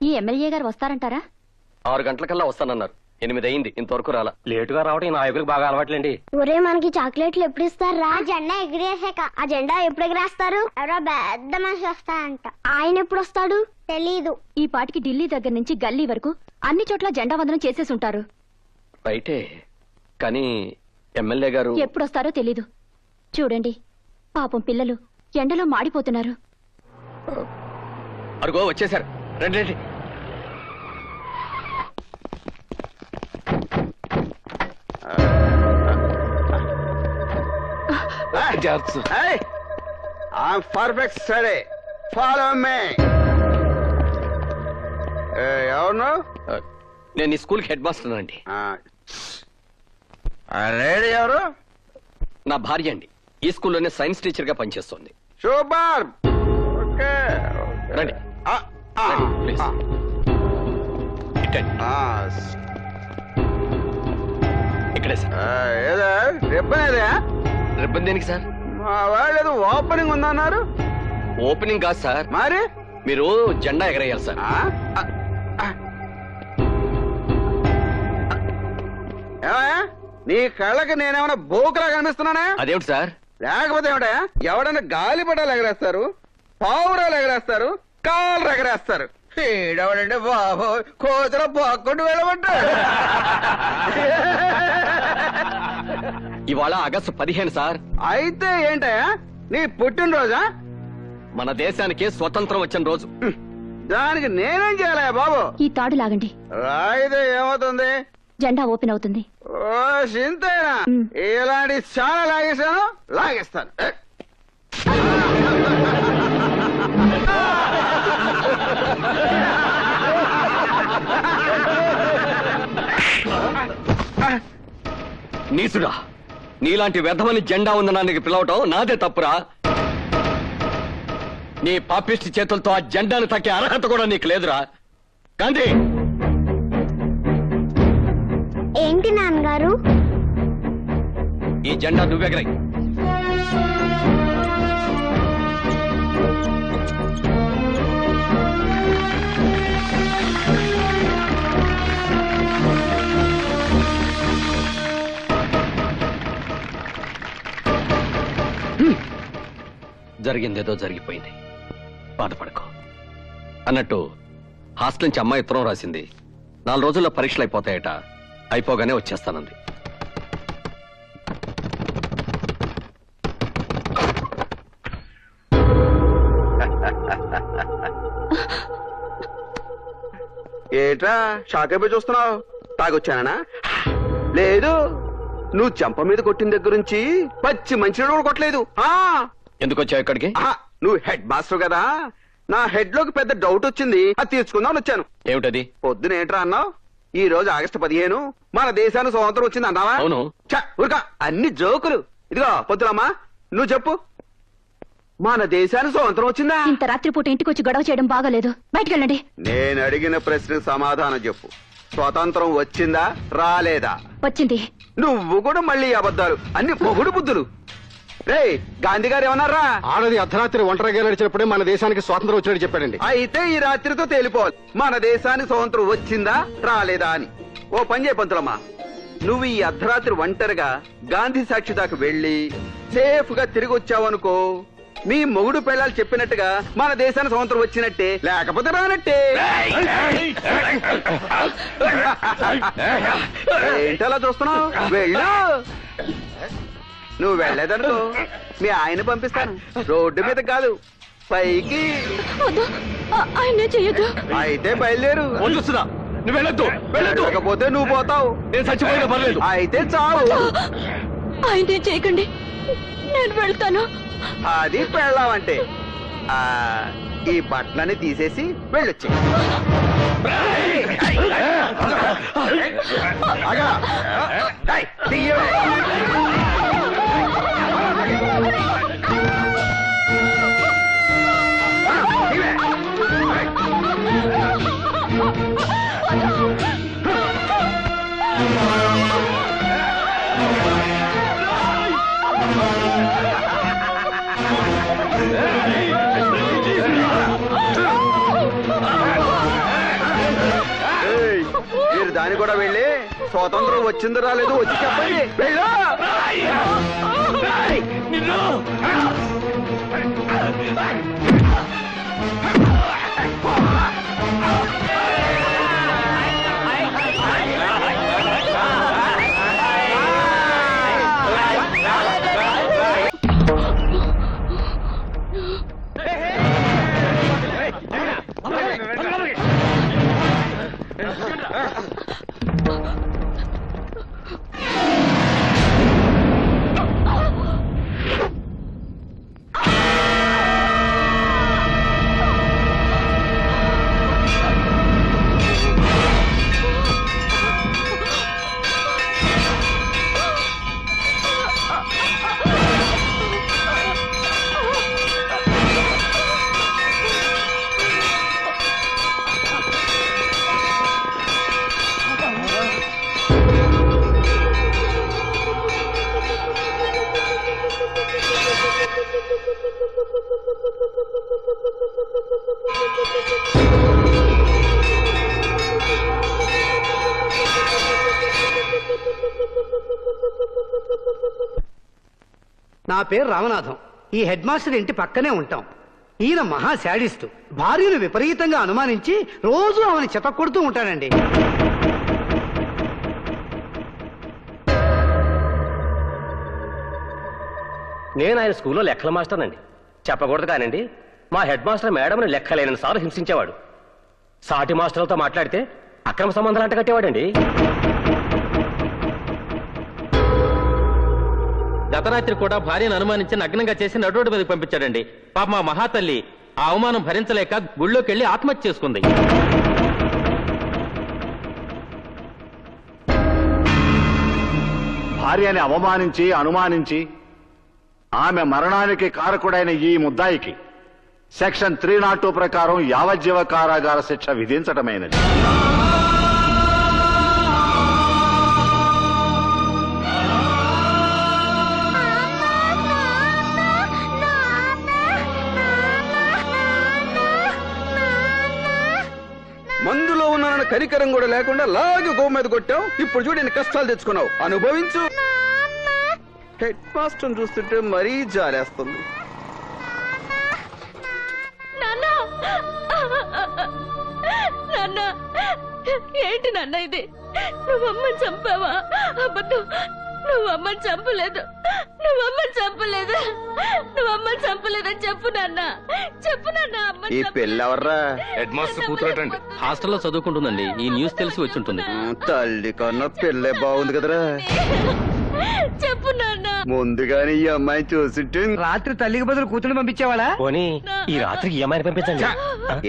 ఈ ఎమ్మెల్యే గారు వస్తారంటారా? 6 గంటలకల్లా వస్తానన్నారు. 8 అయింది, ఇంతవరకు రాలా. లేటుగా రావడం నా నాయకులకు బాగా అలవాట్లేండి. ఒరే మనకి చాక్లెట్లు ఎప్పుడు ఇస్తారు రా? జెండా ఎగిరేసాక. ఆ జెండా ఎప్పుడు ఎగిరేస్తారు? ఎవరో పెద్ద మనిషి వస్తారంట. ఆయన ఎప్పుడు వస్తాడు తెలీదు. ఈ పాటికి ఢిల్లీ దగ్గర నుంచి గల్లీ వరకు అన్ని చోట్ల జెండా వందనం చేసేసి ఉంటారు. రైటే, కానీ ఎమ్మెల్యే గారు ఎప్పుడొస్తారో తెలీదు. చూడండి, పాపం పిల్లలు ఎండలో మాడిపోతున్నారు. అరుగో వచ్చేసారు. రండి రండి. Hey, I'm perfect steady. Follow me. ఎవరు? నేను ఈ స్కూల్ హెడ్ మాస్టర్ అండి. లేడీ ఎవరు? నా భార్య అండి. ఈ స్కూల్లోనే సైన్స్ టీచర్ గా పనిచేస్తోంది. సూపర్. ఓకే రండి. ప్లీజ్ ఇక్కడే సార్. ఏదా రిబ్బన్ ఏదా? రిబ్బన్ దేనికి సార్? మా వాళ్ళు ఏదో ఓపెనింగ్ ఉందన్నారు. ఓపెనింగ్ కాదు సార్, మరి మీరు జెండా ఎగరేయాలి సార్. ఏమయ్యా, నీ కళ్ళకి నేనేమైనా బోకులా కనిపిస్తున్నానా? అదేమిటి సార్? లేకపోతే ఏమిటా, ఎవడన్నా గాలిపటాలు ఎగరేస్తారు, పావురాలు ఎగరేస్తారు, కాళ్ళు ఎగరేస్తారు. ఈడవడంటే బాబు కోతుల పోక్కుంటూ వెళ్ళమంటాడు. ఇవాళ ఆగస్టు 15 సార్. అయితే ఏంటయ్యా నీ పుట్టినరోజా? మన దేశానికి స్వతంత్రం వచ్చిన రోజు. దానికి నేనేం చేయాలయ్యా బాబు? ఈ తాడు లాగండి, అయితే ఏమవుతుంది? జెండా ఓపెన్ అవుతుంది. ఓ చింతేనా? ఇలాంటి చాలా లాగేశాను, లాగేస్తాను. నీసుడా, నీలాంటి వ్యర్థమని జెండా ఉందనానికి పిలవటం నాదే తప్పురా. నీ పాపిష్టి చేతులతో ఆ జెండాను తక్కే అర్హత కూడా నీకు లేదురా. గాంధీ, ఏంటి నాన్నగారు? ఈ జెండా నువ్వెగరై. జరిగిందేదో జరిగిపోయింది, బాధపడకో. అన్నట్టు హాస్టల్ నుంచి అమ్మాయి ఉత్తరం రాసింది. 4 రోజుల్లో పరీక్షలు అయిపోతాయట. అయిపోగానే వచ్చేస్తానంది. ఏట్రా షాక్ అయిపోయి చూస్తున్నావు? తాగొచ్చానా? లేదు, నువ్వు చెంప మీద కొట్టిన దగ్గర నుంచి పచ్చి మంచినీళ్ళు కూడా కొట్టలేదు. ఎందుకు వచ్చావు ఇక్కడికి? నువ్వు హెడ్ మాస్టర్ కదా, నా హెడ్ లోకి పెద్ద డౌట్ వచ్చింది, అది తీర్చుకుందామని వచ్చాను. ఏమిటది? పొద్దున ఏంట్రా అన్నావు? ఈ రోజు ఆగస్టు 15 మన దేశానికి స్వాతంత్రం వచ్చింది అన్నావా? అవును. ఊరికా అన్ని జోకులు. ఇదిగో పొద్దునమ్మా, నువ్వు చెప్పు, మన దేశానికి స్వాతంత్రం వచ్చిందా? ఇంత రాత్రిపూట ఇంటికి వచ్చి గొడవ చేయడం బాగాలేదు. బయటకెళ్ళండి. నేను అడిగిన ప్రశ్నకు సమాధానం చెప్పు. స్వాతంత్రం వచ్చిందా రాలేదా? వచ్చింది. నువ్వు కూడా మళ్ళీ అబద్ధాలు, అన్ని పొగుడు బుద్ధులు. రే గాంధీ గారు ఏమన్నారా? ఆడది అర్ధరాత్రి ఒంటరిగా నడిచినప్పుడే మన దేశానికి స్వాతంత్రం వచ్చినట్టు చెప్పాడండి. అయితే ఈ రాత్రితో తేలిపోవాలి మన దేశానికి స్వాతంత్రం వచ్చిందా రాలేదా అని. ఓ పని చేయ పంతులమ్మా, నువ్వు ఈ అర్ధరాత్రి ఒంటరిగా గాంధీ సాక్షి దాకా వెళ్లి సేఫ్ గా తిరిగి వచ్చావనుకో, మీ మొగుడు పిల్లలు చెప్పినట్టుగా మన దేశానికి స్వాతంత్రం వచ్చినట్టే, లేకపోతే రానట్టే. ఏంటలా చూస్తున్నావు? వెళ్ళు. నువ్వు వెళ్లేదనుకో మీ ఆయన పంపిస్తాను, రోడ్డు మీద కాదు పైకి. ఆయన చెయ్యొద్దు. అయితే బయలుదేరు. నువ్వు వెళ్ళొద్దు. వెళ్ళకపోతే నువ్వు పోతావు. నేను చచ్చిపోయినా పర్లేదు. అయితే చావు. ఆయన చేయకండి, నేను వెళ్తాను. అది పెళ్ళావంటే ఈ బట్టలని తీసేసి వెళ్ళొచ్చి. దాన్ని కూడా వెళ్ళి స్వాతంత్రం వచ్చిందో రాలేదు వచ్చి చెప్పండి. వెళ్ళా నా పేరు రామనాథం. ఈ హెడ్ మాస్టర్ ఇంటి పక్కనే ఉంటాం. ఈయన మహా శాడిస్టు. భార్యను విపరీతంగా అనుమానించి రోజు ఆమెను చెతకొడుతూ ఉంటాడండి. నేను ఆయన స్కూల్లో లెక్కల మాస్టర్ అండి. చెప్పకూడదు కానండి, మా హెడ్ మాస్టర్ మేడంని లెక్కలేని సార్లు హింసించేవాడు. సాటి మాస్టర్లతో మాట్లాడితే అక్రమ సంబంధాలు అంట కట్టేవాడండి. గతరాత్రి కూడా భార్యను అనుమానించి నగ్నంగా చేసి నడురోడ్డు మీదకి పంపించాడండి. పాప మా మహాతల్లి ఆ అవమానం భరించలేక గుళ్ళోకి వెళ్లి ఆత్మహత్య చేసుకుంది. భార్యని అవమానించి అనుమానించి ఆమె మరణానికి కారకుడైన ఈ ముద్దాయికి సెక్షన్ 302 ప్రకారం యావజ్జీవ కారాగార శిక్ష విధించటమైనది. మందులో ఉన్న కనికరం కూడా లేకుండా లాగి గో మీద కొట్టావు. ఇప్పుడు చూడు ఎన్ని కష్టాలు తెచ్చుకున్నావు. అనుభవించు. హెడ్ మాస్టర్ చూస్తుంటే మరీ జాలేస్తుంది. నాన్న, ఏంటి నాన్న ఇది? నువ్వమ్మని చంపావా? అబద్ధం, నువ్వమ్మని చంపలేదు, నువ్వమ్మని చంపలేదు, నువ్వమ్మని చంపలేదని చెప్పు నాన్న, చెప్పు నాన్న. ఈ పెళ్ళెవర్రా? Head master కూతురటండి. హాస్టల్లో చదువుకుంటుందండి. ఈ న్యూస్ తెలిసి వచ్చి ఉంటుంది. తల్లి కన్నా పెళ్ళే బాగుంది కదరా. చెప్పు నాన్న. ముందుగానే ఈ అమ్మాయిని చూసింటే రాత్రి తల్లికి బదులు కూతురు పంపించేవాడా? పోనీ ఈ రాత్రికి ఏమైనా పంపించండి.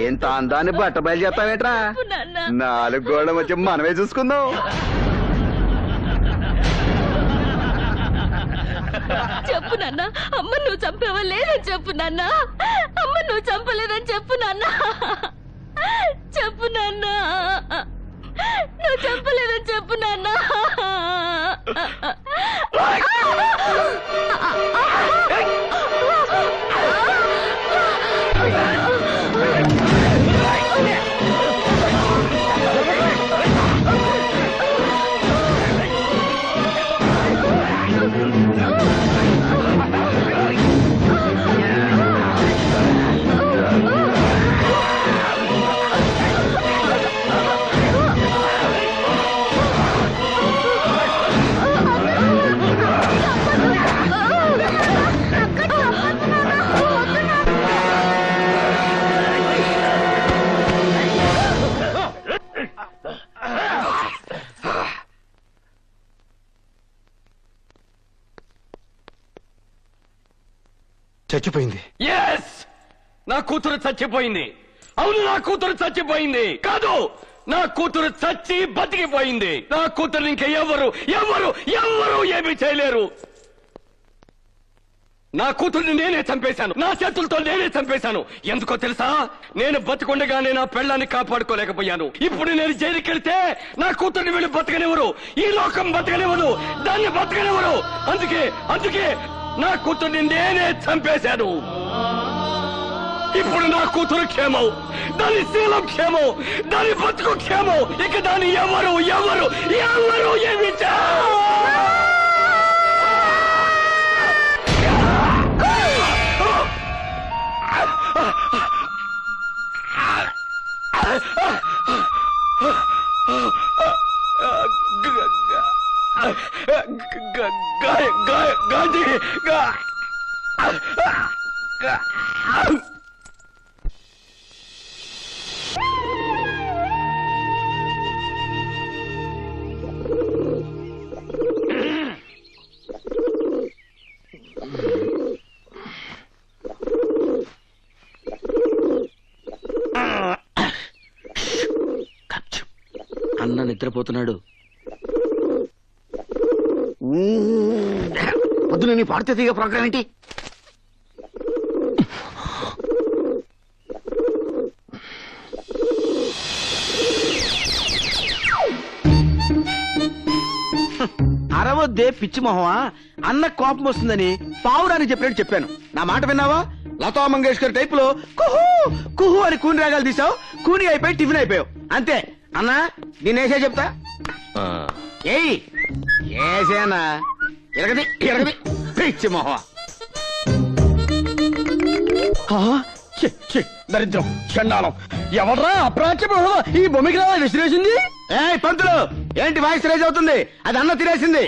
ఎంత అందాన్ని బట్ట బయలు చేస్తావేట్రా? 4 గోళ్ల మధ్య మనమే చూసుకుందాం. చెప్పు నాన్న, అమ్మ నువ్వు చంపావా లేదని చెప్పు నాన్న. అమ్మ నువ్వు చంపలేదని చెప్పు నాన్న. చెప్పు నాన్న, నువ్వు చంపలేదని చెప్పు నాన్న. చచ్చిపోయింది. నా కూతురు చచ్చిపోయింది. అవును, నా కూతురు చచ్చిపోయింది. కాదు, నా కూతురు చచ్చి బతికిపోయింది. నా కూతురు ఇంకా ఎవరు ఎవరు ఎవరు ఏమీ చేయలేరు. నా కూతుర్ని నేనే చంపేశాను. నా చేతులతో నేనే చంపేశాను. ఎందుకో తెలుసా? నేను బతికుండగానే నా పెళ్ళాన్ని కాపాడుకోలేకపోయాను. ఇప్పుడు నేను జైలుకి వెళ్తే నా కూతుర్ని వీళ్ళు బతకనివ్వరు. ఈ లోకం బతకనివ్వదు. దాన్ని బతకనివ్వరు. అందుకే నా కూతుర్ని నేనే చంపేశాను. ఇప్పుడు నా కూతురు క్షేమం, దాని శీలం క్షేమం, దాని బతుకు క్షేమం. ఇక దాన్ని ఎవరు ఎవరు ఎవరు ఏమి గాంధీ అన్న నిద్రపోతున్నాడు. పొద్దున నీ పాడితే తీగ ప్రోగ్రాం ఏంటి? అరవద్దే పిచ్చి మొహమా, అన్న కోపం వస్తుందని పావురానికి చెప్పినట్టు చెప్పాను. నా మాట విన్నావా? లతా మంగేష్కర్ టైప్ లో కుహు కుహు అని కూని రాగాలు తీసావు, కూని అయిపోయి టిఫిన్ అయిపోయావు అంతే. అన్నా నేనేసే చెప్తా. ఏయ్ ఏసేనా ఎరగది ఎరగది పిచ్చి మొహమా. దరిద్రం చండాలం ఎవడ్రా అప్రాచ్య ఈ బొమ్మికి విసిరేసింది? ఏ పంతులు ఏంటి వాయిస్ రైజ్ అవుతుంది? అది అన్న తినేసింది.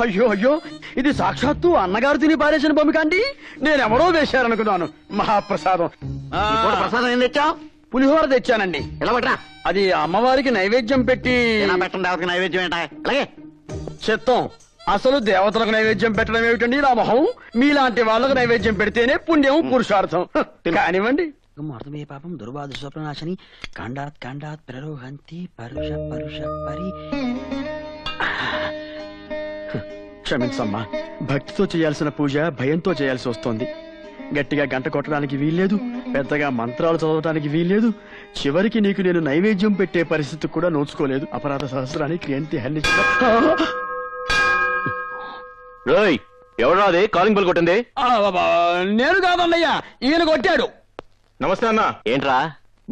అయ్యో అయ్యో ఇది సాక్షాత్తు అన్నగారు తిని పారేసిన బొమ్మి కాండి. నేనెవరో వేశారనుకున్నాను. మహాప్రసాదం. ప్రసాదం ఏం తెచ్చావు? పులిహోర తెచ్చానండి. ఎలా పట్రా? అది అమ్మవారికి నైవేద్యం పెట్టి. పెట్టండి దేవతకి నైవేద్యం ఏంటా? అలాగే చిత్తం. అసలు దేవతలకు నైవేద్యం పెట్టడం ఏమిటండి నా మొహం? మీలాంటి వాళ్ళకు నైవేద్యం పెడితేనే పుణ్యం పురుషార్థం. కానివ్వండి. అర్థమే పాపం దుర్వాదు స్వప్నాశని కాండాత్ కాండాత్ ప్రరోహంతి పరుష పరుష పరి. క్షమించమ్మా, భక్తితో చేయాల్సిన పూజ భయంతో చేయాల్సి వస్తోంది. గట్టిగా గంట కొట్టడానికి వీల్లేదు, పెద్దగా మంత్రాలు చదవటానికి వీల్లేదు. చివరికి నీకు నేను నైవేద్యం పెట్టే పరిస్థితి కూడా నోచుకోలేదు. అపరాధ సహస్రానికి క్రియంతి హెల్లించిన. ఎవరు అది కాలింగ్ బెల్ కొట్టింది? నేను కాదన్నయ్యా, ఈయన కొట్టాడు. నమస్తే అన్న. ఏంట్రా?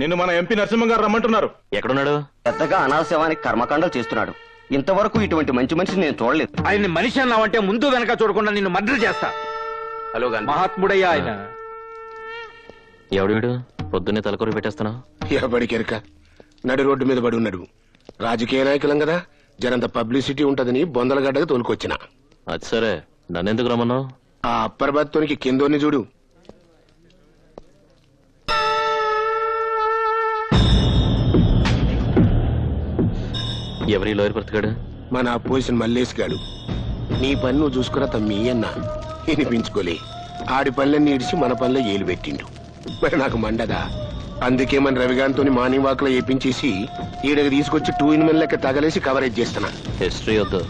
నిన్ను మన ఎంపీ నరసింహ గారు రమ్మంటున్నారు. ఎక్కడున్నాడు? పెద్దగా అనాశవానికి కర్మకాండలు చేస్తున్నాడు. ఇంతవరకు ఇటువంటి మంచి మనిషిని నేను చూడలేదు. ఆయన మనిషి అన్నావంటే ముందు వెనక చూడకుండా నిన్ను మర్డర్ చేస్తా. హలో మహాత్ముడయ్యా ఆయన. ఎవడు వీడు? పొద్దున్నే తలకొరి పెట్టేస్తున్నావు. ఎవడికెరక నడి రోడ్డు మీద పడి ఉన్నాడు. రాజకీయ నాయకులం కదా, జరంత పబ్లిసిటీ ఉంటదని బొందలగడ్డగా తోలుకొచ్చిన. అది సరే, నన్నెందుకు రమ్మన్నావు? ఆ అప్పర్ బత్తోనికి కిందోని చూడు. ఎవరి లోయర్ బ్రతికాడు? మన అపోజిషన్ మల్లేష్ గాడు. నీ పని నువ్వు చూసుకురా తమ్మి అన్నా వినిపించుకోలే. ఆడి పనులన్నీ ఇడిచి మన పనిలో ఏలు పెట్టిండు. మరి నాకు మండదా? అందుకే మన రవిగాంతో మార్నింగ్ వాక్ లో ఏపించేసి ఈడకి తీసుకొచ్చి 2-in-1 లెక్క తగలేసి కవరేజ్ చేస్తున్నా. హిస్టరీ వద్దు,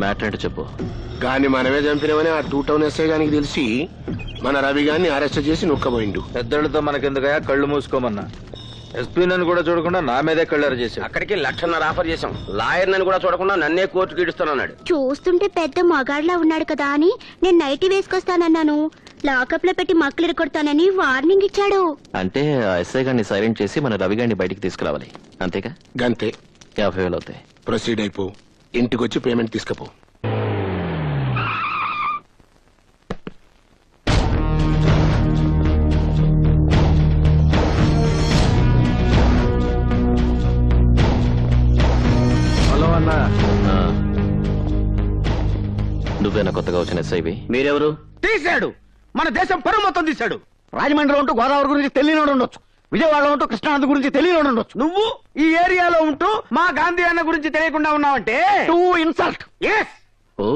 మ్యాటర్ ఏంటో చెప్పు. గాని మనమే చంపినవని ఆ 2 టౌన్ ఎస్ఐ గానికి తెలిసి మన రవిగాన్ని అరెస్ట్ చేసి నొక్కబోయిండు. పెద్దలతో మనకెందుకయా, కళ్ళు మూసుకోమన్నా. ఎస్పీ నన్ను కూడా చూడకుండా నా మీదే కళ్ళారు చేశాడు. అక్కడికి 1,00,000 ఆఫర్ చేశాం. లాయర్ నన్ను కూడా చూడకుండా నన్నే కోర్టుకి ఇడుస్తానన్నాడు. చూస్తుంటే పెద్ద మగాడ్లా ఉన్నాడు కదా అని నేను నైటీ వేసుకొస్తానన్నాను. లాకప్ లో పెట్టి మక్కలు కొడతానని వార్నింగ్ ఇచ్చాడు. అంటే ఆ ఎస్ఐ గారిని సైలెంట్ చేసి మన రవి గారిని బయటికి తీసుకురావాలి, అంతేగా? గంతే. 50,000 అవుతాయి. ప్రొసీడ్ అయిపో, ఇంటికొచ్చి పేమెంట్ తీసుకపో. నువ్వేనా కొత్తగా వచ్చిన ఎస్ఐవి? మీరెవరు? తీశాడు, మన దేశం పరువు మొత్తం తీశాడు. రాజమండ్రిలో ఉంటూ గోదావరి గురించి తెలియనోడు ఉండొచ్చు, విజయవాడలో ఉంటూ కృష్ణానది గురించి తెలియనోడు ఉండొచ్చు. నువ్వు ఈ ఏరియాలో ఉంటూ మా గాంధీ అన్న గురించి తెలియకుండా ఉన్నావంటే టూ ఇన్సల్ట్. ఓ,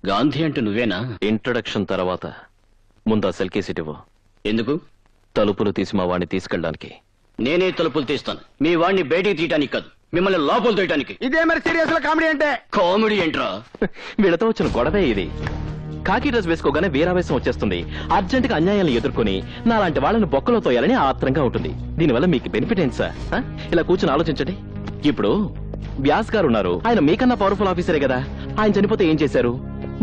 గాంధీ అంటే నువ్వేనా? ఇంట్రొడక్షన్ తర్వాత ముందు ఆ సెల్ కేసు ఇవ్వు. ఎందుకు? తలుపులు తీసి మా వాడిని తీసుకెళ్ళడానికి. నేనే తలుపులు తీస్తాను, మీ వాడిని బయటికి తీయటానికి కాదు, మిమ్మల్ని లోపల తీయటానికి. ఇదే మరి సీరియస్ లో కామెడీ అంటే? కామెడీ ఏంట్రా? వీళ్ళతో వచ్చిన గొడవే ఇది. కాకి డ్రెస్ వేసుకోగానే వీరావేశం వచ్చేస్తుంది. అర్జెంట్ గా అన్యాయాలను ఎదుర్కొని నాలాంటి వాళ్ళని బొక్కలో తోయాలని ఆత్రంగా ఉంటుంది. దీనివల్ల మీకు బెనిఫిట్ ఏంటి సార్? ఇలా కూర్చొని ఆలోచించండి. ఇప్పుడు వ్యాస్ గారు ఉన్నారు, ఆయన మీకన్నా పవర్ఫుల్ ఆఫీసరే కదా. ఆయన చనిపోతే ఏం చేశారు?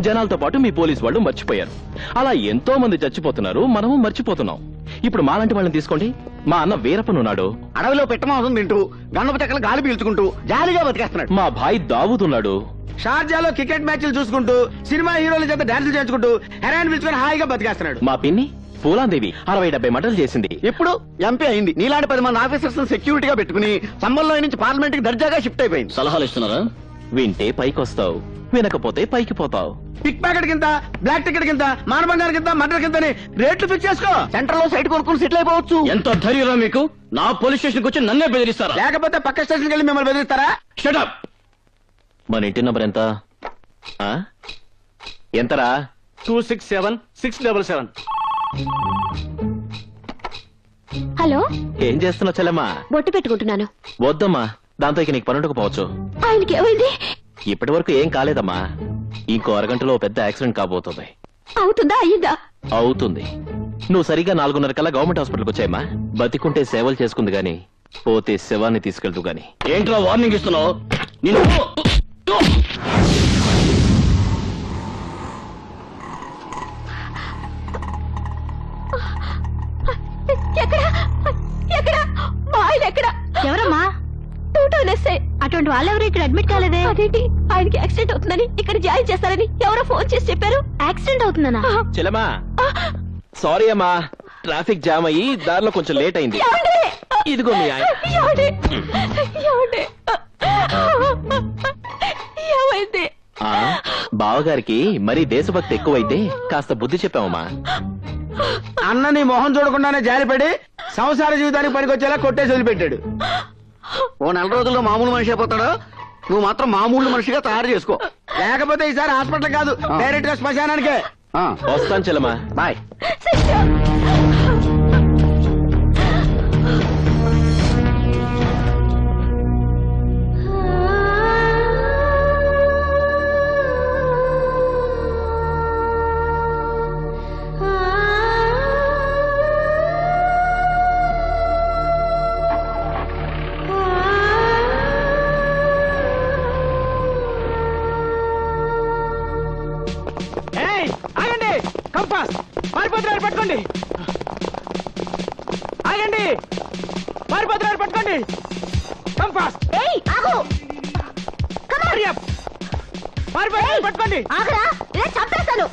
జనాలతో పాటు మీ పోలీస్ వాళ్ళు మర్చిపోయారు. అలా ఎంతో మంది చచ్చిపోతున్నారు, మనము మర్చిపోతున్నాం. ఇప్పుడు మాలాంటి వాళ్ళని తీసుకోండి. మా అన్న వీరప్పనున్నాడు, అడవిలో పెట్టమాసం తింటూ గన్నపు చెక్కలు గాలి పీల్చుకుంటూ జాలీగా బతికేస్తున్నాడు. మా భాయ్ దావూదున్నాడు, షార్జాలో క్రికెట్ మ్యాచ్లు చూసుకుంటూ సినిమా హీరోల చేత డాన్సులు చేయించుకుంటూ హెరాయిన్ పిలుచుకొని హాయిగా బతికేస్తున్నాడు. మా పిన్ని పూలాందేవి 60-70 మటలు చేసింది. ఇప్పుడు ఎంపీ అయింది. నీలాంటి 10 మంది ఆఫీసర్స్ సెక్యూరిటీగా పెట్టుకుని సంబంధంలో నుంచి పార్లమెంట్ కి దర్జాగా షిఫ్ట్ అయిపోయింది. సలహాలు ఇస్తున్నారా? వింటే పైకొస్తావు, వినకపోతే పైకి పోతావు. పిక్ ప్యాకెట్ కింద, బ్లాక్ టికెట్ కింద, మానబంగారం కింద, మర్డర్ కింద రేట్లు ఫిక్స్ చేసుకో. సెంటర్ లో సైట్ కొనుక్కుని సెటిల్ అయిపోవచ్చు. ఎంత ధైర్యం మీకు? నా పోలీస్ స్టేషన్ వచ్చి నన్నే బెదిరిస్తారా? లేకపోతే పక్క స్టేషన్కి వెళ్ళి మిమ్మల్ని బెదిరిస్తారా? షటప్. మన ఇంటి నంబర్ ఎంత? ఎంతరా? 267677. హలో, ఏం చేస్తున్నావు చెల్లెమ్మా? బొట్టు పెట్టుకుంటున్నాను. వద్దమ్మా, దాంతో ఇక నీకు పనుండకపోవచ్చు. ఆయనకి ఏమైంది? ఇప్పటి వరకు ఏం కాలేదమ్మా. ఇంకో అరగంటలో పెద్ద యాక్సిడెంట్ కాబోతుంది. అవుతుందా? అయ్యిందా? అవుతుంది. నువ్వు సరిగా 4:30 కల్లా గవర్నమెంట్ హాస్పిటల్కి వచ్చాయమ్మా. బతికుంటే సేవలు చేసుకుంది గాని, పోతే శవాన్ని తీసుకెళ్తూ గాని. ఏంట్రా వార్నింగ్ ఇస్తున్నావు? ఎక్కడ ఎక్కడ మా ఆయన ఎక్కడ? ఎవరమ్మా? అటువంటి వాళ్ళెవరు ఇక్కడ అడ్మిట్ కాలేదే? అదేంటి, ఆయనకి యాక్సిడెంట్ అవుతుందని ఇక్కడ జాయిన్ చేస్తారని ఎవరో ఫోన్ చేసి చెప్పారు. యాక్సిడెంట్ అవుతుందనా? చెల్లెమ్మా సారీ అమ్మా, ట్రాఫిక్ జామ్ అయ్యి దారిలో కొంచెం లేట్ అయింది. ఇదిగో మీ ఆయన. ఏమైంది? బావగారికి మరీ దేశభక్తి ఎక్కువైతే కాస్త బుద్ధి చెప్పావమ్మా. అన్న నీ మొహం చూడకుండానే జారిపడి సంసార జీవితానికి పనికొచ్చేలా కొట్టేసి వదిలిపెట్టాడు. ఓ 4 రోజుల్లో మామూలు మనిషి అయిపోతాడు. నువ్వు మాత్రం మామూలు మనిషిగా తయారు చేసుకో. లేకపోతే ఈసారి హాస్పిటల్ కాదు, డైరెక్ట్ గా శ్మశానానికే. వస్తాను చెల్లెమ్మా, బాయ్. ఆగండి, కంపాస్ పారిపోతున్నారు పట్టుకోండి. ఆగండి, పారిపోతున్నారు పట్టుకోండి. కంపాస్ పారిపోతున్నారు పట్టుకోండి. ఆగరా, ఇలా చంపేస్తాను.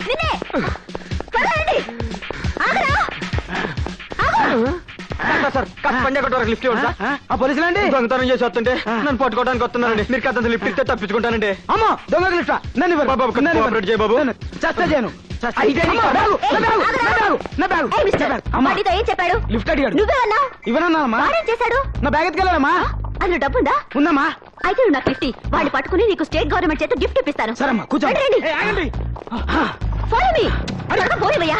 నిన్నే పదండి. ఆగరా, లిఫ్ట్ ఇవ్వండి సార్. ఆ పోలీసులు అండి దొంగతనం చేసి వస్తుంటే నన్ను పట్టుకోవడానికి వస్తున్నారండి. మీరు కథ లిఫ్ట్ ఇస్తే తప్పించుకుంటానండి. అమ్మా దొంగ లిఫ్ట్ నన్ను చేయ బాబు. చేస్తా చేయను. ఏం చెప్పాడు? లిఫ్ట్ అడిగాడు. నువ్వే అన్నా? ఇవ్వనన్నానమ్మా. వాడేం చేశాడు? నా బ్యాగ్ ఎత్తుకెళ్ళానమ్మా. అందులో డబ్బుందా? ఉందమ్మా. అయితే నువ్వు నాకు 50 వాడిని పట్టుకుని నీకు స్టేట్ గవర్నమెంట్ చేత గిఫ్ట్ ఇప్పిస్తాను. సరేమ్మా కూర్చోండి. రండి. Follow me. పోనివయ్యా.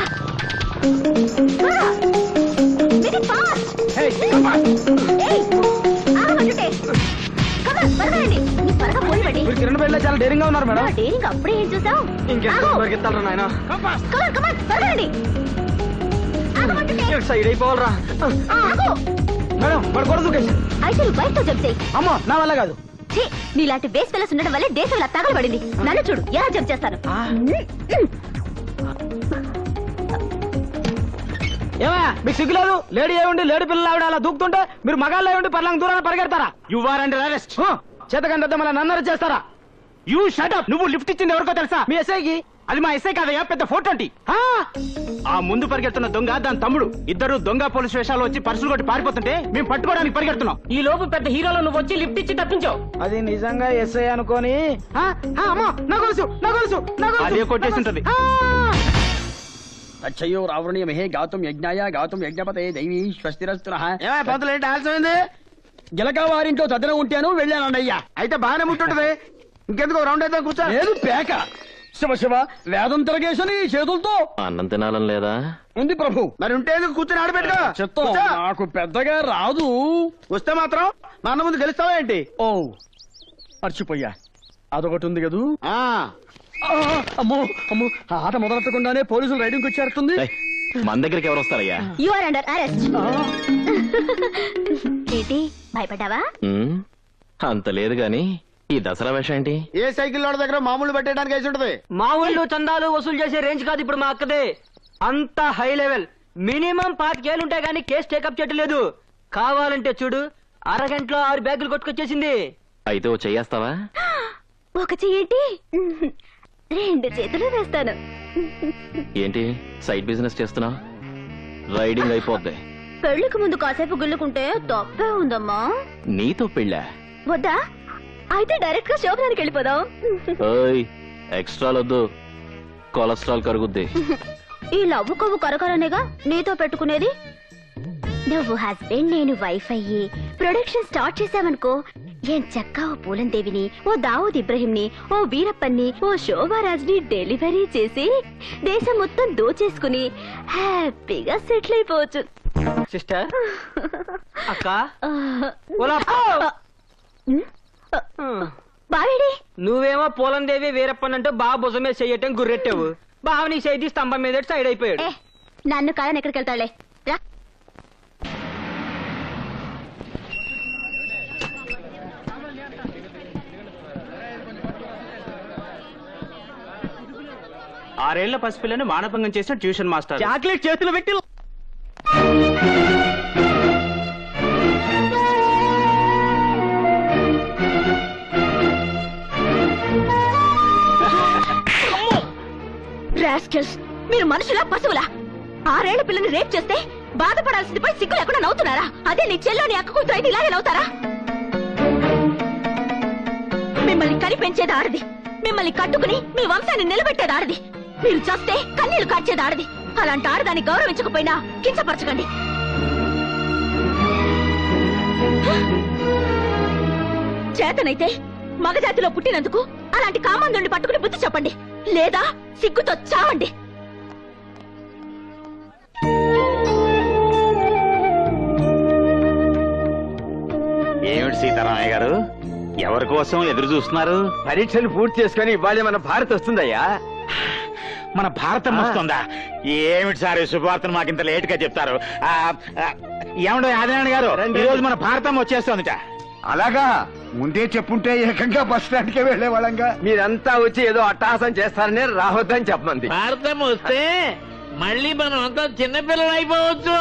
కిరణ్ పెళ్ళి చాలా డేరింగ్ గా ఉన్నారు మేడం. డేరింగ్ అప్పుడే ఏం చూసావు? ఇంకెంత నాయన సైడ్ అయిపోవాలరా మేడం. పడుకోవడం అయితే నువ్వు బయటతో చెప్తే. అమ్మో నా వల్ల కాదు. నీలాంటి బేస్ పిల్లస్ ఉండడం వల్లే దేశం ఇలా తగలబడింది. నన్ను చూడు ఎలా జంప్ చేస్తాను. ఏమయ్యా మీకు సిగ్గులేదు? లేడీ ఏముండి లేడీ పిల్లలు ఆవిడ అలా దూకుతుంటే మీరు మగాళ్ళు ఏముండి పర్లంగా దూరాన్ని పరిగెడతారా? You are under arrest. చేతకంటే మళ్ళీ నన్ను అరెస్ట్ చేస్తారా? You shut up. నువ్వు లిఫ్ట్ ఇచ్చింది ఎవరికో తెలుసా? మీ ఎస్ఐకి. అది మా ఎస్ఐ కాదయ్యా, పెద్ద 420. ఆ ముందు పరిగెడుతున్న దొంగ దాని తమ్ముడు. ఇద్దరు దొంగ పోలీస్ స్టేషన్లో వచ్చి పర్సులు కొట్టి పారిపోతుంటే మేము పట్టుకోవడానికి పరిగెడుతున్నాం. ఈ లోపు పెద్ద హీరోలో నువ్వు వచ్చి లిఫ్ట్ ఇచ్చి తప్పించావు. అది నిజంగా ఎస్ఐ అనుకోని నా గొలుసు అదే కొట్టేసి ఉంటది. అచ్చయ్యో రావణీయమహే గాతుం యజ్ఞాయ గాతుం యజ్ఞపతే దైవీ స్వస్తిరస్తునః. ఏమయ్య పంతులు ఏంటి ఆలస్యమైంది? గిలక వారింట్లో తదిన ఉంటాను వెళ్ళానన్నయ్యా. అయితే బాగానే ముట్టుంటది. ఇంకెందుకు రౌండ్ అయితే కూర్చో. లేదు పేక. శివ శివ వేదం తిరగేసని చేతులతో అన్నం తినాలని లేదా? ఉంది ప్రభు. మరి ఉంటే ఎందుకు కూర్చొని ఆడబెట్టుకో. చెత్తం నాకు పెద్దగా రాదు. వస్తే మాత్రం మా అన్న ముందు గెలుస్తావా ఏంటి? ఓ మర్చిపోయా, అదొకటి ఉంది కదూ. ఆ అమ్మో అమ్మో, ఆట మొదలెట్టకుండానే పోలీసులు రైడింగ్ వచ్చేస్తుంది. మన దగ్గరికి ఎవరు వస్తారయ్యా? You are under arrest. ఏంటి భయపడ్డావా? అంత లేదు గాని ఈ దసరా వేషం ఏంటి? ఏ సైకిల్ లోడ్ దగ్గర మామూలు పెట్టడానికి వేసి ఉంటది. మా ఊళ్ళో చందాలు వసూలు చేసే రేంజ్ కాదు ఇప్పుడు మా అక్కదే. అంత హై లెవెల్. మినిమం 25 ఉంటాయి కానీ కేసు టేకప్ చేయట్లేదు. కావాలంటే చూడు, అరగంటలో 6 బ్యాగులు కొట్టుకొచ్చేసింది. అయితే ఓ చెయ్యేస్తావా? ఒక చెయ్యేంటి 2 చేతులు వేస్తాను. ఏంటి సైడ్ బిజినెస్ చేస్తున్నావు? రైడింగ్ అయిపోద్ది. పెళ్లికి ముందు కాసేపు గుల్లుకుంటే తప్పే ఉందమ్మా. నీతో పెళ్ళా? వద్దా? అయితే డైరెక్ట్ గా శోభనానికి వెళ్ళిపోదాం. ఓయ్ ఎక్స్ట్రాలొద్దు, కొలెస్ట్రాల్ కరుగుద్ది. ఈ లవ్వు కొవ్వు కరకరనేగా నీతో పెట్టుకునేది. నువ్వు హస్బెండ్, నేను వైఫ్ అయ్యి ప్రొడక్షన్ స్టార్ట్ చేసావనుకో, ఏం చక్కా ఓ పూలందేవిని, ఓ దావూద్ ఇబ్రహీంని, ఓ వీరప్పన్ని, ఓ శోభారాజ్ని డెలివరీ చేసి దేశం మొత్తం దోచేసుకుని హ్యాపీగా సెటిల్ అయిపోవచ్చు. సిస్టర్, అక్క, బావేడి? నువ్వేమో పూలందేవి వీరప్పనంటూ బాగా భుజమే చెయ్యటం గుర్రెట్టావు. బావ నీ చేతి స్తంభం మీద సైడ్ అయిపోయాడు. నన్ను కాదని ఎక్కడికి వెళ్తాడులే. రా. ఆరేళ్ల పసిపిల్లని మానభంగం చేసిన ట్యూషన్ మాస్టర్ చాక్లెట్ చేతులు పెట్టి రాస్కెల్స్, మీరు మనుషులా పశువులా? 6 ఏళ్ల పిల్లని రేప్ చేస్తే బాధపడాల్సింది పోయి సిగ్గు లేకుండా నవ్వుతున్నారా? అదే నీ చెల్లోని అక్క కూతురు అయితే ఇలాగే నవ్వుతారా? మిమ్మల్ని కనిపెంచేది ఆడది, మిమ్మల్ని కట్టుకుని మీ వంశాన్ని నిలబెట్టేది ఆడది, మీరు చూస్తే కన్నీళ్లు కార్చేది ఆడది. అలాంటి ఆడదాన్ని గౌరవించకపోయినా కించపరచకండి. చేతనైతే మగజాతిలో పుట్టినందుకు అలాంటి కామందుని పట్టుకుని బుద్ధి చెప్పండి, లేదా సిగ్గుతో చావండి. ఏమిటి సీతారామయ్య గారు, ఎవరి కోసం ఎదురు చూస్తున్నారు? పరీక్షలు పూర్తి చేసుకుని ఇవాళ మన భారత్ వస్తుందయ్యా. మన భారతం వస్తుందా? ఏమిటి సార్ శుభవార్తను మాకు ఇంత లేట్ గా చెప్తారు? ఏమండో ఆదినారాయణ గారు, ఈ రోజు మన భారతం వచ్చేస్తుందిట. అలాగా ముందే చెప్పుంటే ఏకంగా బస్ స్టాండ్ కే వెళ్లే వాళ్ళంగా. మీరంతా వచ్చి ఏదో అట్టహాసం చేస్తారని రావద్దని చెప్పమంది. భారతం వస్తే మళ్ళీ మనం అంతా చిన్నపిల్లలు అయిపోవచ్చు.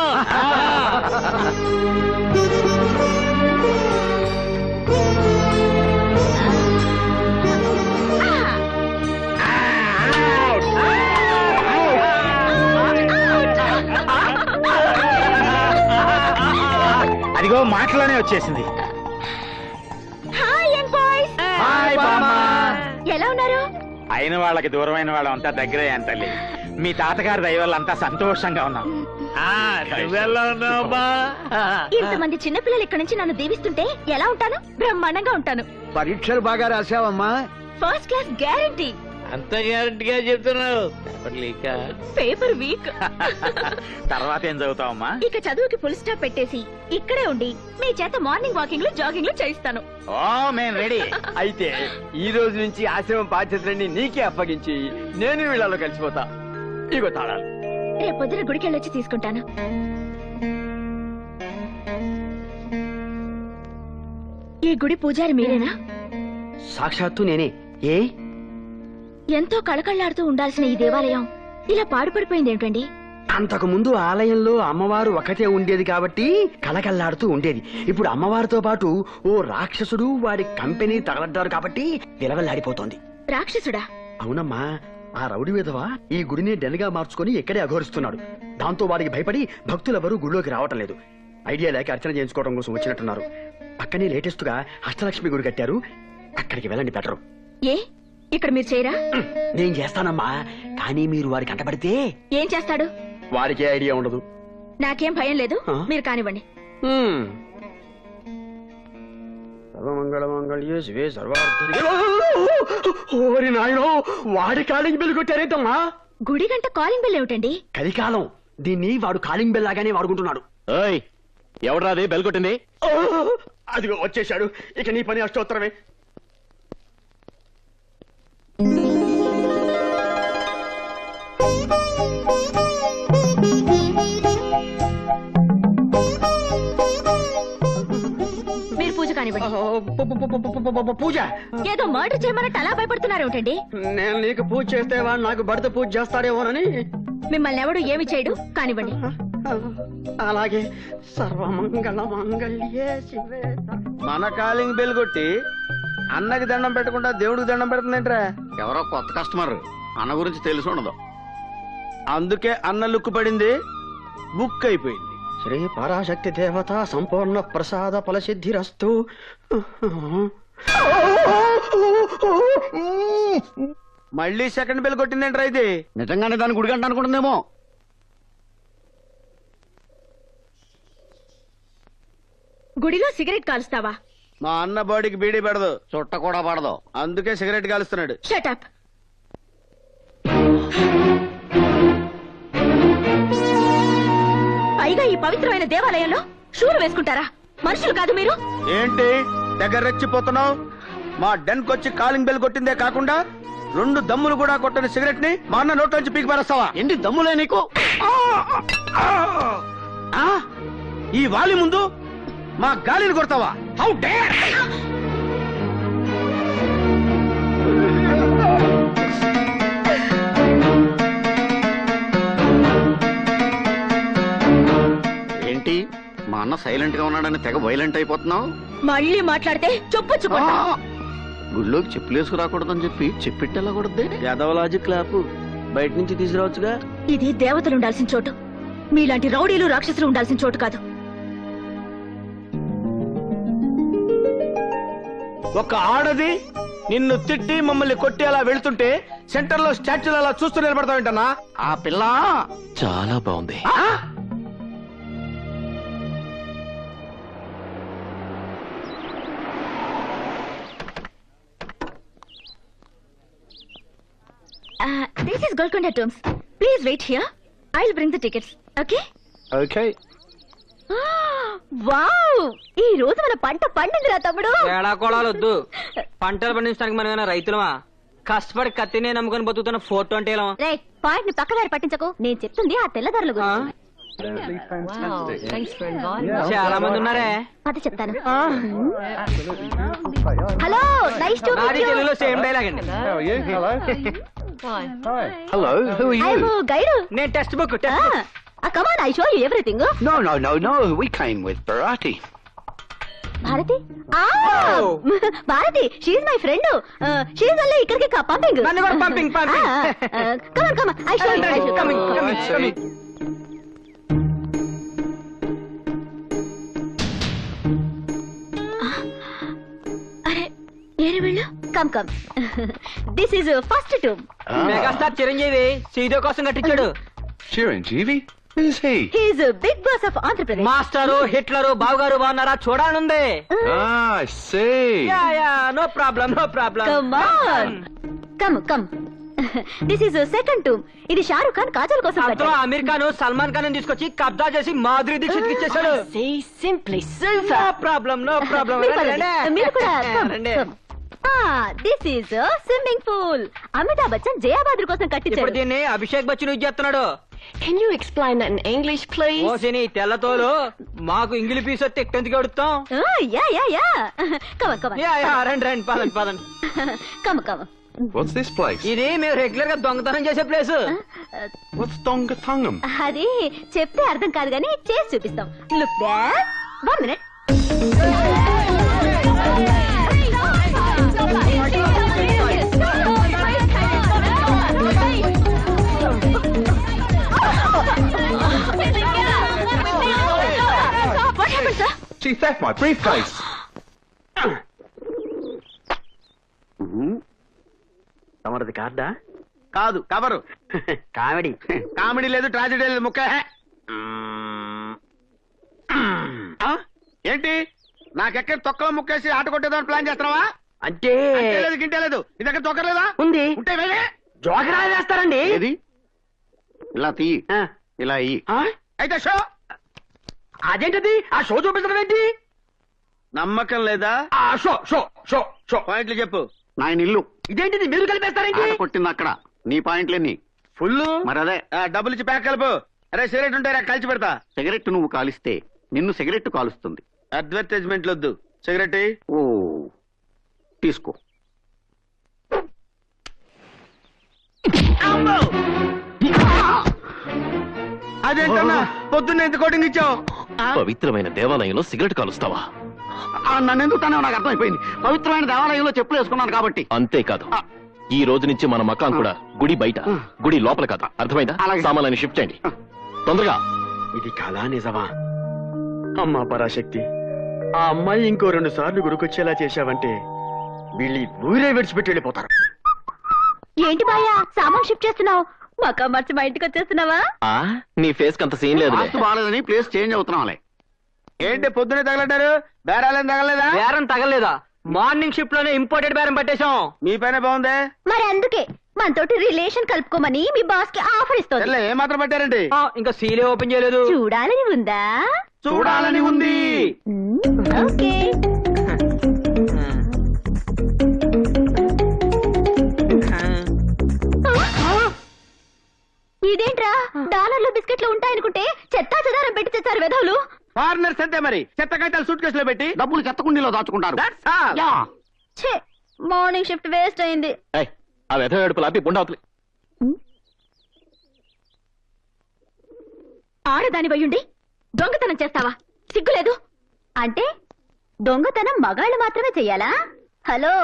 అదిగో మాటలోనే వచ్చేసింది. హాయ్ బామ్మా, ఎలా ఉన్నారు? అయిన వాళ్ళకి దూరమైన వాళ్ళం అంతా దగ్గరే తల్లి. మీ తాతగారి దయ వల్ల అంతా సంతోషంగా ఉన్నాం. ఇంతమంది చిన్నపిల్లలు ఇక్కడ నుంచి నన్ను దీవిస్తుంటే ఎలా ఉంటాను? బ్రహ్మాండంగా ఉంటాను. పరీక్షలు బాగా రాసావమ్మా? First class guarantee. అంత గ్యారంటీగా చెప్తున్నావు? Paper week. తర్వాత ఏం చదువుతావమ్మా? ఇక చదువుకి ఫుల్ స్టాప్ పెట్టేసి ఇక్కడే ఉండి మీ చేత మార్నింగ్ వాకింగ్ లో జాగింగ్ లో చేయిస్తాను. ఓ మేము రెడీ. అయితే ఈ రోజు నుంచి ఆశ్రమం బాధ్యతలన్నీ నీకే అప్పగించి నేను వీళ్ళలో కలిసిపోతా. ఇగో తాళాలు. రేపు పొద్దున గుడికి వెళ్ళొచ్చి తీసుకుంటాను. ఈ గుడి పూజారి మీరేనా? సాక్షాత్తు నేనే. ఏ ఎంతో కళకళ్లాడుతూ ఉండాల్సిన ఈ దేవాలయం ఇలా పాడుపడిపోయింది ఏమిటండి? అంతకు ముందు ఆలయంలో అమ్మవారు ఒకటే ఉండేది కాబట్టి కలకల్లాడుతూ ఉండేది. ఇప్పుడు అమ్మవారితో పాటు ఓ రాక్షసుడు వాడి కంపెనీ తగలడ్డారు కాబట్టి విలవల్లాడిపోతోంది. రాక్షసుడా? అవునమ్మా, ఆ రౌడీ విధవ ఈ గుడిని డెన్గా మార్చుకుని ఇక్కడే అఘోరిస్తున్నాడు. దాంతో వాడికి భయపడి భక్తులెవరూ గుడిలోకి రావటం లేదు. ఐడియా లేక అర్చన చేయించుకోవడం కోసం వచ్చినట్టున్నారు. పక్కనే లేటెస్ట్ గా అష్టలక్ష్మి గుడి కట్టారు, అక్కడికి వెళ్ళండి బెటరు. ఏ ఇక్కడ మీరు చేయరా? నేను చేస్తానమ్మా, కానీ మీరు వారికి అంటపడితే ఏం చేస్తాడు? వారికి ఐడియా ఉండదు. నాకేం భయం లేదు, మీరు కానివ్వండి. సర్వమంగళమంగళ్యే శివే సర్వార్థ. ఓరి నాయనో, వాడి కాలింగ్ బెల్ కొట్టారేంటమ్మా? గుడి గంట కాలింగ్ బెల్ ఏమిటండి? కలికాలం దీన్ని వాడు కాలింగ్ బెల్ లాగానే వాడుకుంటున్నాడు. ఎవడ్రాది బెల్ కొట్టింది? అదిగో వచ్చేశాడు. ఇక నీ పని అష్టోత్తరమే. మీరు పూజ కానివ్వండి. పూజ. ఏదో మర్డర్ చేయమన్నట్టు అలా భయపడుతున్నారు ఏమిటండి? నేను నీకు పూజ చేస్తే వాడు నాకు భర్త పూజ చేస్తాడేమోనని. మిమ్మల్ని ఎవడు ఏమి చేయడు, కానివ్వండి. అలాగే సర్వమంగళ మంగళ్యే శివే. మన కాలింగ్ బెల్ కొట్టి అన్నకి దండం పెట్టకుండా దేవుడికి దండం పెడుతుందేంట్రా? ఎవరో కొత్త కస్టమర్, అన్న గురించి తెలిసి ఉండదు. అందుకే అన్న లుక్కు పడింది, బుక్ అయిపోయింది. శ్రీ పరాశక్తి దేవత సంపూర్ణ ప్రసాద ఫలసిద్ధిరస్తు. మళ్ళీ సెకండ్ బెల్ కొట్టిందేంట్రా ఇది? నిజంగానే దాని గుడిగంట అనుకుంటుందేమో. గుడిలో సిగరెట్ కాలుస్తావా? మా అన్న బాడీకి బీడీ పడదు, చుట్ట కూడా పడదు, అందుకే సిగరెట్ కాలుస్తున్నాడు. Shut up. పైగా ఈ పవిత్రమైన దేవాలయంలో షూలు వేసుకుంటారా? మనుషులు కాదు మీరు. ఏంటి దగ్గర రెచ్చిపోతున్నావు? మా డెన్ కొచ్చి కాలింగ్ బెల్ కొట్టిందే కాకుండా 2 దమ్ములు కూడా కొట్టని సిగరెట్ ని మా అన్న నోట్లోంచి పీకి పారేస్తావా? ఏంటి దమ్ములే నీకు? ఈ వాలి ముందు మా గాలిని కొడతావా? How dare! ఏంటి మా అన్న సైలెంట్ గా ఉన్నాడని తెగ వైలెంట్ అయిపోతున్నావు? మళ్ళీ మాట్లాడితే చెప్పొచ్చు. గుళ్ళోకి చెప్పులేసుకు రాకూడదని చెప్పి చెప్పిట్టెళ్ళకూడదు. యాదవలాజీ క్లాప్ బయట నుంచి తీసుకురావచ్చుగా. ఇది దేవతలు ఉండాల్సిన చోటు, మీలాంటి రౌడీలు రాక్షసులు ఉండాల్సిన చోటు కాదు. ఒక ఆడది నిన్ను తిట్టి మమ్మల్ని కొట్టి అలా వెళ్తుంటే సెంటర్ లో స్టాచ్యూలు అలా చూస్తూ నిలబడతావేంటన్నా? ఆ పిల్ల చాలా బాగుంది. This is Golconda Tombs. Please wait here. I'll bring the tickets. Okay? Okay. Wow! ఈ రోజు మన పంట పండిందిరా తమ్ముడు. తేడా కోడాలు వద్దు. పంటలు పండించడానికి మనం ఏమైనా రైతులమా? కష్టపడి కత్తినే నమ్ముకొని బతుకుతున్న 420 రే, పాయింట్ ని పక్కదారి పట్టించకు. నేను చెప్తుంది ఆ తెల్లదారుల గురించి. చాలా మంది ఉన్నారే. అది చెప్తాను. Hello, nice to meet you. తెలుగులో సేమ్ డైలాగ్ అండి. Hello, who are I am guide. నేను textbook Come on, I show you everything. No. We came with Bharati. Bharati? Bharati, she is my friend. She is only ఇక్కడికి పంపింగ్. నన్ను కూడా పంపింగ్. Come on. I show you. Coming. అరే, ఏరి వెళ్ళు. Come. This is first tomb. Megastar Chiranjeevi సీదో కోసం కట్టించాడు. Chiranjeevi? Who's he? He is a big boss of Andhra Pradesh. Master, Hitler, బావగారు బాగున్నారా? చూడాలనుంది. I see. No problem. Come on. Come. This is a second tomb. ఇది షారుఖ్ ఖాన్ కాజల్ కోసం అందులో అమీర్ ఖాన్ సల్మాన్ ఖాన్ తీసుకొచ్చి కబ్జా చేసి మాధురి దీక్షిత్ ఇచ్చేసాడు. Simply super. No problem. మీరు కూడా come. This is a swimming pool. Amitabh Bachchan Jaya Bhaduri కోసం ఇప్పుడు కట్టించారు. దీన్ని అభిషేక్ బచ్చన్ యూజ్ చేస్తున్నాడు. Can you explain that in English, please? ఓసిని తెల్లతోలు మాకు ఇంగిలి పీస్ వస్తే ఎందుకు అడుగుతాం? Yeah. Come on. రండి పదండి. Come. What's this place? ఇది మేము రెగ్యులర్ గా దొంగతనం చేసే ప్లేస్. What's Dongatungam? అది చెప్తే అర్థం కాదు కానీ చేసి చూపిస్తాం. Look there. 1 minute. What happened, sir? She theft my briefcase. తమరిది కార్డా? కాదు, కవరు. కామెడీ లేదు, ట్రాజెడీ లేదు, ముక్క. ఏంటి నాకెక్కడ తొక్కలో ముక్కేసి ఆట కొట్టేదాన్ని ప్లాన్ చేస్తున్నావా? అంటే లేదు, గింటే లేదు. నీ దగ్గర తొక్కలేదా? ఉంది. ఉంటే జోగరా వేస్తారండి. ఏది ఇలా తీ, ఇలా అయ్యి. అయితే షో. అదేంటది? ఆ షో చూపించడం ఏంటి? నమ్మకం లేదా? షో పాయింట్లు చెప్పు. నా ఇల్లు. ఇదేంటిది? మీరు కలిపేస్తారేంటి? కొట్టింది అక్కడ. నీ పాయింట్లేని ఫుల్. మరి అదే డబ్బులు ఇచ్చి ప్యాక్ కలుపు. అరే సిగరెట్ ఉంటారా? కలిసి పెడతా. సిగరెట్ నువ్వు కాలిస్తే నిన్ను సిగరెట్ కాలుస్తుంది. అడ్వర్టైజ్మెంట్లు వద్దు. సిగరెట్. ఓ తీసుకో. అదేంటన్నా పొద్దున్న ఎంత కోటింగ్ ఇచ్చావు? పవిత్రమైన దేవాలయంలో సిగరెట్ కాలుస్తావా? నన్ను ఎందుకు తనే నాకు అర్థమైపోయింది. పవిత్రమైన దేవాలయంలో చెప్పులు వేసుకున్నాను కాబట్టి. అంతేకాదు, ఈ రోజు నుంచి మన మకాం కూడా గుడి బయట, గుడి లోపల కాదు. అర్థమైందా? సామాన్యాన్ని షిఫ్ట్ చేయండి తొందరగా. ఇది కళా నిజమా? అమ్మా పరాశక్తి, ఆ అమ్మాయి ఇంకో 2 సార్లు గుడికొచ్చేలా చేశావంటే వీళ్ళు ఊరే విడిచిపెట్టి వెళ్ళిపోతారు. ఏంటి బాయా సామాన్ షిఫ్ట్ చేస్తున్నావు? మకా మార్చి మా ఇంటికి వచ్చేస్తున్నావా? నీ ఫేస్ అంత సీన్ లేదు. బాగాలేదని ప్లేస్ చేంజ్ అవుతున్నాంలే. ఏంటి పొద్దునే తగలడ్డారు? బేరాలేం తగలేదా? బేరం తగలేదా? మార్నింగ్ షిఫ్ట్ లోనే ఇంపోర్టెడ్ బేరం పట్టేశాం. మీ పైన బాగుందే. మరి అందుకే మనతోటి రిలేషన్ కలుపుకోమని మీ బాస్ కి ఆఫర్ ఇస్తుంది. ఏ మాత్రం పట్టారండి? ఇంకా సీలే ఓపెన్ చేయలేదు. చూడాలని ఉందా? చూడాలని ఉంది. ఓకే. ఇదేంట్రా డాలర్లు బిస్కెట్లు ఉంటాయనుకుంటే చెత్తా చెదారం పెట్టి తెచ్చారు వెధవులు. ఫారినర్స్ అంతే మరి, చెత్త కాగితాలు సూట్ కేసులో పెట్టి డబ్బులు చెత్తకుండీలో దాచుకుంటారు. ఛే, మార్నింగ్ షిఫ్ట్ వేస్ట్ అయింది. ఆ వ్యధ ఏడుపులు ఆపి గుండవుతుంది. ఆడదాని వయ్యుండి దొంగతనం చేస్తావా? సిగ్గులేదు? అంటే దొంగతనం మగాళ్ళు మాత్రమే చెయ్యాలా? హలో,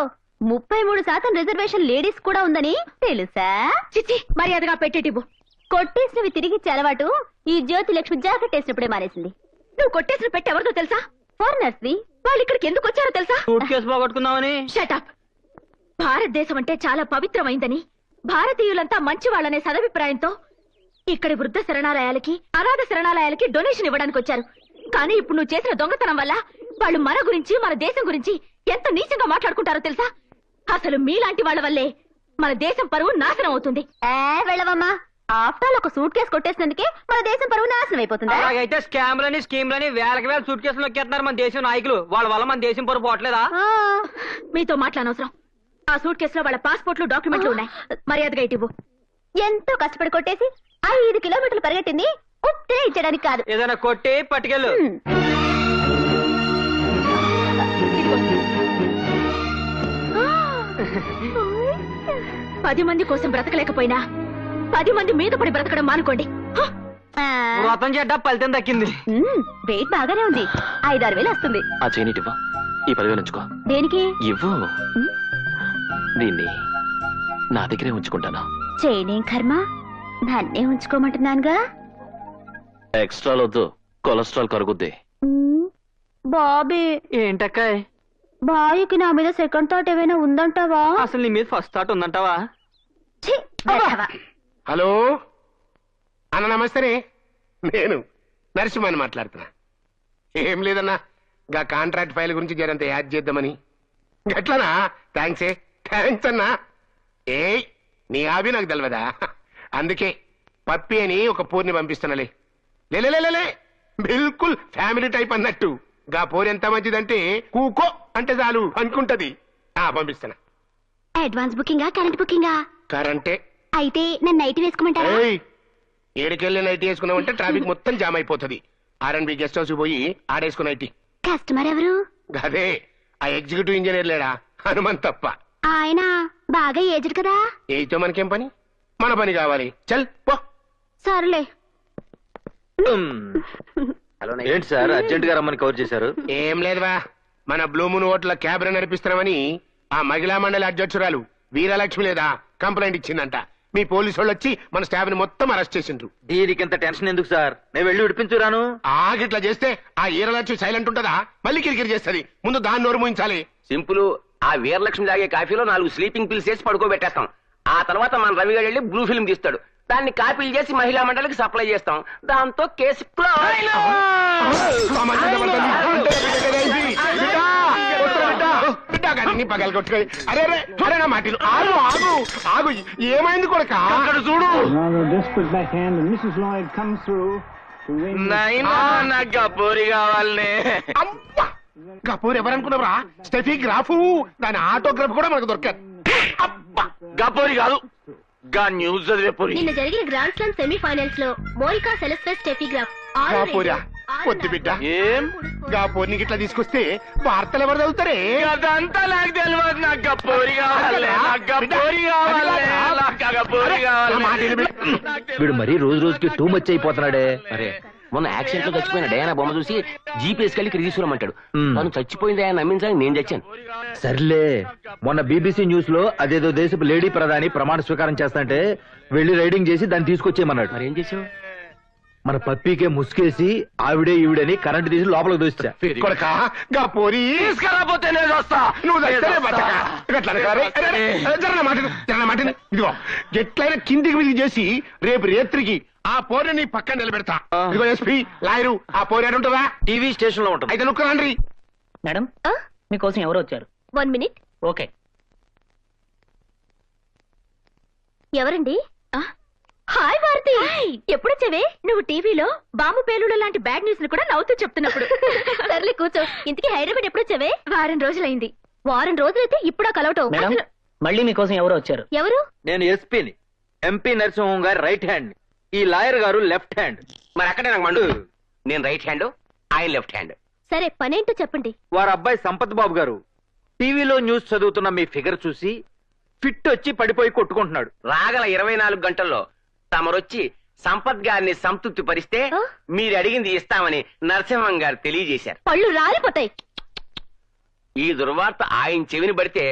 33% రిజర్వేషన్ లేడీస్ కూడా ఉందని తెలుసా? చిచ్చి, మర్యాదగా పెట్టేటివ్వు. కొట్టేసినవి తిరిగిచ్చే అలవాటు ఈ జ్యోతి లక్ష్మి జాకెట్ వేసినప్పుడే మానేసింది. నువ్వు కొట్టేసిన పెట్టి ఎవరిదో తెలుసా? ఫారినర్స్ ని. వాళ్ళు ఇక్కడికి ఎందుకు వచ్చారో తెలుసా? సూట్ కేసు పోగొట్టుకుందామని. షటప్. భారతదేశం అంటే చాలా పవిత్రమైందని, భారతీయులంతా మంచి వాళ్ళనే సదభిప్రాయంతో ఇక్కడి వృద్ధ శరణాలయాలకి, అనాథ శరణాలయాలకి డొనేషన్ ఇవ్వడానికి వచ్చారు. కానీ ఇప్పుడు నువ్వు చేసిన దొంగతనం వల్ల వాళ్ళు మన గురించి, మన దేశం గురించి ఎంత నీచంగా మాట్లాడుకుంటారో తెలుసా? అసలు మీలాంటి వాళ్ళ వల్లే మన దేశం పరువు నాశనం అవుతుంది. వెళ్ళవమ్మా. ఆఫ్టర్ ఒక సూట్ కేసు కొట్టేసినందుకే మన దేశం పరువు నాశనం అయిపోతుంది. అలాగైతే స్కామ్లని, స్కీమ్లని వేలకి వేల సూట్ కేసులు నొక్కేస్తున్నారు మన దేశం నాయకులు. వాళ్ళ వల్ల మన దేశం పరువు పోవట్లేదా? మీతో మాట్లాడనవసరం. ఆ సూట్ కేసులో వాళ్ళ పాస్పోర్ట్లు, డాక్యుమెంట్లు ఉన్నాయి. మర్యాదగా ఇటు. ఎంతో కష్టపడి కొట్టేసి 5 కిలోమీటర్లు పరిగెట్టింది ఉత్తే ఇచ్చడానికి కాదు. ఏదైనా కొట్టి పట్టుకెళ్ళు. 10 మంది కోసం బ్రతకలేకపోయినా 10 మంది మీద పడి బ్రతకడం మానుకోండి. వ్రతం చేద్దా ఫలితం దక్కింది. వెయిట్ బాగానే ఉంది. 5-6 వేలు వస్తుంది. ఆ చేయనిటివ్వు. ఈ 10,000 ఉంచుకో. దేనికి? ఇవ్వు. దీన్ని నా దగ్గరే ఉంచుకుంటాను. చేయనేం కర్మ, నన్నే ఉంచుకోమంటున్నానుగా. ఎక్స్ట్రా వద్దు, కొలెస్ట్రాల్ కరుగుద్ది. బాబీ. ఏంటక్కాయ్? బాయ్కి నా మీద సెకండ్ థాట్ ఏమైనా ఉందంటావా? అసలు నీ మీద ఫస్ట్ థాట్ ఉందంటావా? హలో అన్న, నమస్తే. నేను నరసింహని మాట్లాడుతున్నా. ఏం లేదన్నా, గా కాంట్రాక్ట్ ఫైల్ గురించి జరంత యాడ్ చేద్దామని. గట్లనా? థ్యాంక్స్ అన్నా. ఏ నీ హాబీ నాకు తెలియదా? అందుకే పప్పి అని ఒక పూర్ని పంపిస్తున్నాలే. లేలే బిల్కుల్ ఫ్యామిలీ టైప్ అన్నట్టు. గా పోరు ఎంత మంచిదంటే కూకో అంటే చాలు అనుకుంటది. పంపిస్తున్నా. Advance బుకింగా, current బుకింగా? కరెంటే. అయితే నన్ను నైట్ వేసుకోమంటారా? ఏడుకెళ్ళి నైట్ వేసుకున్నామంటే ట్రాఫిక్ మొత్తం జామ్ అయిపోతుంది. R&B గెస్ట్ హౌస్ పోయి ఆడేసుకున్న నైట్. కస్టమర్ ఎవరు? అదే ఆ ఎగ్జిక్యూటివ్ ఇంజనీర్ లేడా, హనుమంత్ తప్ప. ఆయన బాగా ఏజ్డ్ కదా. ఏతో మనకేం పని, మన పని కావాలి. చల్ పో. సర్లే. ఏంటి సార్ అర్జెంట్ గా రమ్మని కవర్ చేశారు? ఏం లేదువా, మన బ్లూ మూన్ హోటల్ క్యాబ్ నడిపిస్తున్నామని ఆ మహిళా మండలి అధ్యక్షురాలు వీరలక్ష్మి లేదా కంప్లైంట్ ఇచ్చిందంట. మీ పోలీసు వాళ్ళు వచ్చి మన స్టాఫ్ ని మొత్తం అరెస్ట్ చేసిండ్రు. దీనికింత టెన్షన్ ఎందుకు సార్? నేను వెళ్ళి విడిపించురాను. ఆగిట్లా చేస్తే ఆ వీరలక్ష్మి సైలెంట్ ఉంటదా? మళ్ళీ కిరికిరి చేస్తుంది. ముందు దాన్ని నోరు మూయించాలి. సింపుల్. ఆ వీరలక్ష్మి తాగే కాఫీలో 4 స్లీపింగ్ పిల్స్ వేసి పడుకోబెట్టేస్తాం. ఆ తర్వాత మన రవి గారు వెళ్ళి బ్లూ ఫిల్మ్ తీస్తాడు. దాన్ని కాపీలు చేసి మహిళా మండలికి సప్లై చేస్తాం. దాంతో కేసు ఆగు. ఏమైంది కొడుక? అక్కడ చూడు. గపూరి కావాలనే. గపూర్ ఎవరనుకున్నావురా? Steffi Graf. దాని ఆటోగ్రాఫ్ కూడా మనకు దొరకదు. గపూరి కాదు, గా న్యూస్ చదివే పూరి. నిన్న జరిగిన గ్రాండ్ స్లామ్ సెమీఫైనల్స్ లో మోనికా సెలెస్టెస్ స్టెఫీ గ్రాఫ్ వద్దు బిడ్డ ఏం గా పోర్ని గిట్లా తీసుకొస్తే వార్తలు ఎవరు చదువుతారే అదంతా నాకు తెలియదు. నాకు పోరి కావాలి, నాకు పోరి కావాలి, నాకు పోరి కావాలి. వీడు మరీ రోజు రోజుకి టూ మచ్ అయిపోతున్నాడే. అరే మొన్న యాక్సిడెంట్ లో చచ్చిపోయిన డయానా బొమ్మ చూసి జీపీఎస్ కలిగి ఇక్కడ తీసుకురమ్మంటాడు. తను చచ్చిపోయింది ఆయన నమ్మించడానికి నేను చచ్చాను. సర్లే, మొన్న బీబీసీ న్యూస్ లో అదేదో దేశపు లేడీ ప్రధాని ప్రమాణ స్వీకారం చేస్తాంటే వెళ్లి రైడింగ్ చేసి దాన్ని తీసుకొచ్చేయమన్నాడు. మరి ఏం చేసావు? మన పప్పీకే ముసుకేసి ఆవిడే ఈవిడని కరెంట్ తీసి లోపలికి దోస్తా. తీసుకురాపోతే నేను వస్తా. నువ్వు ఇదిగో ఎట్లయినా కిందికి విధి చేసి రేపు రేత్రికి ఆ పోరిని పక్కన నిలబెడతా. ఇదిగో ఎస్పీ లాయరు ఆ పోరి ఉంటుందా? టీవీ స్టేషన్ లో ఉంటుంది. అయితే నుక్కరండి. మేడం మీకోసం ఎవరు వచ్చారు? 1 minute. ఓకే. ఎవరండి? హాయ్ భారతి, ఎప్పుడొచ్చావే? నువ్వు టీవీలో బాంబు పేలుడు లాంటి బ్యాడ్ న్యూస్ ని కూడా నవ్వుతూ చెప్తున్నప్పుడు. సర్లే కూర్చో. ఇంతకీ హైదరాబాద్ ఎప్పుడొచ్చావే? వారం రోజులైంది. వారం రోజులైతే ఇప్పుడా కలవటం? మళ్ళీ మీకోసం ఎవరు వచ్చారు? ఎవరు? నేను ఎస్పీని, ఎంపీ నరసింహం గారు రైట్ హ్యాండ్, ఈ లాయర్ గారు లెఫ్ట్ హ్యాండ్. మరి అక్కడే నాకు మండు. నేను రైట్ హ్యాండ్, ఆయన లెఫ్ట్ హ్యాండ్. సరే పనేంటో చెప్పండి. వారి అబ్బాయి సంపత్ బాబు గారు టీవీలో న్యూస్ చదువుతున్న మీ ఫిగర్ చూసి ఫిట్ వచ్చి పడిపోయి కొట్టుకుంటున్నాడు. రాగల 24 గంటల్లో తమరొచ్చి సంపత్ గారిని సంతృప్తి పరిస్తే మీరు అడిగింది ఇస్తామని నరసింహం గారు తెలియజేశారు. పళ్ళు రాలిపోతాయి. ఈ దుర్వార్త ఆయన చెవిని పడితే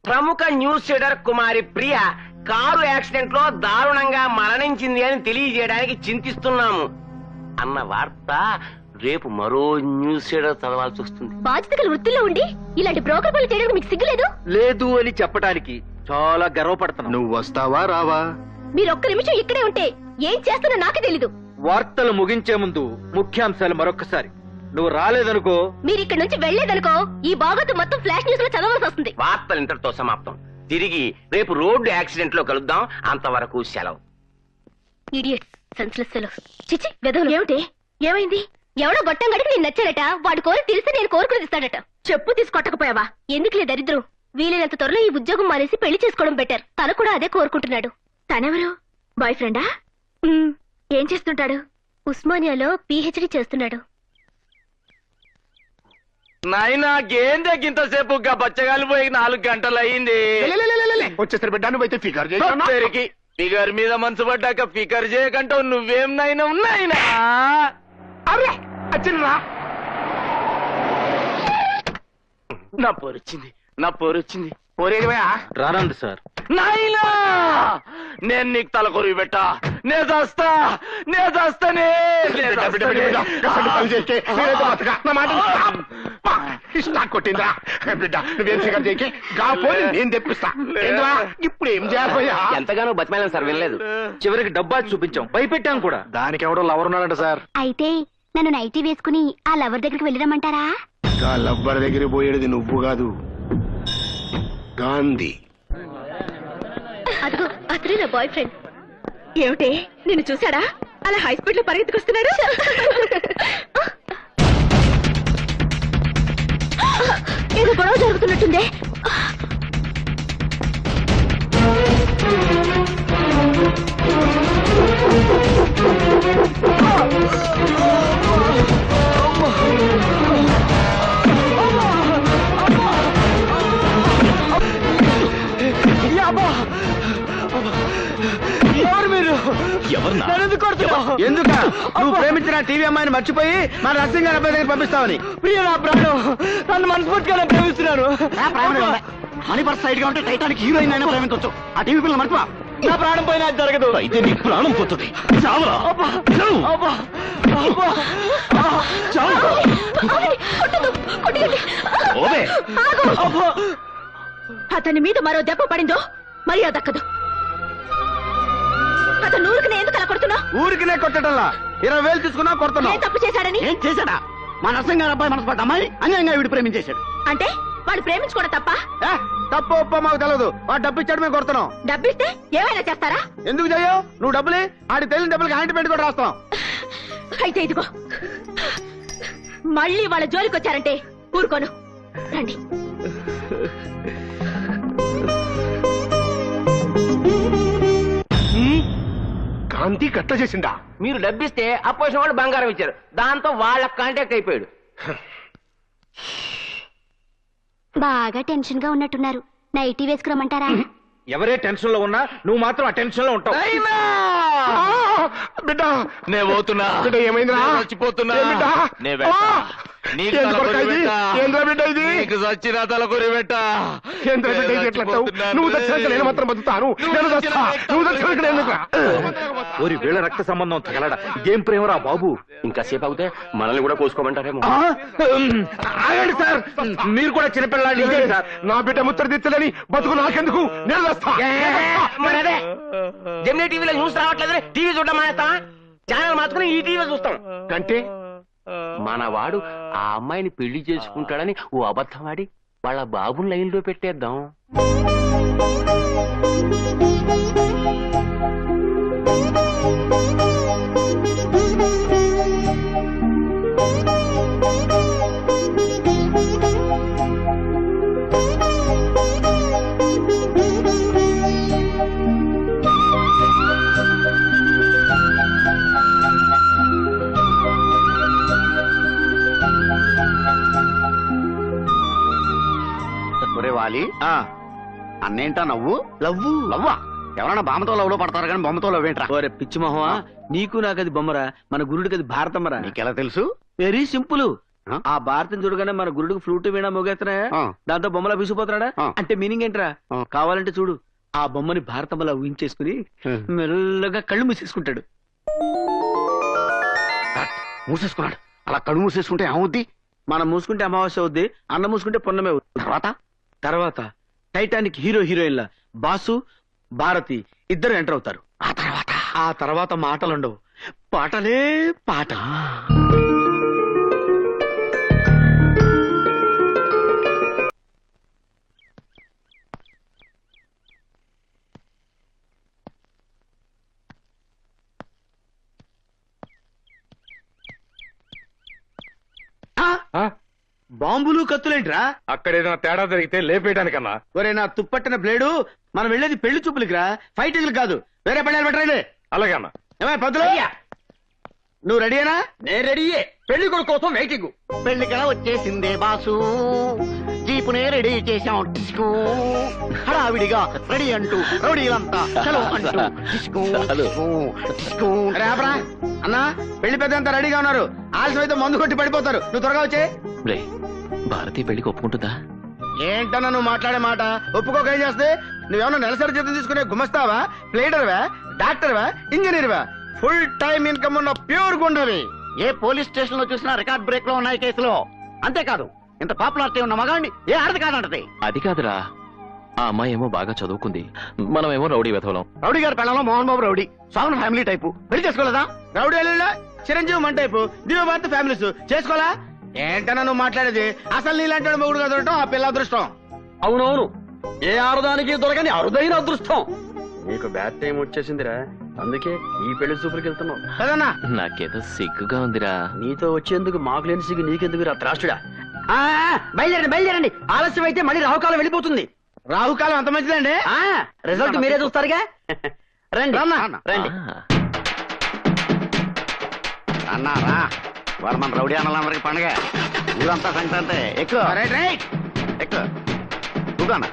ప్రముఖ న్యూస్ రీడర్ కుమారి ప్రియ కారు యాక్సిడెంట్ లో దారుణంగా మరణించింది అని తెలియజేయడానికి చింతిస్తున్నాము అన్న వార్త రేపు మరో న్యూస్ రీడర్ చదవాల్సి వస్తుంది. బాధ్యతలు వృత్తిలో ఉండి ఇలాంటి బ్రోకర్ పనులు చేయడానికి మీకు సిగ్గులేదు? లేదు అని చెప్పడానికి చాలా గర్వపడుతున్నా. నువ్వు వస్తావా రావా? మీరు ఒక్క నిమిషం ఇక్కడే ఉంటే ఏం చేస్తున్నా నాకే తెలీదు. వార్తలు ముగించే ముందు ముఖ్యాంశాలు మరొక్కసారి. నువ్వు రాలేదనుకో, మీరు ఇక్కడ నుంచి వెళ్లేదనుకో, ఈ బాగోతు మొత్తం ఫ్లాష్ న్యూస్ లో చదవాల్సి వస్తుంది. వార్తలు ఇంతటితో సమాప్తం. తిరిగి రేపు రోడ్డు యాక్సిడెంట్ లో కలుద్దాం. అంతవరకు సెలవు. Idiots, senseless fellows. చిచి వెదవులు. ఏమిటి? ఏమైంది? ఎవడో గొట్టం గడికి నేను నచ్చాడట. వాడి కోరి తెలిసి నేను కోరుకుని ఇస్తాడట. చెప్పు తీసుకొట్టకపోయావా? ఎందుకులే దరిద్రం. వీలైనంత త్వరలో ఈ ఉద్యోగం మానేసి పెళ్లి చేసుకోవడం బెటర్. తను కూడా అదే కోరుకుంటున్నాడు. తనెవరు? బాయ్ ఫ్రెండా? ఏం చేస్తుంటాడు? ఉస్మానియాలో PhD చేస్తున్నాడు. నాయనా గేందే ఇంతసేపు బచ్చగాలి పోయి 4 గంటలు అయింది. వచ్చేసరి బిడ్డ నువ్వైతే ఫిగర్ చేసి ఫిగర్ మీద మనసు పడ్డాక ఫిగర్ చేయకంటావు. నువ్వేం నాయనా ఉన్నాయినా? అరే వచ్చిందా? నా పోరొచ్చింది, నా పోరొచ్చింది. పోరేదివయా? రానండి సార్. నాయనా నేను నీకు తల కొరివి పెట్టా. నే చేస్తానే. కొట్టిందా బిడ్డ? నువ్వేం ఫిగర్ చేయకే నేను తెప్పిస్తా. ఇప్పుడు ఏం చేయాలయ్యా? ఎంతగానో బతిమాలను సార్, వినలేదు. చివరికి డబ్బా చూపించాం, భయపెట్టాం కూడా. దానికి ఎవడో లవర్ ఉన్నాడంట సార్. అయితే నన్ను నైటీ వేసుకుని ఆ లవర్ దగ్గరికి వెళ్ళరమంటారా? లవ్వర్ దగ్గర పోయేది నువ్వు కాదు, గాంధీ. అదిగో అతనే నా బాయ్ ఫ్రెండ్. ఏమిటి, నిన్ను చూసాడా? అలా హై స్పీడ్ లో పరిగెత్తుకొస్తున్నాడు. ఏదో గొడవ జరుగుతున్నట్టుందే. ఎవరు మీరు? ఎందుక నువ్వు ప్రేమించిన టీవీ అమ్మాయిని మర్చిపోయి మన నర్సింగ్ గారి అబ్బాయి దగ్గర పంపిస్తావని? ప్రియ నా ప్రాణం, నన్ను మనస్ఫూర్తిగా ప్రేమిస్తున్నారు. మనీ పర్స్ సైడ్ గా ఉంటే టైటానిక్ హీరోయిన్ అయినా ప్రేమించవచ్చు. ఆ టీవీ పిల్లలు మర్చిపో. నా ప్రాణం పోయినా అది జరగదు. అయితే నీ ప్రాణం పోతుంది. అతని మీద మరో దెబ్బ పడిందో మర్యాద దక్కదు. అతను ఊరికి ఎందుకు అలా కొడుతున్నా? ఊరికినే కొట్టడంలా 20,000 తీసుకున్నా కొడుతున్నా. ఏం తప్పు చేశాడని? ఏం చేశాడా? మా నర్సింగ్ గారి అబ్బాయి మనసు పడ్డ అమ్మాయి అన్యాయంగా వీడు ప్రేమించేశాడు. అంటే వాడు ప్రేమించుకోవడం తప్ప? తప్పు ఒప్ప మాకు తెలియదు. వాడు డబ్బు ఇచ్చాడు, మేము కొడుతున్నాం. డబ్బిస్తే ఏమైనా చేస్తారా? ఎందుకు చెయ్యవు? నువ్వు డబ్బులే, ఆడి తెలియని డబ్బులకి ఆయింట్మెంట్ కూడా రాస్తాం. అయితే ఇదిగో, మళ్ళీ వాళ్ళ జోలికి వచ్చారంటే ఊరుకోను. రండి. గాంధీ గట్ల చేసిందా? మీరు డబ్బిస్తే అపోజిషన్ వాళ్ళు బంగారం ఇచ్చారు, దాంతో వాళ్ళకి కాంటాక్ట్ అయిపోయాడు. బాగా టెన్షన్ గా ఉన్నట్టున్నారు, నైటీ వేసుకురమ్మంటారా? ఎవరే టెన్షన్ లో ఉన్నా నువ్వు మాత్రం ఆ టెన్షన్ లో ఉంటావు. బిడ్డ నే పోతున్నా. బిడ్డ ఏమైందిరా? నేను చచ్చిపోతున్నా. ఏ బిడ్డ? నే వెళ్తా. నీకు ఏంది తలకొరి కొరకా ఇది? పెట్టా. ఏంద్రా బిడ్డ ఇది? నీకు చచ్చిన తలకొరి పెట్టా. ఏంద్రా బిడ్డ ఇది ఎట్లా అంటావు? నువ్వు దక్షిణకు నేను మాత్రం బతుకుతాను. నేను దస్తా. నువ్వు దక్షిణకు నేను ఎందుకురా? ఓరి వీళ్ళ రక్త సంబంధం తగలడా, ఇదేం ప్రేమరా బాబు. ఇంకా సేపు అవుతే మనల్ని కూడా కోసుకోమంటారేమో. ఆగండి సార్, మీరు కూడా చిన్నపిల్లాడి సార్. నా బిడ్డ ముత్తడి తెచ్చలేని బతుకు నాకెందుకు? నేను దస్తా. మరి అదే జెమినీ టీవీలో న్యూస్ రావట్లేదు, టీవీ చూడడం మానేస్తావా? ఛానల్ మార్చుకుని ఈ టీవీ చూస్తాం. అంటే మనవాడు ఆ అమ్మాయిని పెళ్లి చేసుకుంటాడని ఓ అబద్ధం ఆడి వాళ్ళ బాబుని లైన్ లో పెట్టేద్దాం. ఒరే వాలి, అన్నేంటా నవ్వు? లవ్వా? ఎవరన్నా బామ్మతో లవ్లో పడతారు కానీ బొమ్మతో లవ్ ఏంట్రా? ఓరే పిచ్చి మొహమా, నీకు నాకది బొమ్మరా, మన గురుడికి అది భారతమ్మరా. నీకెలా తెలుసు? Very simple. ఆ భారతం చూడగానే మన గురుడికి ఫ్లూట్ వీణా మోగేస్తున్నాయా, దాంతో బొమ్మలా విసిపోతున్నాడా అంటే మీనింగ్ ఏంట్రా? కావాలంటే చూడు, ఆ బొమ్మని భారతమ్మలా ఊహించేసుకుని మెల్లగా కళ్ళు మూసేసుకుంటాడు. మూసేసుకున్నాడు. అలా కళ్ళు మూసేసుకుంటే ఏమవుద్ది? మనం మూసుకుంటే అమావాస్య అవుద్ది, అన్న మూసుకుంటే పొన్నమే అవుద్ది. తర్వాత టైటానిక్ హీరో హీరోయిన్ల బాసు భారతి ఇద్దరు ఎంటర్ అవుతారు. ఆ తర్వాత మాటలుండవు, పాటలే పాట. బాంబులు కత్తులేంట్రా? అక్కడేదైనా తేడా జరిగితే లేపేయడానికన్నా. ఒరే నా తుప్పట్టిన బ్లేడు, మనం వెళ్ళేది పెళ్లి చూపులకి రా, ఫైటింగ్లు కాదు. వేరే పళ్ళాలు పెట్టరండి. అలాగే అన్న. ఏమై పంతులు, నువ్వు రెడీయేనా? నేను రెడీయే, పెళ్లి కొడుకు కోసం వెయిటింగ్. పెళ్లికల వచ్చేసిందే బాసు, జీపునే రెడీ చేశాం. డిస్కో హడావిడిగా రెడీ అంటూ రౌడీలంతా చలో అంటూ డిస్కో డిస్కో డిస్కో. రేపరా అన్నా, పెళ్లి పెద్ద అంతా రెడీగా ఉన్నారు. ఆలస్యం అయితే మందు కొట్టి పడిపోతారు. నువ్వు త్వరగా వచ్చే. భారతి పెళ్లికి ఒప్పుకుంటుందా? ఏంటన్నా నువ్వు మాట్లాడే మాట? ఒప్పుకోక ఏం చేస్తే? నువ్వేమన్నా నెలసరి జీతం తీసుకునే గుమస్తావా, ప్లేడర్వా, డాక్టర్వా, ఇంజనీర్వా? ఫుల్ టైం ఇన్కమ్ ఉన్న ప్యూర్ గుండవి. ఏ పోలీస్ స్టేషన్ లో చూసినా రికార్డ్ బ్రేక్ లో ఉన్నాయి కేసులో. అంతేకాదు, ఇంత పాపులారిటీ ఉన్న మగాండి ఏ ఆడది కాదంటది. అది కాదురా, ఆ అమ్మాయి ఏమో బాగా చదువుకుంది, మనమేమో రౌడీ వెధవలం. రౌడీ గారి పెళ్ళంలో Mohan Babu rowdy, సాగున్ family type. పెళ్లి చేసుకోలేదా? రౌడీ అల్లుళ్ళ చిరంజీవి మన టైపు, దివ్యభారతి ఫ్యామిలీస్ చేసుకోవాలా? ఏంటన్నా నువ్వు మాట్లాడేది? అసలు నీలాంటి మొగుడు దొరకటం ఆ పిల్ల అదృష్టం. అవునవును, ఏ ఆడదానికి దొరకని అరుదైన అదృష్టం. నీకు బ్యాడ్ టైం వచ్చేసిందిరా, అందుకే ఈ పెళ్లి చూపులకి వెళ్తున్నావు కదన్నా. నాకేదో సిగ్గుగా ఉందిరా. నీతో వచ్చేందుకు మాకు లేని సిగ్గు నీకెందుకు రా త్రాష్టుడా? బయలుదేరండి బయలుదేరండి, ఆలస్యం అయితే మళ్ళీ రాహుకాలం వెళ్ళిపోతుంది. రాహుకాలం అంత మంచిదండి. రిజల్ట్ మీరే చూస్తారుగా. రండి రండి. అన్నారా వాళ్ళు మన రౌడీ అన్నలందరికి పండగ, ఊరంతా సంక్రాంతి. ఎక్కువ ఎక్కువ కూకన్నా.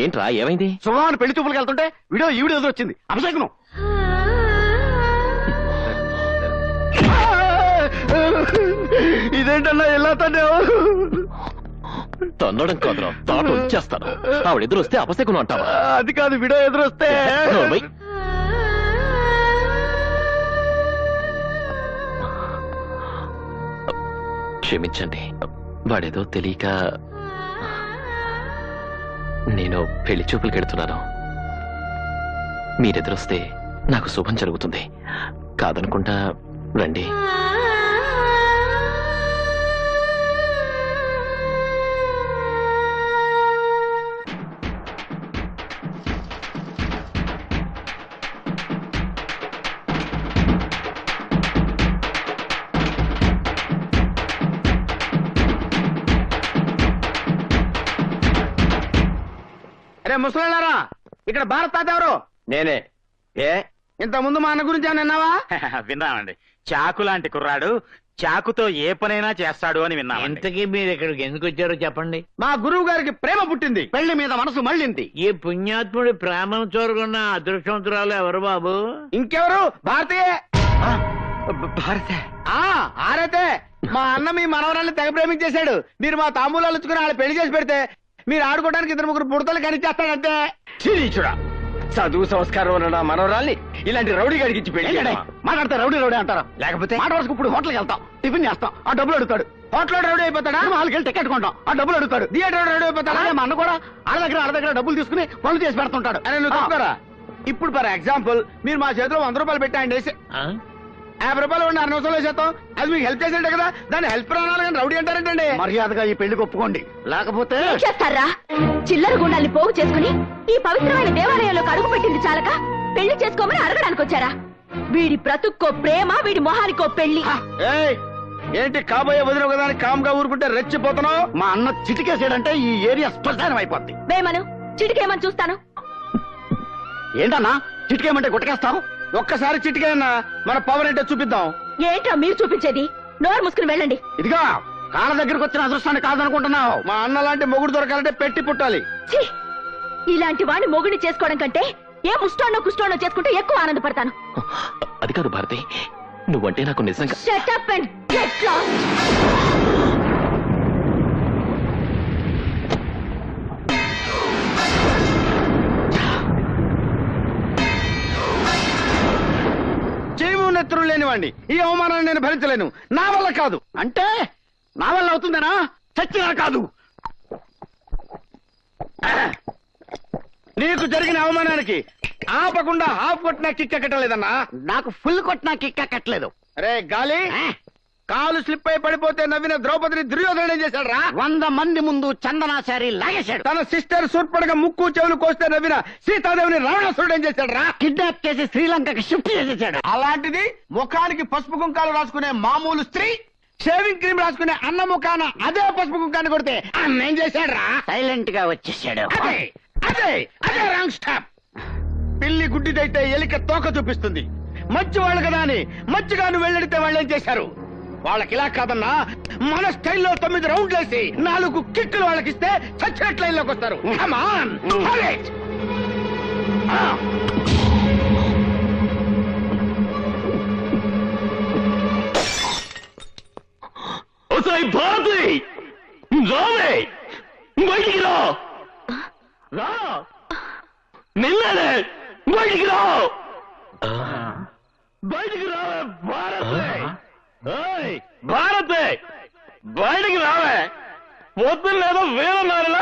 ఏంట్రా ఏమైంది? శుభవాన్ని పెళ్లి చూపులకు వెళ్తుంటే వీడియో ఈ వీడియో వచ్చింది. అభిషేకం ఇదేంటన్నా ఎలా తనే? తన్నడం కాదురా, తాట వచ్చేస్తాను. ఆవిడ ఎదురు వస్తే అపశకునం అంటావా? అది కాదు, వీడియో ఎదురొస్తే. క్షమించండి, వాడేదో తెలియక. నేను పెళ్లి చూపులకు వెళ్తున్నాను. మీరెదురొస్తే నాకు శుభం జరుగుతుంది. కాదనుకుంటా రండి. ముసలారా, ఇక్కడ భారత్ తాత ఎవరు? నేనే. ఏ ఇంత ముందు మా అన్న గురించి ఏమైనా విన్నావా? విన్నామండి. చాకు లాంటి కుర్రాడు, చాకుతో ఏ పనైనా చేస్తాడు అని విన్నా. ఇంతకీ మీరు ఇక్కడికి ఎందుకు వచ్చారో చెప్పండి. మా గురువు గారికి ప్రేమ పుట్టింది, పెళ్లి మీద మనసు మళ్ళింది. ఈ పుణ్యాత్ముడి ప్రేమను చూరగొన్న అదృష్టవంతురాలు ఎవరు బాబు? ఇంకెవరు? భారతీయ. ఆరైతే మా అన్న మీ మనవరాన్ని తెగ ప్రేమించేశాడు. మీరు మా తాంబూలాలు ఇచ్చుకుని వాళ్ళు పెళ్లి చేసి పెడితే మీరు ఆడుకోవడానికి 2-3 పుడతలు కనిచేస్తాడంటే. చూడా, చదువు సంస్కారం ఉన్న నా మనవరాల్ని ఇలాంటి రౌడీ గడికి ఇచ్చి పెళ్లి మాట్లాడితే రౌడీ రౌడీ అంటారు. లేకపోతే మాట వరకు ఇప్పుడు హోటల్కి వెళ్తాం, టిఫిన్ చేస్తాం, ఆ డబ్బులు అడుగుతాడు. హోటల్ రౌడీ అయిపోతాడా? వాళ్ళకి వెళ్ళి టికెట్ కొంటాం, ఆ డబ్బులు అడుగుతాడు. థియేటర్ రౌడీ అయిపోతాడా? మా అన్న కూడా వాళ్ళ దగ్గర డబ్బులు తీసుకుని పనులు చేసి పెడుతుంటాడు. అరే నువ్వు తప్పుకోరా. ఇప్పుడు ఫర్ ఎగ్జాంపుల్ మీరు మా చేతిలో 100 రూపాయలు పెట్టాయండి, 50 రూపాయలు ఉండి 6 నిమిషాలు వేసేస్తాం. అది మీకు హెల్ప్ చేసేట కదా, దాన్ని హెల్ప్ రావాలి కానీ రౌడీ అంటారంటండి. మర్యాదగా ఈ పెళ్లికి ఒప్పుకోండి, లేకపోతే చేస్తారా? చిల్లర గుండాల్ని పోగు చేసుకుని ఈ పవిత్రమైన దేవాలయంలోకి అడుగు పెట్టింది చాలక పెళ్లి చేసుకోమని అడగడానికి వచ్చారా? వీడి బ్రతుక్కో ప్రేమ, వీడి మొహానికో పెళ్లి. ఏంటి కాబోయే వదిన కదా కామ్గా ఊరుకుంటే రెచ్చిపోతున్నావు? మా అన్న చిటికేసాడంటే ఈ ఏరియా శ్మశానం అయిపోద్ది. వేమను చిటికేమని చూస్తాను. ఏంటన్నా చిటికేయమంటే గుట్టకేస్తావు? ఒక్కసారి చిటికేయన్నా మన పవర్ ఏంటో చూపిద్దాం. ఏంటో మీరు చూపించేది? నోరు మూసుకుని వెళ్ళండి. ఇదిగా కాళ్ళ దగ్గరకు వచ్చిన అదృష్టాన్ని కాదనుకుంటున్నావు. మా అన్న లాంటి మొగుడు దొరకాలంటే పెట్టి పుట్టాలి. ఇలాంటి వాడిని మొగుడిని చేసుకోవడం కంటే ఏ ముస్టోనో కుస్టోనో చేసుకుంటే ఎక్కువ ఆనందపడతాను. అది కాదు భారతి, నువ్వంటే నాకు నిజంగా. Shut up and get lost. నెత్తురు లేనివాడిని ఈ అవమానాన్ని నేను భరించలేను. నా వల్ల కాదు అంటే నా వల్ల అవుతుందనా? చచ్చినా కాదు. నీకు జరిగిన అవమానానికి ఆపకుండా హాఫ్ కొట్టినా కిక్క కట్టలేదన్నా. నాకు ఫుల్ కొట్టినా కిక్క కట్టలేదు. రే గాలి, కాలు స్లిప్ అయి పడిపోతే నవ్విన ద్రౌపదిని దుర్యోధన ఏం చేశాడు రా? 100 మంది ముందు చందనాచారి లాగేశాడు. తన సిస్టర్ సూర్పడగా ముక్కు చెవులు కోస్తే నవ్విన సీతాదేవిని రావణాసురుడు ఏం చేశాడు రా? కిడ్నాప్ చేసి శ్రీలంకకి షిఫ్ట్ చేసేసాడు. అలాంటిది ముఖానికి పసుపు కుంకాలు రాసుకునే మామూలు స్త్రీ షేవింగ్ క్రీమ్ రాసుకునే అన్న ముఖాన అదే పసుపు కుంకాన్ని కొడితే అన్న ఏం చేశాడు రా? సైలెంట్ గా వచ్చేసాడు. అదే అదే రాంగ్ స్టాప్. పిల్లి గుడ్డిదైతే ఎలిక తోక చూపిస్తుంది. మంచి వాళ్ళు కదా అని మంచిగా నువ్వు వెళ్ళడితే వాళ్ళు ఏం చేశారు? వాళ్ళకి ఇలా కాదన్నా, మన స్టైల్లో 9 రౌండ్లు వేసి 4 కిక్కులు వాళ్ళకిస్తే చచ్చినట్టు లైన్లోకి వస్తారు. భారతి రావే, బయటికి రా. నిన్ననే బయటికి రా, బయటికి రావే భారతే, బయటికి రావే. పొద్దున్న లేదో వేరన్నారులా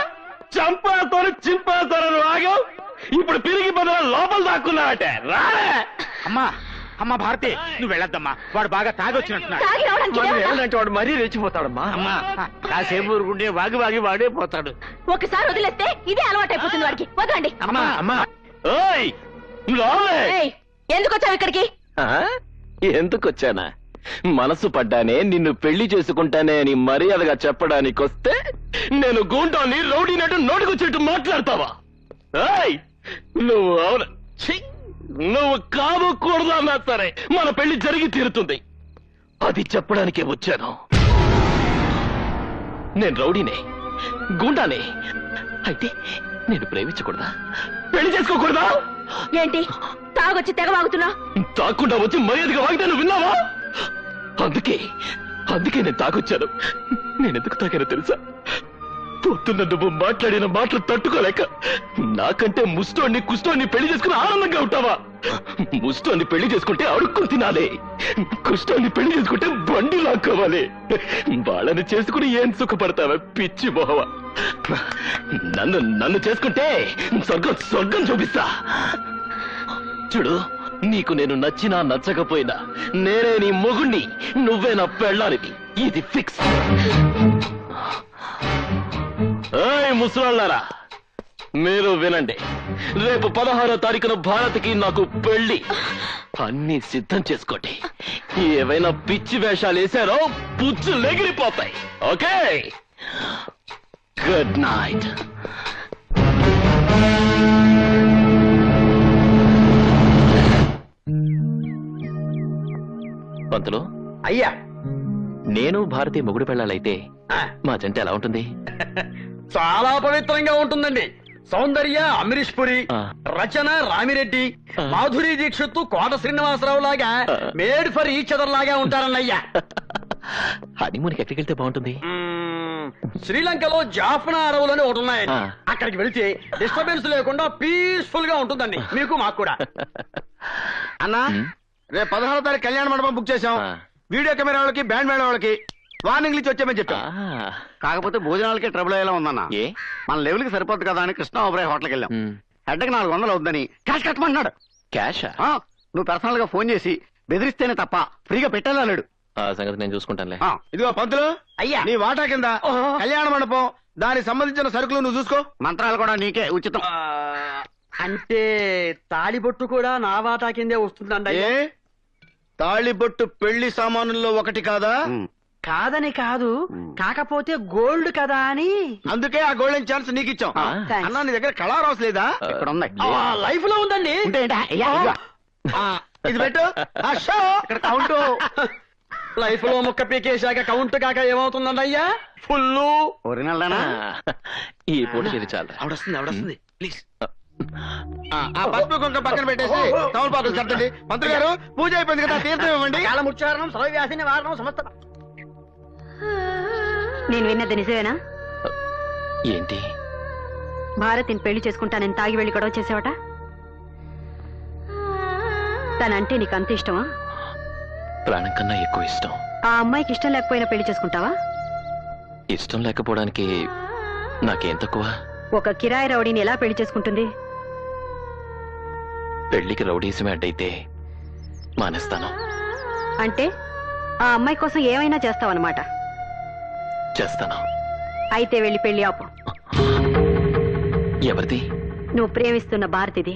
చంపేస్తాను చింపేస్తారని వాగావు, ఇప్పుడు పిరిగి బదులు లోపల దాక్కున్నావటే. రావే. అమ్మా అమ్మా భారతి, నువ్వు వెళ్ళొద్దమ్మా, వాడు బాగా తాగొచ్చినట్టున్నాడు. వెళ్ళంటే వాడు మరీ రెచ్చిపోతాడమ్మా. అమ్మా కాసేపు ఊరుకుంటే వాగి వాగి వాడే పోతాడు. ఒకసారి వదిలేస్తే ఇదే అలవాటైపోతుంది వాడికి. వదలండి. అమ్మా అమ్మా, ఓయ్ రావే. ఎందుకు వచ్చావు ఇక్కడికి? ఎందుకు వచ్చానా? మనసు పడ్డానే నిన్ను పెళ్లి చేసుకుంటానే అని మర్యాదగా చెప్పడానికి వస్తే నేను గూండాన్ని రౌడీనట్టు నోటికొచ్చేట్టు మాట్లాడతావా? నువ్వు అవును, నువ్వు కాదుకూడదు అన్నా సరే మన పెళ్లి జరిగి తీరుతుంది. అది చెప్పడానికే వచ్చాను. నేను రౌడీనే, గూండానే అయితే నేను ప్రేమించకూడదా? పెళ్లి చేసుకోకూడదా? ఏంటి తాగొచ్చి తెగ వాగుతున్నా? తాకుండా వచ్చి మర్యాదగా వాగితే నువ్వు విన్నావా? అందుకే నేను తాగొచ్చాను. నేనెందుకు తాగానో తెలుసా? పొద్దున్న నువ్వు మాట్లాడిన మాటలు తట్టుకోలేక నాకంటే ముస్టోన్ని కుష్టోన్ని పెళ్లి చేసుకుని ఆనందంగా ఉంటావా? ముస్టోన్ని పెళ్లి చేసుకుంటే అడుక్కుని తినాలి, కుష్టోన్ని పెళ్లి చేసుకుంటే బండి లాక్కోవాలి. వాళ్ళని చేసుకుని ఏం సుఖపడతావా పిచ్చి మొహవా? నన్ను చేసుకుంటే స్వర్గం చూపిస్తా. చూడు, నీకు నేను నచ్చినా నచ్చకపోయినా నేనే నీ మొగుణ్ణి, నువ్వే నా పెళ్ళానివి. ఇది ఫిక్స్. ముసలాళ్ళారా, మీరు వినండి. రేపు 16వ తారీఖున భారత్కి నాకు పెళ్లి. అన్ని సిద్ధం చేసుకోండి. ఏవైనా పిచ్చి వేషాలు వేశారో పుచ్చు లెగిరిపోతాయి. Okay, good night. పంతులు అయ్యా, నేను భారతి మొగుడు పెళ్ళాలైతే మా జంట ఎలా ఉంటుంది? చాలా పవిత్రంగా ఉంటుందండి. సౌందర్య అమరీష్ పురి, రచన రామిరెడ్డి, మాధురి దీక్షిత్ కోట శ్రీనివాసరావు లాగా మేడ్ ఫర్ ఈచ్ అదర్ లాగా ఉంటారన్నయ్యా. హనీమూన్కి ఎక్కడికి వెళ్తే బాగుంటుంది? శ్రీలంకలో జాఫ్నా అడవులని ఒకటి ఉన్నాయండి. అక్కడికి వెళ్తే డిస్టర్బెన్స్ లేకుండా పీస్ఫుల్ గా ఉంటుందండి, మీకు మాకు కూడా. అన్నా, రేపు 16వ తారీఖు కళ్యాణ మండపం బుక్ చేశాం. వీడియో కెమెరా వాళ్ళకి, బ్యాండ్ మేళ వాళ్ళకి వార్నింగ్లు ఇచ్చి వచ్చామని చెప్పాం. కాకపోతే భోజనాలకే ట్రబుల్ అయ్యేలా ఉందన్న. మన లెవెల్ కి సరిపోద్దు కదా అని కృష్ణ ఓబ్రాయ్ హోటల్కి వెళ్ళాం. హెడ్కి 400 అవుద్దని క్యాష్ కట్టమంటున్నాడు. క్యాష్? నువ్వు పర్సనల్ గా ఫోన్ చేసి బెదిరిస్తేనే తప్ప ఫ్రీగా పెట్టేలాడు. ఆ సంగతి నేను చూసుకుంటానులే. ఇదిగో పంతులు, అయ్యా నీ వాటా కింద కళ్యాణ మండపం, దానికి సంబంధించిన సరుకులు నువ్వు చూసుకో. మంత్రాలు కూడా నీకే ఉచితం. అంటే తాళిబొట్టు కూడా నా వాటా కిందే వస్తుందండి. తాళిబొట్టు పెళ్లి సామానుల్లో ఒకటి కాదా? కాదని కాదు, కాకపోతే గోల్డ్ కదా అని. అందుకే ఆ గోల్డెన్ ఛాన్స్ నీకు ఇచ్చాం. అన్నా, నీ దగ్గర కళారాస్ లేదా? ఇక్కడ ఉంది. లైఫ్ లో ఉందండి. ఇది పెట్టు. ఇక్కడ కౌంటు. లైఫ్ లో ముక్క పీకేశాక కౌంట్ కాక ఏమవుతుందండి అయ్యా? Full original. ఈ పూట ఇది చాలు. ఆవిడొస్తుంది ప్లీజ్. పసుపు కుంకుమ పక్కన పెట్టేసి తమలపాకులు కట్టండి. మంత్రి గారు, పూజ అయిపోయింది కదా, తీర్థం ఇవ్వండి. కాలముచ్చారణం సర్వవ్యాధిని వారణం సమస్త. నేను విన్నది నిజమేనా? ఏంటి? భారతిని పెళ్లి చేసుకుంటానని తాగి వెళ్ళి గొడవ చేసావట. తనంటే నీకు అంత ఇష్టమా? ప్రాణం కన్నా ఎక్కువ ఇష్టం. ఆ అమ్మాయికి ఇష్టం లేకపోయినా పెళ్లి చేసుకుంటావా? ఇష్టం లేకపోవడానికి నాకేం తక్కువ? ఒక కిరాయి రౌడీని ఎలా పెళ్లి చేసుకుంటుంది? పెళ్లికి రౌడీసమే అడ్డైతే మానేస్తాను. అంటే ఆ అమ్మాయి కోసం ఏమైనా చేస్తావన్నమాట. చేస్తాను. అయితే వెళ్ళి పెళ్లి ఆపు. ఎవరిది? నువ్వు ప్రేమిస్తున్న భారతిది.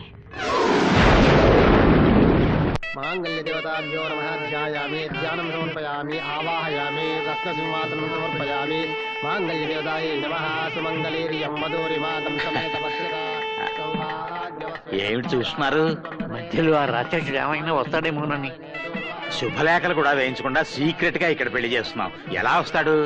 మాంగళ్య దేవతాభ్యో నమః. ధ్యాయామి, ధ్యానం సమర్పయామి, ఆవాహయామి, రత్నసింహాసనం సమర్పయామి. మాంగళ్య దేవతాయే నమః. సుమంగళీర్యం మధురిమాతం సమేత వస్త్రదా. ఏమిటి చూస్తున్నారు? మధ్యలో ఆ రాక్షసుడు ఏమైనా వస్తాడేమోనని. శుభలేఖలు కూడా వేయించకుండా సీక్రెట్ గా ఇక్కడ పెళ్లి చేస్తున్నాం. ఎలా వస్తాడు?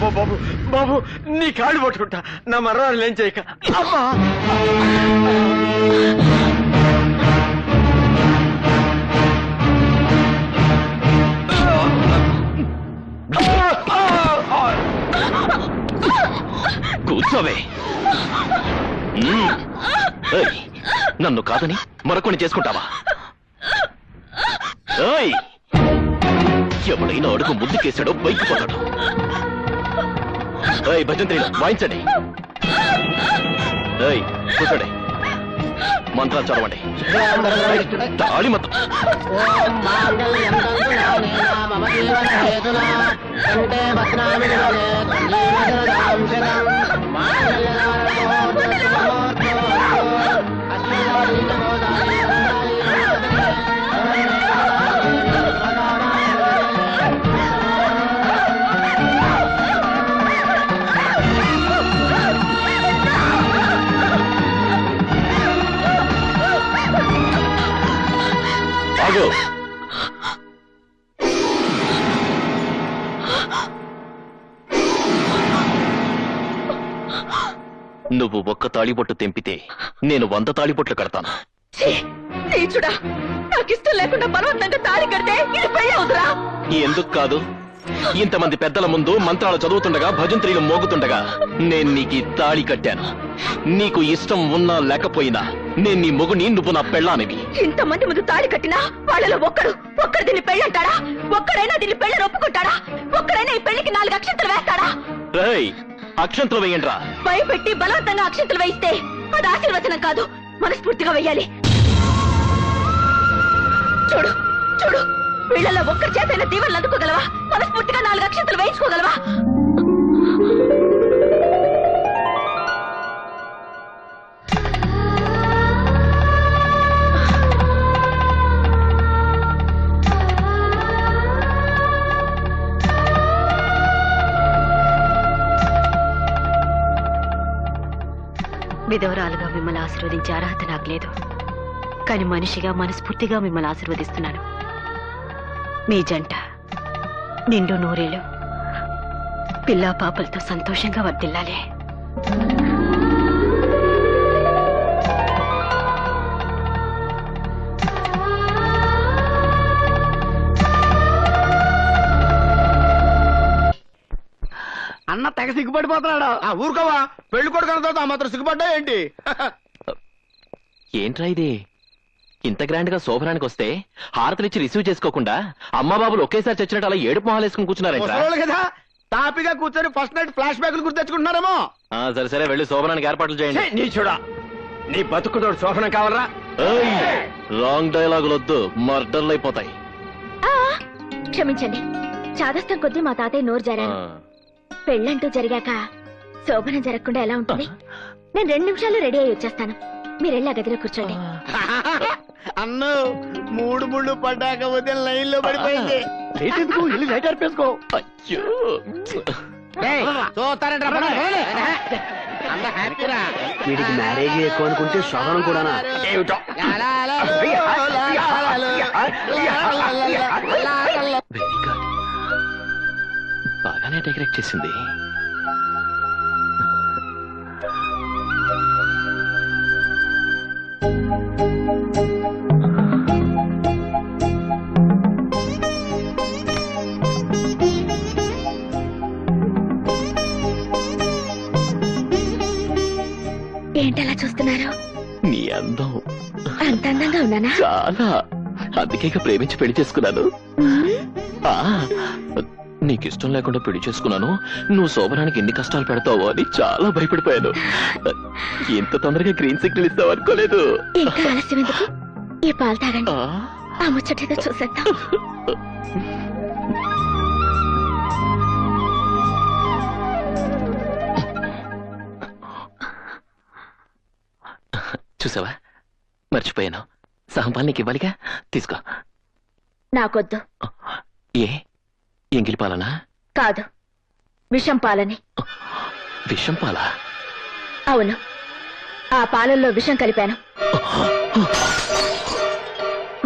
బాబు బాబు, నీ కాళ్ళు పట్టుకుంటా, నా మర్రాలు ఏం చేయక. అమ్మా, కూర్చోవే. నన్ను కాదని మరొకని చేసుకుంటావా? ఎవడైనా అడుగు ముందుకేసాడో బైక్ పోతాడు. భజంత్రి వాయించండి. కూర్చోండి, మంత్రాలు చదవండి. తాళి మొత్తం. నువ్వు ఒక్క తాళిబొట్టు తెంపితే నేను 100 తాళిబొట్లు కడతాను. నీచుడా, నాకిష్టం లేకుండా బలవంతంగా తాళి కడితే ఇది పెళ్లి అవుతురా? ఎందుకు కాదు? ఇంతమంది పెద్దల ముందు మంత్రాలు చదువుతుండగా భజంత్రీలు మోగుతుండగా నేను నీకు ఈ తాళి కట్టాను. నీకు ఇష్టం ఉన్నా లేకపోయినా నేను నీ మొగుని, నువ్వు నా పెళ్ళానివి. ఇంతమంది ముందు తాళి కట్టినా వాళ్ళలో ఒక్కడు దీన్ని పెళ్ళంటాడా? ఒక్కడైనా దీన్ని పెళ్ళని ఒప్పుకుంటాడా? ఒక్కడైనా ఈ పెళ్లికి 4 అక్షంతలు వేస్తాడా? రేయ్, అక్షంతలు వేయండిరా. భయపెట్టి బలవంతంగా అక్షంతలు వేయిస్తే అది ఆశీర్వచనం కాదు, మనస్ఫూర్తిగా వెయ్యాలి. చూడు చూడు, వీళ్ళలో ఒక్కరి చేతైనా దీవెనలు అందుకోగలవా? మనస్ఫూర్తిగా 4 అక్షంతలు వేయించుకోగలవా? విధవరాలుగా మిమ్మల్ని ఆశీర్వదించే అర్హత నాకు లేదు, కానీ మనిషిగా మనస్ఫూర్తిగా మిమ్మల్ని ఆశీర్వదిస్తున్నాను. మీ జంట నిండు నూరేళ్ళు పిల్లా పాపలతో సంతోషంగా వర్ధిల్లాలి. అన్న తెగ సిగ్గుపడిపోతున్నాడు. ఊరుకోవా, పెళ్లి కొడుకు తర్వాత మాత్రం సిగ్గుపడ్డా ఏంటి? ఏంట్రా ఇది? ఇంత గ్రాండ్ గా శోభనానికి వస్తే హారతలిచ్చి రిసీవ్ చేసుకోకుండా అమ్మా బాబులు ఒకేసారి చచ్చినట్టు అలా ఏడుపు మొహాలు వేసుకుని కూర్చున్నారంట కదా, తాపిగా కూర్చొని ఫస్ట్ నైట్ ఫ్లాష్ బ్యాక్లు గుర్తు తెచ్చుకుంటున్నారేమో. సరే సరే, వెళ్ళి శోభనానికి ఏర్పాట్లు చేయండి. నీ చూడా, నీ బతుకుతోడు శోభనం కావాలరా? రాంగ్ డైలాగులు వద్దు, మర్డర్లు అయిపోతాయి. క్షమించండి, చాదస్తం కొద్దీ మా తాతయ్య నోరు జారాను. పెళ్ళంటూ జరిగాక శోభనం జరగకుండా ఎలా ఉంటుంది? నేను 2 నిమిషాల్లో రెడీ అయ్యి వచ్చేస్తాను. మీరెళ్ళి ఆ గదిలో కూర్చోండి. అన్ను 3 ముళ్ళు పడ్డాక ఉదయం లైన్ లో పడిపోయింది. లైట్ అర్పేసుకో. వీడికి మ్యారేజ్ ఎక్కువ అనుకుంటే శోభనం కూడానా? బాగానే డెకరేట్ చేసింది. ఏంటలా చూస్తున్నారు? నీ అందం అంత అందంగా ఉన్నానా? చాలా, అందుకే ప్రేమించి పెళ్లి చేసుకున్నాను. నీకు ఇష్టం లేకుండా పెళ్లి చేసుకున్నాను. నువ్వు శోభనానికి ఎన్ని కష్టాలు పెడతావో అని చాలా భయపడిపోయాను. ఎంత తొందరగా గ్రీన్ సిగ్నల్ ఇస్తావు అనుకోలేదు. ఇంకా ఆలస్యం ఎందుకు? ఈ పాలు తాగండి, ఆ ముచ్చటేదో చూసేద్దాం. చూసావా, మర్చిపోయాను. సహంపాలు నీకు ఇవ్వాలిగా, తీసుకో. నాకొద్దు. ఏ, ఎంగిలి పాలనా? కాదు, విషం పాలని. విషం పాలా? అవును, ఆ పాలల్లో విషం కలిపాను.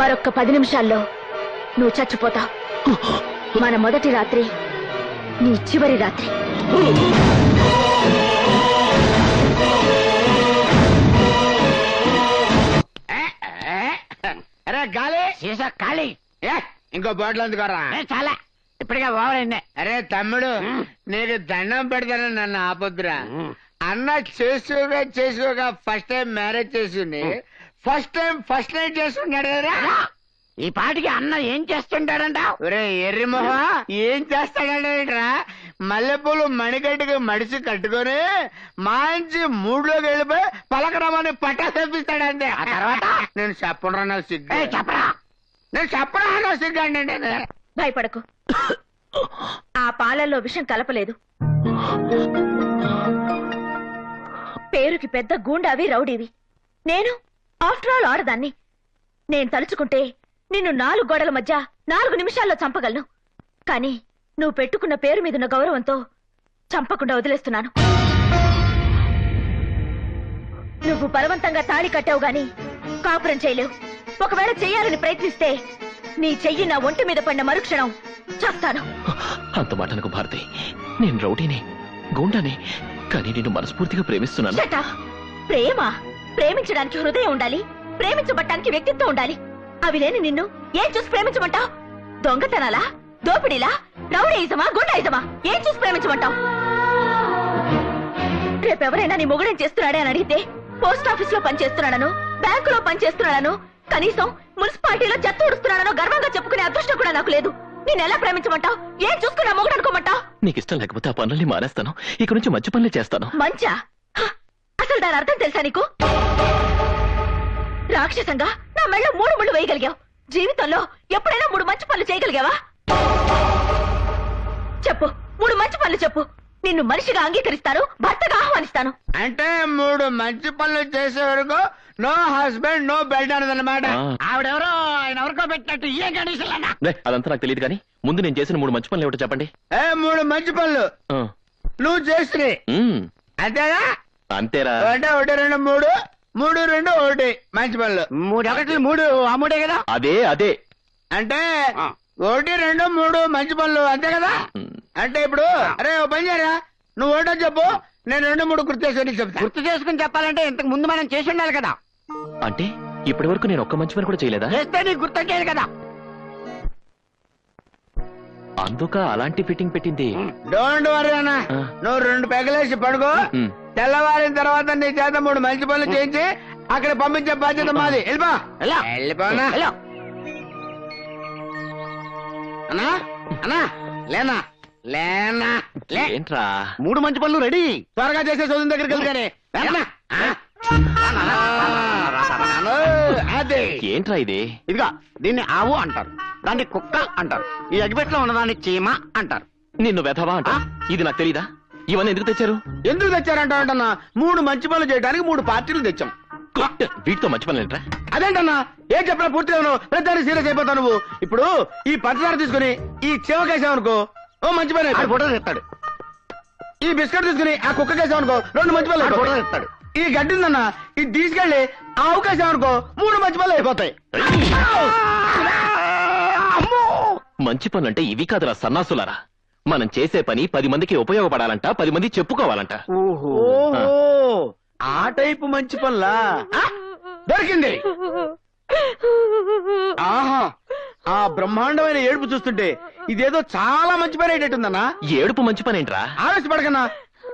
మరొక్క 10 నిమిషాల్లో నువ్వు చచ్చిపోతావు. మన మొదటి రాత్రి నీ చివరి రాత్రి. అరే గాలి, సీసా ఖాళీ. ఇంకో బాటిల్ అందుకోరా? చాలా, ఇప్పటికే బాగుంది. అరే తమ్ముడు, నీకు దండం పెడతాను, నన్ను ఆపొద్దురా. అన్న చేసుకోగా ఫస్ట్ టైం మ్యారేజ్ చేసింది, ఫస్ట్ నైట్ చేసుకున్నాడు కదా. ఈ పాటికి అన్న ఏం చేస్తుంటాడంట? ఒరే ఎర్రి మొహ, ఏం చేస్తాడంటరా? మల్లెపూలు మణిగడ్డికి మడిసి కట్టుకొని మంచి మూడ్లోకి వెళ్ళిపోయి పలకరమని పట్టా తెప్పిస్తాడంతే. ఆ తర్వాత నేను చెప్పరా నా సిగ్గు, చెప్పరా, నేను చెప్పరా నా సిగ్గు అంటే. భయపడకు, ఆ పాలల్లో విషం కలపలేదు. పేరుకి పెద్ద గూండావి, రౌడీవి. నేను ఆఫ్టర్ ఆల్ ఆడదాన్ని. నేను తలుచుకుంటే నిన్ను 4 గోడల మధ్య 4 నిమిషాల్లో చంపగలను. కానీ నువ్వు పెట్టుకున్న పేరు మీదున్న గౌరవంతో చంపకుండా వదిలేస్తున్నాను. నువ్వు బలవంతంగా తాళి కట్టావు గాని కాపురం చేయలేవు. ఒకవేళ చెయ్యాలని ప్రయత్నిస్తే నీ చెయ్యి నా ఒంటి మీద పడిన మరుక్షణం చేస్తాను. అంత మాటనకు భారతి, నేను రౌడీనే, గూండానే, కానీ నేను మనస్ఫూర్తిగా ప్రేమిస్తున్నాను. ప్రేమ? ప్రేమించడానికి హృదయం ఉండాలి, ప్రేమించబట్టానికి వ్యక్తిత్వం ఉండాలి. అవి లేని నిన్ను ఏం చూసి ప్రేమించమంటావు? దొంగతనాలా, దోపిడీలా, రౌడీయిజమా గుండాయిజమా ఏం చూసి ప్రేమించమంటావు? రేపెవరైనా నీ మొగుడేం చేస్తున్నాడే అని అడిగితే పోస్ట్ ఆఫీస్ లో పనిచేస్తున్నాడను, బ్యాంకులో పనిచేస్తున్నాడను, కనీసం మున్సిపాలిటీలో చెత్త ఊడుస్తున్నాడనో గర్వంగా చెప్పుకునే అదృష్టం కూడా నాకు లేదు. నేను ఎలా ప్రేమించమంటావు? ఏం చూసుకున్నా మొగుడు అనుకోమంటావు? నీకు ఇష్టం లేకపోతే ఆ పనుల్ని మానేస్తాను. ఇక నుంచి మంచి పనులే చేస్తాను. మంచా? అసలు దాని అర్థం తెలుసా నీకు? రాక్షసంగా నా మెళ్ళ 3 ముళ్ళు వేయగలిగావు. జీవితంలో ఎప్పుడైనా 3 మంచి పనులు చేయగలిగావా? చెప్పు, 3 మంచి పనులు చెప్పు. నిన్ను మనిషిగా అంగీకరిస్తాను, భర్తగా ఆహ్వానిస్తాను. అంటే 3 మంచి పనులు చేసే వరకు నో హస్బెండ్ నో బెడ్ అన్నదన్నమాట. ఆవిడెవరో ఆయన ఎవరికో పెట్టినట్టు ఏ కండిషన్ అదంతా నాకు తెలియదు కానీ ముందు నేను చేసిన 3 మంచి పనులు ఏమిటో చెప్పండి. 3 మంచి పనులు నువ్వు చేస్తే అంతేగా? అంతేరా. అంటే 1 2 3 3 2 1 మంచి పనులు. 3 1 3 ఆ 3 కదా? అదే అదే. అంటే 1 2 3 మంచి పనులు అంతే కదా? అంటే ఇప్పుడు అరే ఓ పని చేయరా, నువ్వు 1 చెప్పు, నేను 2 3 గుర్తు చేసుకుని చెప్తా. గుర్తు చేసుకుని చెప్పాలంటే ఇంతకు ముందు మనం చేసి ఉండాలి కదా. అంటే ఇప్పటి వరకు నేను ఒక్క మంచి పని కూడా చేయలేదా? చేస్తే నీకు గుర్తొచ్చేది కదా. అందుక అలాంటి ఫిట్టింగ్ పెట్టింది. డోంట్ వరీ అన్న, నువ్వు 2 పెగలేసి పడుకో. తెల్లవారిన తర్వాత నీ చేత 3 మంచి పనులు చేయించి అక్కడ పంపించే బాధ్యత మాది. వెళ్ళిపోనా అన్నా? అన్నా లేనా లేనా ఏంట్రా? 3 మంచి పనులు రెడీ. త్వరగా చేసే చదువు దగ్గరికి వెళ్తానే. అదే ఏంట్రా ఇది? ఇదిగా దీన్ని ఆవు అంటారు, దాన్ని కుక్క అంటారు, ఈ అగ్గిపెట్లో ఉన్నదాన్ని చీమ అంటారు. నిన్ను వెధవా అంటా? ఇది నాకు తెలీదా? ఇవన్నీ ఎందుకు తెచ్చారు? ఎందుకు తెచ్చారంటావంటన్నా? 3 మంచి పనులు చేయడానికి 3 పార్టీలు తెచ్చాం. వీటితో మంచి పనులు ఏంట్రా? అదేంటన్నా ఏం చెప్పినా పూర్తిగా ప్రతిదాన్ని సీరియస్ అయిపోతావు నువ్వు. ఇప్పుడు ఈ పంచదార తీసుకుని ఈ చెవకేసావనుకో ఓ మంచి పని ఫోటో తెస్తాడు. ఈ బిస్కెట్ తీసుకుని ఆ కుక్కకేసావనుకో 2 మంచి పనులు ఫోటో తెస్తాడు. ఈ గడ్డి ఉందన్నా ఇది తీసుకెళ్లి ఆవుకేసావనుకో 3 మంచి పనులు అయిపోతాయి. మంచి పనులంటే ఇవి కాదురా సన్నాసులారా. మనం చేసే పని 10 మందికి ఉపయోగపడాలంట, 10 మంది చెప్పుకోవాలంట. ఓహో ఆ టైపు మంచి పనులా? దొరికింది. ఆహా ఆ బ్రహ్మాండమైన ఏడుపు చూస్తుంటే ఇదేదో చాలా మంచి పని అయ్యేటట్టుందన్నా. ఏడుపు మంచి పని ఏంట్రా? ఆవేశపడకన్నా,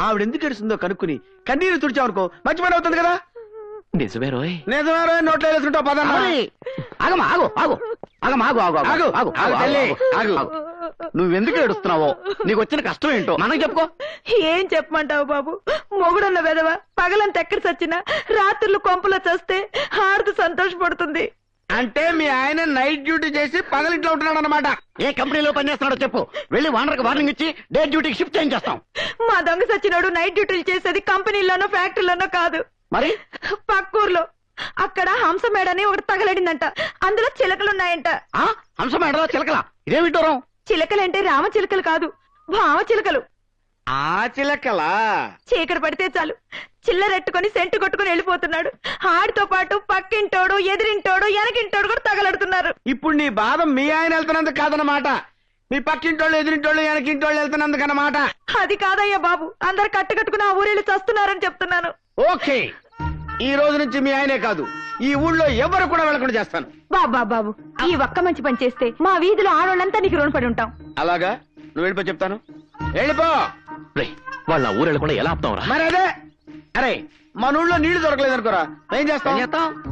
ఆవిడ ఎందుకు ఏడుస్తుందో కనుక్కుని కన్నీరు తుడిచావనుకో మంచి పని అవుతుంది కదా. నిజమే రోయ్. నిజమే రోయ్. నోట్లో వేసుకుంటావు పదన్నా. ఆగమా ఆగు ఆగు ఆగమా ఆగు ఆగు ఆగు ఆగు ఆగు ఆగు. నువ్వెందుకు ఏడుస్తున్నావో, నీకు వచ్చిన కష్టం ఏంటో మనకు చెప్పుకో. ఏం చెప్పమంటావు బాబు? మొగుడున్న వెదవ పగలంత ఎక్కడ చచ్చినా రాత్రులు కొంపలో చస్తే హారతి సంతోషపడుతుంది. అంటే మీ ఆయన నైట్ డ్యూటీ చేసి పగలింట్లో ఉంటున్నాడు అనమాట. ఏ కంపెనీలో పనిచేస్తున్నాడో చెప్పు, వెళ్ళి వానర్కి వార్నింగ్ ఇచ్చి డే డ్యూటీకి షిఫ్ట్ చేయించేస్తాం. మా దొంగ సచ్చినోడు నైట్ డ్యూటీలు చేసేది కంపెనీలోనో ఫ్యాక్టరీలోనో కాదు, మరి పక్కూర్లో. అక్కడ హంస మేడని ఒకటి తగలడిందంట, అందులో చిలకలున్నాయంట. హంస మేడలో చిలకలా? ఇదేమిటోరం? చిలకలంటే రామ చిలకలు కాదు, భావ చిలకలు. ఆ చిలకలా? చీకటి పడితే చాలు చిల్లరెట్టుకుని సెంటు కొట్టుకుని వెళ్ళిపోతున్నాడు. ఆడితో పాటు పక్కింటోడు, ఎదిరింటోడు, వెనకింటోడు కూడా తగలడుతున్నారు. ఇప్పుడు నీ బాధ మీ ఆయన వెళ్తున్నందుకు కాదన్నమాట, మీ పక్కింటోళ్ళు, ఎదిరింటోళ్ళు, వెనకింటోళ్ళు వెళ్తున్నందుకు అన్నమాట. అది కాదయ్యా బాబు, అందరు కట్టుకట్టుకుని ఆ ఊరేళ్ళు చస్తున్నారని చెప్తున్నాను. ఓకే, ఈ రోజు నుంచి మీ ఆయనే కాదు ఈ ఊళ్ళో ఎవరు కూడా వెళ్ళకుండా చేస్తాను. బాబా బాబు, ఈ ఒక్క మంచి పని చేస్తే మా వీధిలో ఆడోళ్ళంతా నీకు రుణపడి ఉంటాం. అలాగా? నువ్వు వెళ్ళిపో, చెప్తాను. వెళ్ళిపో. వాళ్ళ ఊరు వెళ్ళకుండా ఎలా ఆపుతాం రా? మరి అదే, అరే మన ఊళ్ళో నీళ్లు దొరకలేదు అనుకోరా, ఏం చేస్తాం?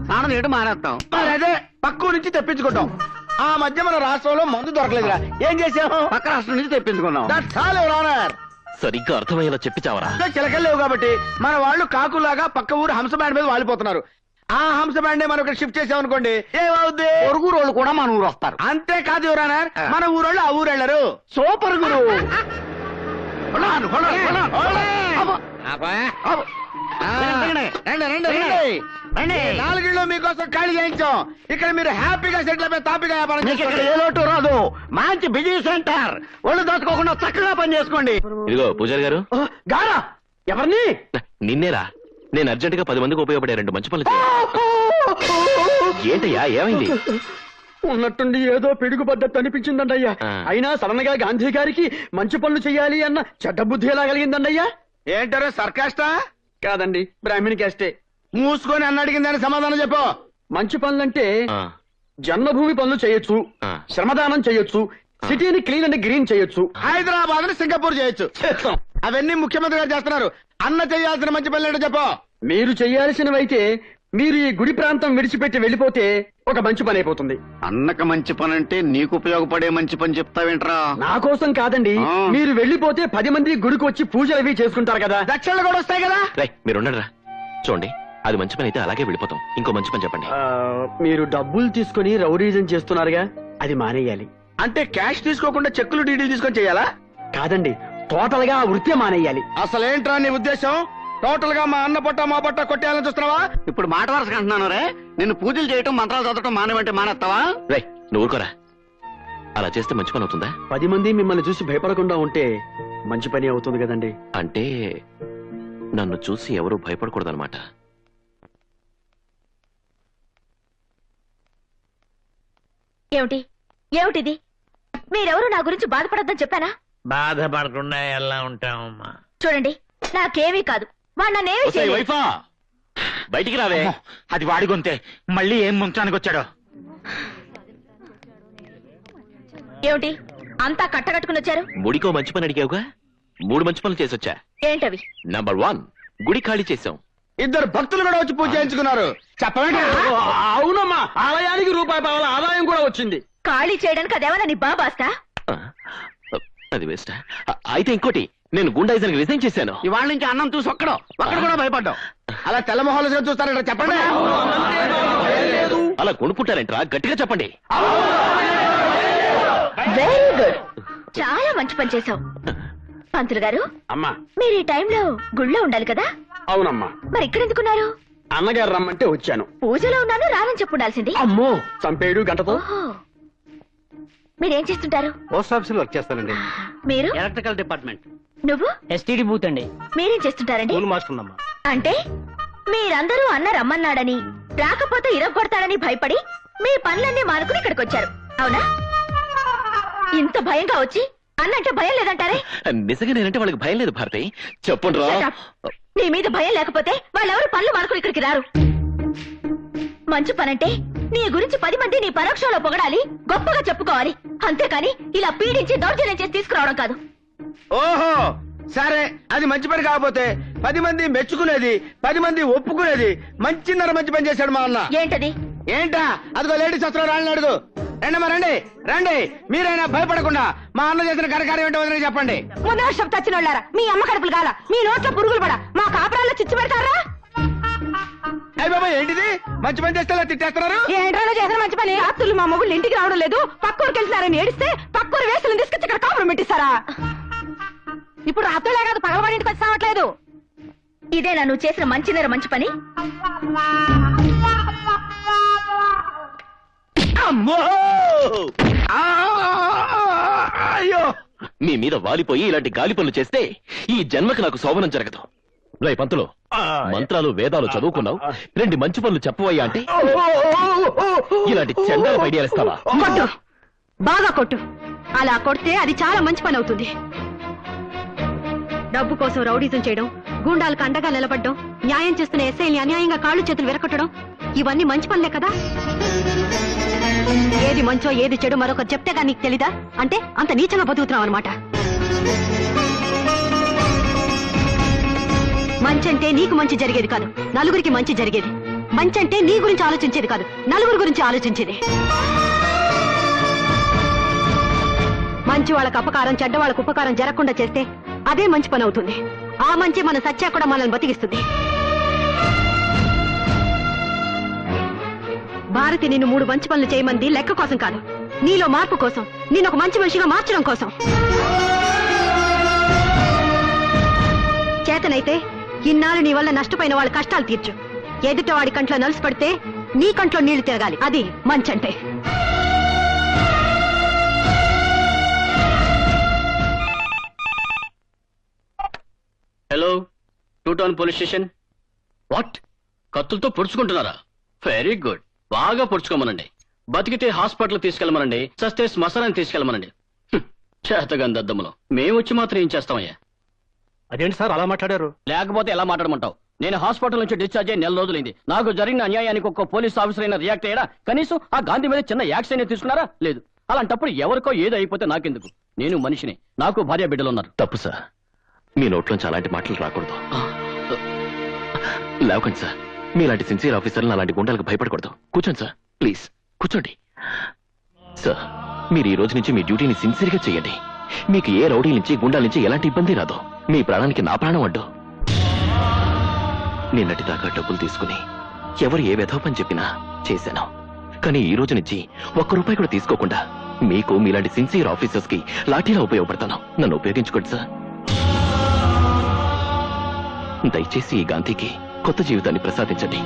స్నానం చేయడం మానేస్తాం. మరి అదే పక్క నుంచి తెప్పించుకుంటాం. ఆ మధ్య మన రాష్ట్రంలో మందు దొరకలేదురా, ఏం చేసాము? పక్క రాష్ట్రం నుంచి తెప్పించుకున్నాం. That's all your honour. సరిగ్గా అర్థమయ్యేలా చెప్పి చావరా. చిలకలు లేవు కాబట్టి మన వాళ్ళు కాకులాగా పక్క ఊరు హంస బ్యాండ్ మీద వాలిపోతున్నారు. ఆ హంస బ్యాండ్ మనం ఇక్కడ షిఫ్ట్ చేసామనుకోండి, ఏమవుద్ది? పొరుగు రోడ్లు కూడా మన ఊరు వస్తారు. అంతేకాదు యువర్ ఆనర్, మన ఊరోళ్ళు ఆ ఊరు వెళ్ళరు. సూపర్ గురు. నాలుగిళ్ళు మీకోసం ఖాళీ చేయించాం. ఇక్కడ మీరు హ్యాపీగా సెటిల్ అయిపోయి తాపిగా వ్యాపారం ఇక్కడ ఏ లోటు రాదు. మంచి బిజీ సెంటర్, ఒళ్ళు దోచుకోకుండా చక్కగా పని చేసుకోండి. ఇదిగో పూజారి గారు. గారా? ఎవరిని? నిన్నేరా. నేను అర్జెంట్ గా 10 మందికి ఉపయోగపడే 2 మంచి పనులు ఏంటయ్యా, ఏమైంది? ఉన్నట్టుండి ఏదో పిడుగు పద్ధతి అనిపించిందండి అయ్యా. అయినా సడన్ గా గాంధీ గారికి మంచి పనులు చెయ్యాలి అన్న చెడ్డ బుద్ధి ఎలా కలిగిందండి అయ్యా? ఏంటారో సర్కాస్టా? కాదండి, బ్రాహ్మణి కాస్టే. మూసుకొని అన్న అడిగిందని సమాధానం చెప్పు. మంచి పనులంటే జన్మభూమి పనులు చేయొచ్చు, శ్రమదానం చేయొచ్చు, సిటీని క్లీన్ అండ్ గ్రీన్ చేయొచ్చు. హైదరాబాద్ సింగపూర్ చేయొచ్చు. అవన్నీ ముఖ్యమంత్రి గారు చేస్తున్నారు. అన్న చేయాల్సిన మంచి పనులు ఏంటో చెప్పు. మీరు చేయాల్సినవైతే మీరు ఈ గుడి ప్రాంతం విడిచిపెట్టి వెళ్ళిపోతే ఒక మంచి పని అయిపోతుంది. అన్నక మంచి పని అంటే నీకు ఉపయోగపడే మంచి పని చెప్తావేంట్రా? నా కోసం కాదండి, మీరు వెళ్ళిపోతే 10 మంది గుడికి వచ్చి పూజలు అవి చేసుకుంటారు కదా, దక్షిణలు కూడా వస్తాయి కదా. మీరు ఉండరా, చూడండి అది మంచి పని అయితే అలాగే వెళ్ళిపోతాం. ఇంకో మంచి పని చెప్పండి. మీరు డబ్బులు తీసుకుని రౌడీజం చేస్తున్నారుగా, అది మానేయాలి. అంటే క్యాష్ తీసుకోకుండా చెక్కులు డీడీలు తీసుకొని చేయాలా? కాదండి, టోటల్ గా ఆ వృత్తి మానేయాలి. అసలేంట్రా నీ ఉద్దేశం? టోటల్ గా మా అన్న పొట్ట మా పొట్ట కొట్టేయాలని చూస్తున్నావా? ఇప్పుడు మాట వరుసగా అంటున్నాను రే, నిన్ను పూజలు చేయటం మంత్రాలు చదవటం మానేమంటే మానేస్తావా? రే నువ్వు ఊరుకోరా, అలా చేస్తే మంచి పని అవుతుందా? 10 మంది మిమ్మల్ని చూసి భయపడకుండా ఉంటే మంచి పని అవుతుంది కదండి. అంటే నన్ను చూసి ఎవరు భయపడకూడదన్నమాట. ఏమిటి ఏమిటిది? మీరెవరు నా గురించి బాధపడొద్దని చెప్పానా? బాధపడకుండా ఎలా ఉంటామమ్మా? చూడండి, నాకేమీ కాదు. వాడు నన్నేమీ చేయలేదు. వైఫా బయటికి రావే. అది వాడి గొంతే, మళ్ళీ ఏం ముంచానికి వచ్చాడో. ఏమిటి అంతా కట్టగట్టుకుని వచ్చారు? ముడికో మంచి పని అడిగావుగా, 3 మంచి పనులు చేసొచ్చా. ఏంటవి? నంబర్ 1, గుడి ఖాళీ చేసాం. 2 భక్తులు కూడా వచ్చి పూజ చేయించుకున్నారు. చెప్పండి. అవునమ్మా, ఆలయానికి ₹1 ఆదాయం కూడా వచ్చింది. ఖాళీ చేయడానికి అదేమన్నా నీ బాబాస్తా? అది వేస్ట్. అయితే ఇంకోటి, నేను గుండాయిజానికి రిజైన్ చేశాను. ఇవాళ నుంచి అన్నం చూసి ఒక్కడు కూడా భయపడ్డావు. అలా తెల్ల మొహాలు చూస్తారంట. చెప్పండి. అలా కొనుక్కుంటారంట్రా, గట్టిగా చెప్పండి. వెరీ గుడ్, చాలా మంచి పని చేశావు. పంతులు గారు, అమ్మా మీరు ఈ టైంలో గుళ్ళో ఉండాలి కదా? అవునమ్మా. మరి ఇక్కడ ఎందుకున్నారు? అన్నగారు రమ్మంటే వచ్చాను. పూజలో ఉన్నాను రానని చెప్పుండాల్సింది. అమ్మో, చంపేడు గంటతో. మీరేం చేస్తుంటారు? పోస్ట్ ఆఫీస్ లో వర్క్ చేస్తానండి. మీరు? Electrical department. నువ్వు? ఎస్టీడీ బూత్ అండి. మీరేం చేస్తుంటారండి? మాస్టర్. అంటే మీరందరూ అన్న రమ్మన్నాడని, రాకపోతే ఇరగొడతాడని భయపడి మీ పనులన్నీ మానుకుని ఇక్కడికి వచ్చారు, అవునా? ఇంత భయంగా వచ్చి అన్నంటే భయం లేదంటారే? నిజంగా నేనంటే వాళ్ళకి భయం లేదు భారతి. చెప్పండి రా. Shut up. నీ మీద భయం లేకపోతే వాళ్ళెవరు పనులు మానుకుని ఇక్కడికి రారు. మంచి పనంటే నీ గురించి 10 మంది నీ పరోక్షంలో పొగడాలి, గొప్పగా చెప్పుకోవాలి. అంతేకాని ఇలా పీడించి దౌర్జన్యం చేసి తీసుకురావడం కాదు. ఓహో సరే, అది మంచి పని కాకపోతే 10 మంది మెచ్చుకునేది, 10 మంది ఒప్పుకునేది మంచిన్నర మంచి పని చేశాడు మా అన్న. ఏంటది? ఏంటా? అదిగో లేడీస్ వస్తున్నారు, రాళ్ళని అడుగు. రండమ్మా రండి రండి. మీరైనా భయపడకుండా మా అన్న చేసిన కరకారం ఏంటో వదిలేసి చెప్పండి. ముందు వర్షం తచ్చినోళ్ళారా, మీ అమ్మ కడుపులు కాల, మీ నోట్లో పురుగులు పడ, మా కాపురాల్లో చిచ్చు పెడతారా? అయ్య బాబా, ఏంటిది? మంచి పని చేస్తే తిట్టేస్తున్నారు. ఏంట్రా చేసిన మంచి పని? రాత్రులు మా మొగుళ్ళు ఇంటికి రావడం లేదు, పక్కూరికి వెళ్తున్నారని ఏడిస్తే పక్కూరు వేసులను తీసుకొచ్చి ఇక్కడ కాపురం పెట్టిస్తారా? ఇప్పుడు రాత్రులే కాదు, పగలబడి ఇంటికి వచ్చి రావట్లేదు. ఇదేనా నువ్వు చేసిన మంచిన్నర మంచి పని? అయ్యో, మీ మీద వాలిపోయి ఇలాంటి గాలి పనులు చేస్తే ఈ జన్మకి నాకు శోభనం జరగదు. రై పంతులు, మంత్రాలు వేదాలు చదువుకున్నావు, 2 మంచి పనులు చెప్పవయ్యా అంటే ఇలాంటి చెండాల ఐడియాలు ఇస్తావా? కొట్టు, బాగా కొట్టు. అలా కొడితే అది చాలా మంచి పని అవుతుంది. డబ్బు కోసం రౌడీజం చేయడం, గూండాలకు అండగా నిలబడడం, న్యాయం చేస్తున్న ఎస్ఐని అన్యాయంగా కాళ్ళు చేతులు విరగొట్టడం, ఇవన్నీ మంచి పనులే కదా? ఏది మంచో ఏది చెడు మరొకరు చెప్తేగా నీకు తెలీదా? అంటే అంత నీచంగా బతుకుతున్నావు అనమాట. మంచంటే నీకు మంచి జరిగేది కాదు, నలుగురికి మంచి జరిగేది. మంచంటే నీ గురించి ఆలోచించేది కాదు, నలుగురి గురించి ఆలోచించేది. మంచి వాళ్ళకు అపకారం, చెడ్డ వాళ్ళకు ఉపకారం జరగకుండా చేస్తే అదే మంచి పని అవుతుంది. ఆ మంచి మన సత్యా కూడా మనల్ని బతికిస్తుంది. భారతి నిన్ను 3 మంచి పనులు చేయమంది లెక్క కోసం కాదు, నీలో మార్పు కోసం, నేను ఒక మంచి మనిషిగా మార్చడం కోసం. చేతనైతే ఇన్నాళ్ళు నీ వల్ల నష్టపోయిన వాళ్ళ కష్టాలు తీర్చు. ఎదుట వాడి కంట్లో నలుసు పడితే నీ కంట్లో నీళ్లు తిరగాలి, అది మంచంటే. Hello, 2 town police station. What? కత్తులతో పొడుచుకుంటున్నారా? వెరీ గుడ్, బాగా పొడుచుకోమనండి. బతికితే హాస్పిటల్ తీసుకెళ్ళమనండి, చస్తే శ్మశానాన్ని తీసుకెళ్ళమనండి. చేతగాని దద్దమ్మలో మేము వచ్చి మాత్రం ఏం చేస్తామయ్యా? అదేంటి సార్ అలా మాట్లాడారు? లేకపోతే ఎలా మాట్లాడమంటావు? నేను హాస్పిటల్ నుంచి డిశ్చార్జ్ అయ్యి 4 రోజులైంది. నాకు జరిగిన అన్యాయానికి ఒక్క పోలీస్ ఆఫీసర్ అయినా రియాక్ట్ అయ్యాడా? కనీసం ఆ గాంధీ మీద చిన్న యాక్షన్ తీసుకున్నారా? లేదు. అలాంటప్పుడు ఎవరికో ఏదో అయిపోతే నాకెందుకు? నేను మనిషిని, నాకు భార్య బిడ్డలు ఉన్నారు. తప్పు సార్, మీ నోట్లోంచి అలాంటి మాటలు రాకూడదు. లేకండి సార్, మీలాంటి సిన్సియర్ ఆఫీసర్లు అలాంటి గుండాలకు భయపడకూడదు. కూర్చోండి సార్, ప్లీజ్ కూర్చోండి. సార్, మీరు ఈ రోజు నుంచి మీ డ్యూటీని సిన్సియర్గా చేయండి. మీకు ఏ రౌడీ నుంచి గుండాల నుంచి ఎలాంటి ఇబ్బంది రాదు. మీ ప్రాణానికి నా ప్రాణం అడ్డు. నిన్నటి దాకా డబ్బులు తీసుకుని ఎవరు ఏ వెధవ పని చెప్పినా చేశాను. కానీ ఈ రోజు నుంచి ₹1 కూడా తీసుకోకుండా మీకు మీలాంటి సిన్సియర్ ఆఫీసర్స్ కి లాఠీలా ఉపయోగపడతాను. నన్ను ఉపయోగించుకోండి సార్. దయచేసి ఈ గాంధీకి కొత్త జీవితాన్ని ప్రసాదించండి.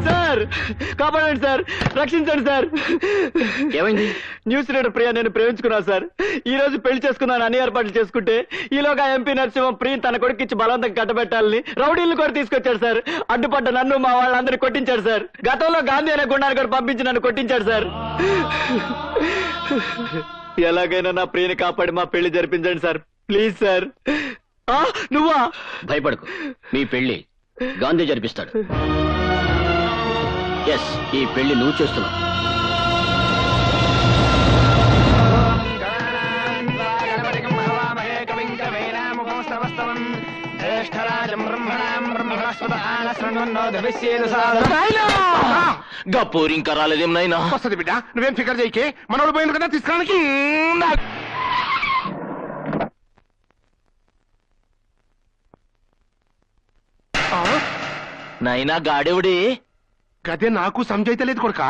సార్, కాపాడండి సార్, రక్షించండి సార్. ఏమైంది? న్యూస్ రీడర్ ప్రియా నేను ప్రేమించుకున్నాను సార్. ఈ రోజు పెళ్లి చేసుకున్నాను అన్ని ఏర్పాట్లు చేసుకుంటే ఈలోగా ఎంపీ నరసింహం ప్రియ తన కొడుకిచ్చి బలవంతంగా కట్టబెట్టాలని రౌడీలను కూడా తీసుకొచ్చాడు సార్. అడ్డుపడ్డ నన్ను మా వాళ్ళందరినీ కొట్టించాడు సార్. గతంలో గాంధీ అనే గుండాన్ని కూడా పంపించి నన్ను కొట్టించాడు సార్. ఎలాగైనా నా ప్రియని కాపాడి మా పెళ్లి జరిపించండి సార్, ప్లీజ్ సార్. నువ్వా? భయపడకు, మీ పెళ్లి గాంధీ జరిపిస్తాడు. ఎస్, ఈ పెళ్లి నువ్వు చేస్తున్నావు. గప్పూరి ఇంకా రాలేదేం నాయనా? వస్తుంది బిడ్డ, నువ్వేం ఫికర్ చేయకే. మనోడు పోయింది కదా తీసుకురానికి. నాయనా గాడెవుడి? గదే నాకు సంజయితలేదు కొడుక.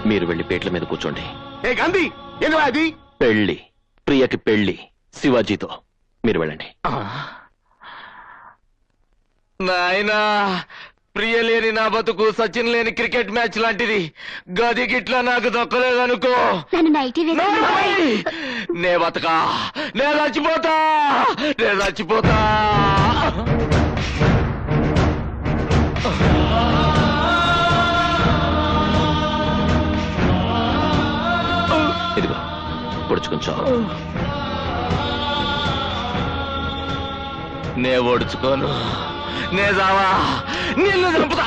మీరు వెళ్ళి పేట్ల మీద కూర్చోండి. ఏ గాంధీ, ఏంది అది? పెళ్లి, ప్రియకి పెళ్లి శివాజీతో. మీరు వెళ్ళండి. నాయనా, ప్రియ లేని నా బతుకు సచిన్ లేని క్రికెట్ మ్యాచ్ లాంటిది. గది గిట్లా నాకు దక్కలేదనుకో, నే బతకా, నే చచ్చిపోతా, నే చచ్చిపోతా. ఇదిగో పొడుచుకుంచా. నే ఓడుచుకోను, నే జావా, నిన్ను చంపుతా.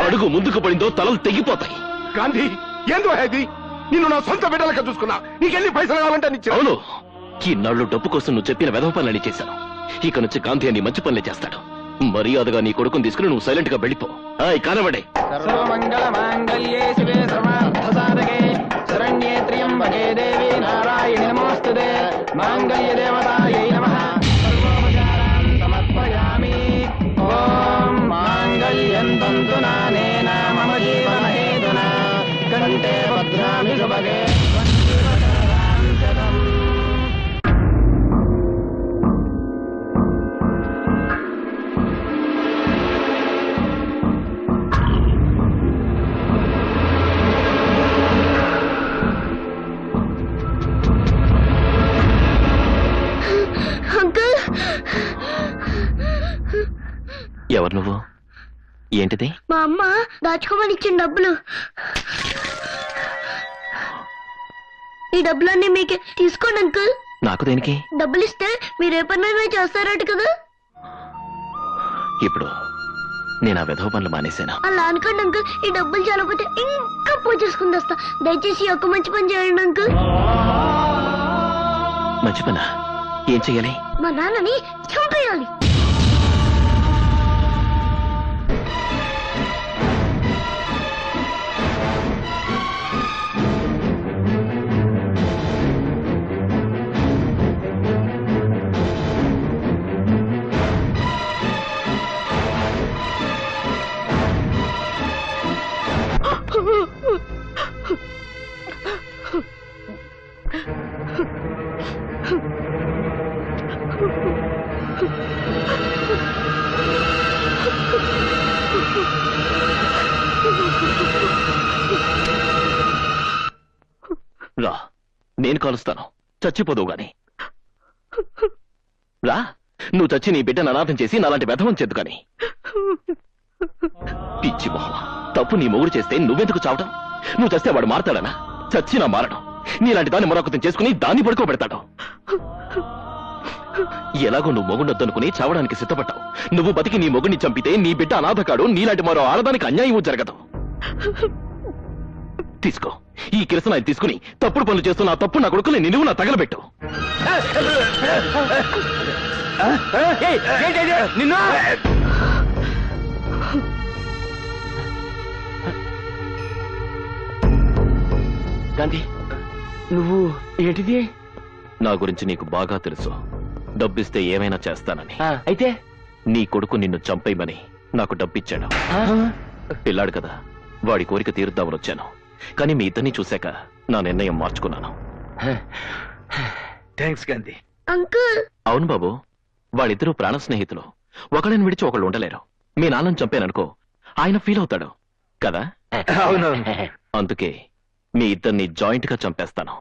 అడుగు ముందుకు పడిందో తలలు తెగిపోతాయి. గాంధీ, ఏందో అది? నిన్ను నా సొంత బిడ్డలక చూసుకున్నా. నీకెన్ని పైసలు కావాలంటే అని ఇచ్చాను. అవును, ఈనాళ్ళు డబ్బు కోసం నువ్వు చెప్పిన వెధవ పనులని చేశాను. ఇక నుంచి గాంధీ అని మంచి పనులే చేస్తాడు. మర్యాదగా నీ కొడుకుని తీసుకుని నువ్వు సైలెంట్ గా వెళ్ళిపో. కానివ్వండి. సర్వమంగళ మాంగళ్యే శివే సర్వార్థ సాధకే శరణ్యే త్ర్యంబకే దేవి నారాయణి నమోస్తుతే మాంగళ్య దేవతాయై నమః. సర్వోపచారాన్ సమర్పయామి. ఓం మాంగళ్యం తంతు నానేన మమ జీవన హేతునా కంఠే భద్రామి శుభగే. ఎవరు నువ్వు? ఏంటిది? మా అమ్మ దాచుకోమని ఇచ్చిన డబ్బులు. ఈ డబ్బులన్నీ మీకే తీసుకోండి అంకుల్. నాకు దేనికి? డబ్బులు ఇస్తే మీరు ఏ పనైనా చేస్తారట కదా. ఇప్పుడు నేను ఆ వెధవ పనులు మానేశాను. అలా అనుకోండి అంకుల్. ఈ డబ్బులు చాలకపోతే ఇంకా పూజ చేసుకుని వస్తా. దయచేసి ఒక మంచి పని చేయండి అంకుల్. మంచి పనా? ఏం చెయ్యాలి? మా నాన్నని చంపేయాలి. రా, నేను కలుస్తాను, చచ్చిపోదువు గాని. రా, నువ్వు చచ్చి నీ బిడ్డను అనాథం చేసి నాలాంటి వ్యధవం చేద్దు గాని. పిచ్చి మొహమ, తప్పు నీ మొగుడు చేస్తే నువ్వెందుకు చావటం? నువ్వు చేస్తే వాడు మారతాడనా? చచ్చినా మారడం. నీలాంటి దాన్ని మరొకతం చేసుకుని దాన్ని పడుకోబెడతాడు. ఎలాగో నువ్వు మొగుడొద్దనుకుని చావడానికి సిద్ధపడ్డావు. నువ్వు బతికి నీ మొగుడిని చంపితే నీ బిడ్డ అనాథకాడు, నీలాంటి మరో ఆడదానికి అన్యాయం జరగదు. తీసుకో, ఈ కిరసనాయి తీసుకుని తప్పుడు పనులు చేస్తున్న ఆ తప్పు నా కొడుకుని నిలువు నా తగలబెట్టు. నిన్ను గాంధీ, నువ్వు ఏంటిది? నా గురించి నీకు బాగా తెలుసు. డబ్బిస్తే ఏమైనా చేస్తానని. అయితే నీ కొడుకు నిన్ను చంపేయమని నాకు డబ్బిచ్చాడు. పిల్లాడు కదా, వాడి కోరిక తీరుద్దామని వచ్చాను. కానీ మీ ఇద్దరిని చూశాక నా నిర్ణయం మార్చుకున్నాను. థ్యాంక్స్ గాంధీ. అంకుల్, అవును బాబు, వాళ్ళిద్దరూ ప్రాణ స్నేహితులు. ఒకళ్ళని విడిచి ఒకళ్ళు ఉండలేరు. మీ నాన్నని చంపాననుకో, ఆయన ఫీల్ అవుతాడు కదా. అవునవును. అందుకే మీ ఇద్దరిని జాయింట్ గా చంపేస్తాను.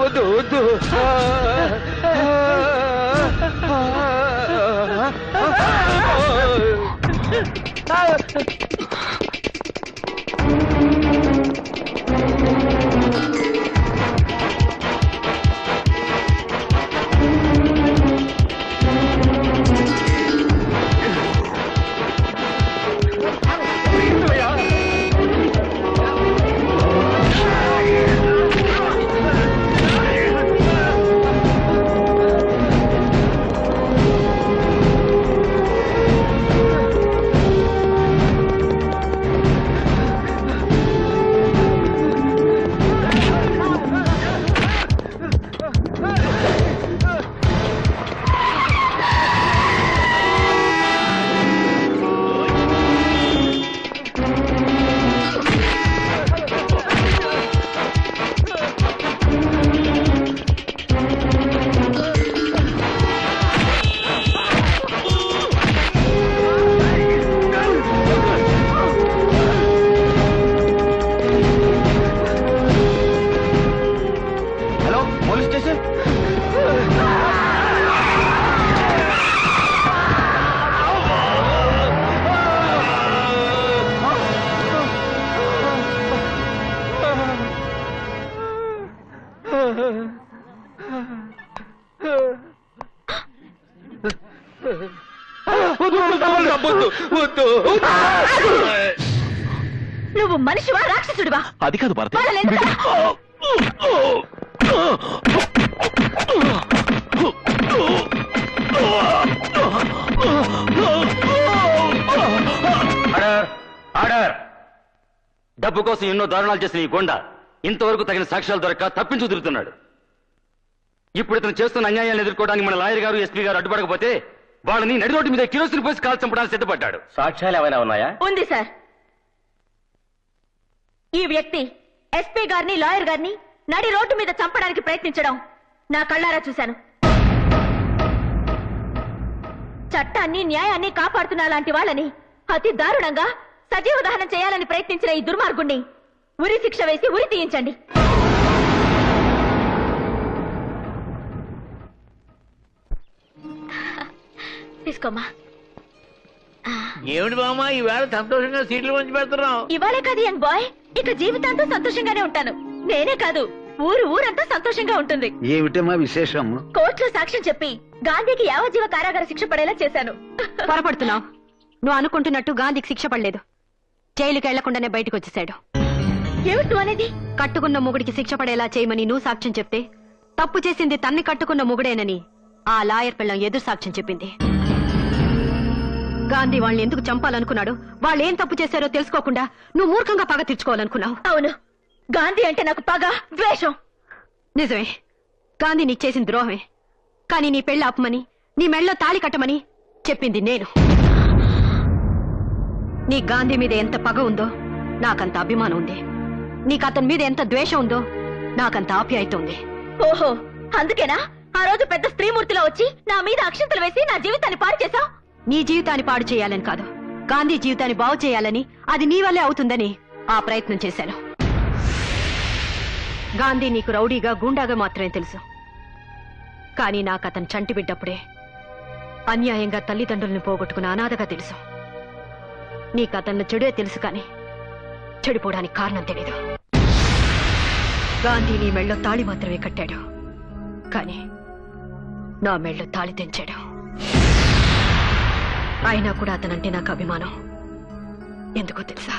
వద్దు వద్దు. నువ్వు మనిషివా రాక్షసుడివా? అది కాదు భారతి. ఆర్డర్. డబ్బు కోసం ఎన్నో దారుణాలు చేసిన ఈ కొండ ఇంతవరకు తగిన సాక్ష్యాలు దొరక్క తప్పించు తిరుగుతున్నాడు. ఇప్పుడు ఇతను చేస్తున్న అన్యాయాలను ఎదుర్కోవడానికి మన లాయర్ గారు, ఎస్పీ గారు అడ్డుపడకపోతే వాళ్ళని నడిరోడ్డు మీద కిరోసిన్ పోసి కాల్ చంపడానికి సిద్ధపడ్డాడు. సాక్ష్యాలు ఏమైనా ఉన్నాయా? ఉంది సార్. ఈ వ్యక్తి ఎస్పీ గారిని, లాయర్ గారిని నడి రోడ్డు మీద చంపడానికి ప్రయత్నించడం నా కళ్ళారా చూశాను. చట్టాన్ని, న్యాయాన్ని కాపాడుతున్న లాంటి వాళ్ళని అతి దారుణంగా సజీవ దహనం చేయాలని ప్రయత్నించిన ఈ దుర్మార్గుణ్ణి ఉరి శిక్ష వేసి ఉరి తీయించండి. తీసుకోమ్మా. ఏమిటి బామ్మా ఈవేళ సంతోషంగా సీట్లు పంచి పెడుతున్నావు? ఇవాళే కాదు యంగ్ బాయ్, ఇక జీవితాంతం సంతోషంగానే ఉంటాను. నేనే కాదు, ఊరంతా సంతోషంగా ఉంటుంది. ఏమిటమ్మా విశేషం? కోర్టులో సాక్ష్యం చెప్పి గాంధీకి యావజ్జీవ కారాగార శిక్ష పడేలా చేశాను. పొరపడుతున్నావు. నువ్వు అనుకుంటున్నట్టు గాంధీకి శిక్ష పడలేదు. జైలుకి వెళ్లకుండానే బయటకు వచ్చేశాడు. ఏమిటి నువ్వు అనేది? కట్టుకున్న మొగుడికి శిక్ష పడేలా చేయమని నువ్వు సాక్ష్యం చెప్తే తప్పు చేసింది తన్ని కట్టుకున్న మొగుడేనని ఆ లాయర్ పిల్లం ఎదురు సాక్ష్యం చెప్పింది. గాంధీ వాళ్ళని ఎందుకు చంపాలనుకున్నాడు, వాళ్ళేం తప్పు చేశారో తెలుసుకోకుండా నువ్వు మూర్ఖంగా పగ తీర్చుకోవాలనుకున్నావు. అవును, గాంధీ అంటే నాకు పగ, ద్వేషం. నిజమే, గాంధీ నీకు చేసిన ద్రోహమే. కానీ నీ పెళ్లి ఆపమని, నీ మెళ్ళలో తాళి కట్టమని చెప్పింది నేను. నీ గాంధీ మీద ఎంత పగ ఉందో నాకంత అభిమానం ఉంది. నీకు అతని మీద ఎంత ద్వేషం ఉందో నాకంత ఆప్యాయత ఉంది. ఓహో, అందుకేనా ఆ రోజు పెద్ద స్త్రీమూర్తిలో వచ్చి నా మీద అక్షంతలు వేసి నా జీవితాన్ని పాడు చేశావు? నీ జీవితాన్ని పాడు చేయాలని కాదు, గాంధీ జీవితాన్ని బాగు చేయాలని, అది నీ వల్లే అవుతుందని ఆ ప్రయత్నం చేశాను. గాంధీ నీకు రౌడీగా గూండాగా మాత్రమే తెలుసు. కానీ నాకు అతను చంటి బిడ్డప్పుడే అన్యాయంగా తల్లిదండ్రుల్ని పోగొట్టుకున్న అనాథగా తెలుసు. నీకు అతన్ని చెడే తెలుసు, కానీ చెడిపోవడానికి కారణం తెలీదు. గాంధీ నీ మెళ్ళో తాళి మాత్రమే కట్టాడు, కానీ నా మెళ్ళో తాళి తెంచాడు. అయినా కూడా అతనంటే నాకు అభిమానం. ఎందుకో తెలుసా?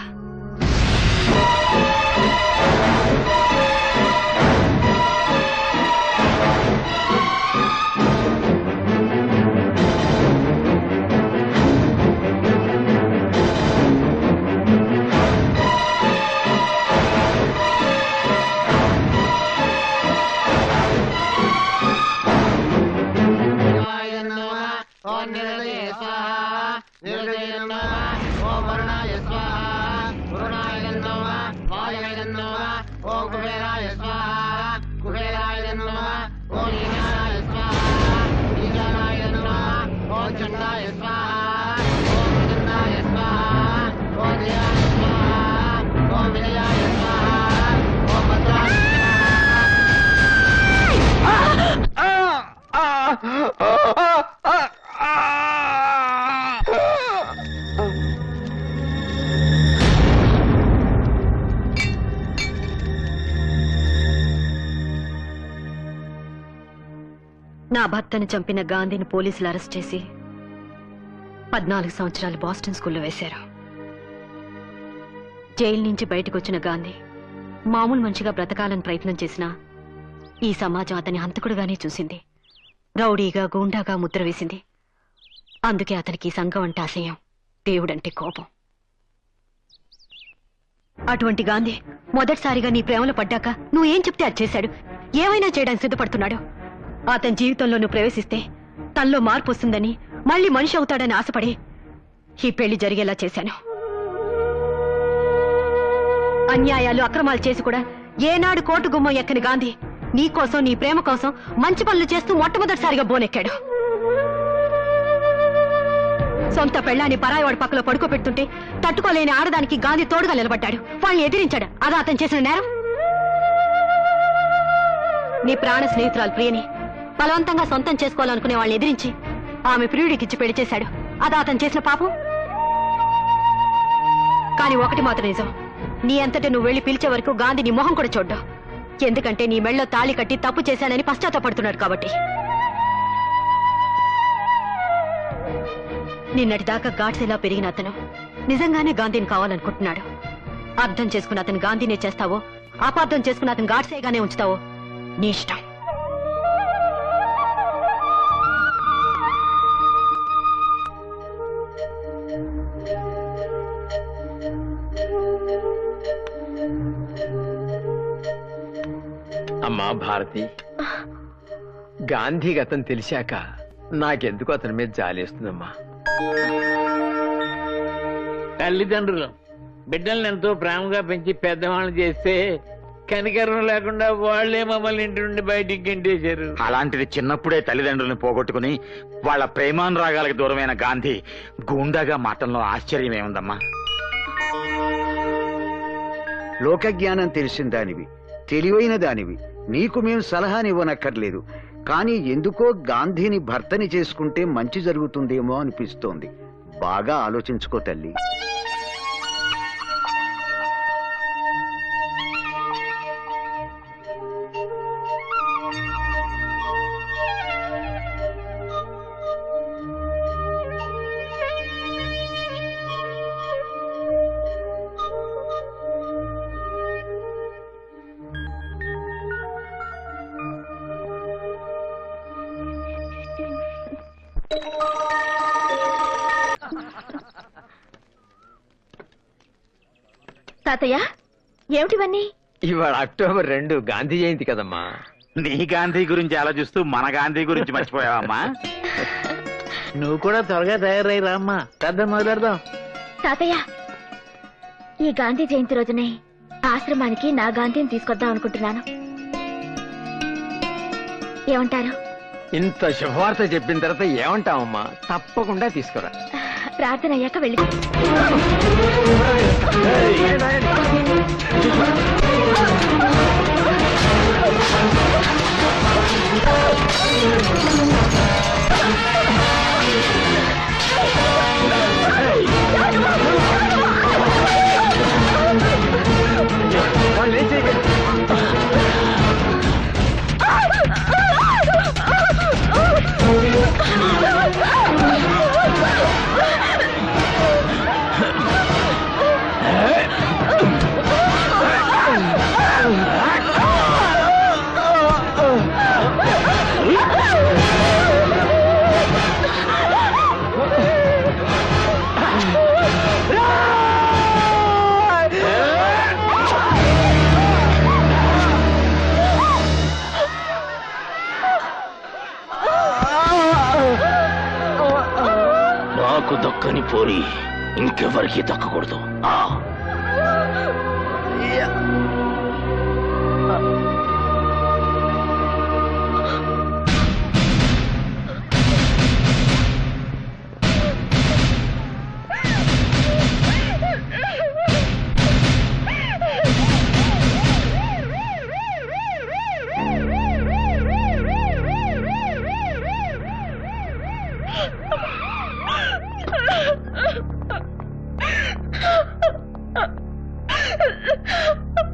నా భర్తను చంపిన గాంధీని పోలీసులు అరెస్ట్ చేసి 14 సంవత్సరాలు బాస్టన్ స్కూల్లో వేశారు. జైలు నుంచి బయటకు వచ్చిన గాంధీ మామూలు మనిషిగా బ్రతకాలని ప్రయత్నం చేసినా ఈ సమాజం అతని హంతకుడుగానే చూసింది. రౌడీగా గూండాగా ముద్ర వేసింది. అందుకే అతనికి సంఘం అంటే అసహ్యం, దేవుడంటే కోపం. అటువంటి గాంధీ మొదటిసారిగా నీ ప్రేమలో పడ్డాక నువ్వేం చెప్తే అది చేశాడు. ఏమైనా చేయడానికి సిద్ధపడుతున్నాడు. అతని జీవితంలో నువ్వు ప్రవేశిస్తే తనలో మార్పు వస్తుందని, మళ్ళీ మనిషి అవుతాడని ఆశపడి ఈ పెళ్లి జరిగేలా చేశాను. అన్యాయాలు అక్రమాలు చేసి కూడా ఏనాడు కోర్టు గుమ్మం ఎక్కని గాంధీ నీకోసం, నీ ప్రేమ కోసం మంచి పనులు చేస్తూ మొట్టమొదటిసారిగా బోనెక్కాడు. సొంత పెళ్ళాన్ని పరాయివాడి పక్కలో పడుకోబెడుతుంటే తట్టుకోలేని ఆడదానికి గాంధీ తోడుగా నిలబడ్డాడు. వాళ్ళని ఎదిరించాడు. అదా అతను చేసిన నేరం. నీ ప్రాణ స్నేహితురాలు ప్రియని బలవంతంగా సొంతం చేసుకోవాలనుకునే వాళ్ళని ఎదిరించి ఆమె ప్రియుడికిచ్చి పెళ్లి చేశాడు. అదా అతను చేసిన పాపం. కానీ ఒకటి మాత్రం నిజం, నీ అంతటా నువ్వు వెళ్లి పిలిచే వరకు గాంధీ నీ మొహం కూడా చూడ్డా. ఎందుకంటే నీ మెళ్ళో తాళి కట్టి తప్పు చేశానని పశ్చాత్తపడుతున్నాడు కాబట్టి. నిన్నటిదాకా గాడ్సేలా పెరిగిన అతను నిజంగానే గాంధీని కావాలనుకుంటున్నాడు. అర్థం చేసుకున్న అతను గాంధీనే చేస్తావో, అపార్థం చేసుకున్న అతను గాడ్సేగానే ఉంచుతావో నీ ఇష్టం. అమ్మా భారతి, గాంధీ గతం తెలిసాక నాకెందుకు అతని మీద జాలేస్తుందమ్మా. తల్లిదండ్రులు బిడ్డల్ని ఎంతో ప్రేమగా పెంచి పెద్దవాళ్ళు చేస్తే కనికరం లేకుండా వాళ్లే మమ్మల్ని ఇంటి నుండి బయటికి గెంటేశారు. అలాంటిది చిన్నప్పుడే తల్లిదండ్రులను పోగొట్టుకుని వాళ్ళ ప్రేమానురాగాలకు దూరమైన గాంధీ గూండాగా మాటల్లో ఆశ్చర్యమేముందమ్మా. లోకజ్ఞానం తెలిసిన దానివి, తెలివైన దానివి, నీకు మేము సలహానివ్వనక్కర్లేదు. కానీ ఎందుకో గాంధీని భర్తని చేసుకుంటే మంచి జరుగుతుందేమో అనిపిస్తోంది. బాగా ఆలోచించుకో తల్లి. తాతయ్య, ఏమిటివన్నీ? ఇవాళ అక్టోబర్ 2 గాంధీ జయంతి కదమ్మా. నీ గాంధీ గురించి ఆలోచిస్తూ మన గాంధీ గురించి మర్చిపోయావమ్మా. నువ్వు కూడా త్వరగా తయారై రామ్మా, పెద్ద మొదలెడదాం. తాతయ్య, ఈ గాంధీ జయంతి రోజునే ఆశ్రమానికి నా గాంధీని తీసుకొద్దాం అనుకుంటున్నాను. ఏమంటారు? ఇంత శుభవార్త చెప్పిన తర్వాత ఏమంటావమ్మా? తప్పకుండా తీసుకురా. ప్రార్థన అయ్యాక వెళ్ళి నాకు దక్కని పోరి ఇంకెవరికి దక్కకూడదు.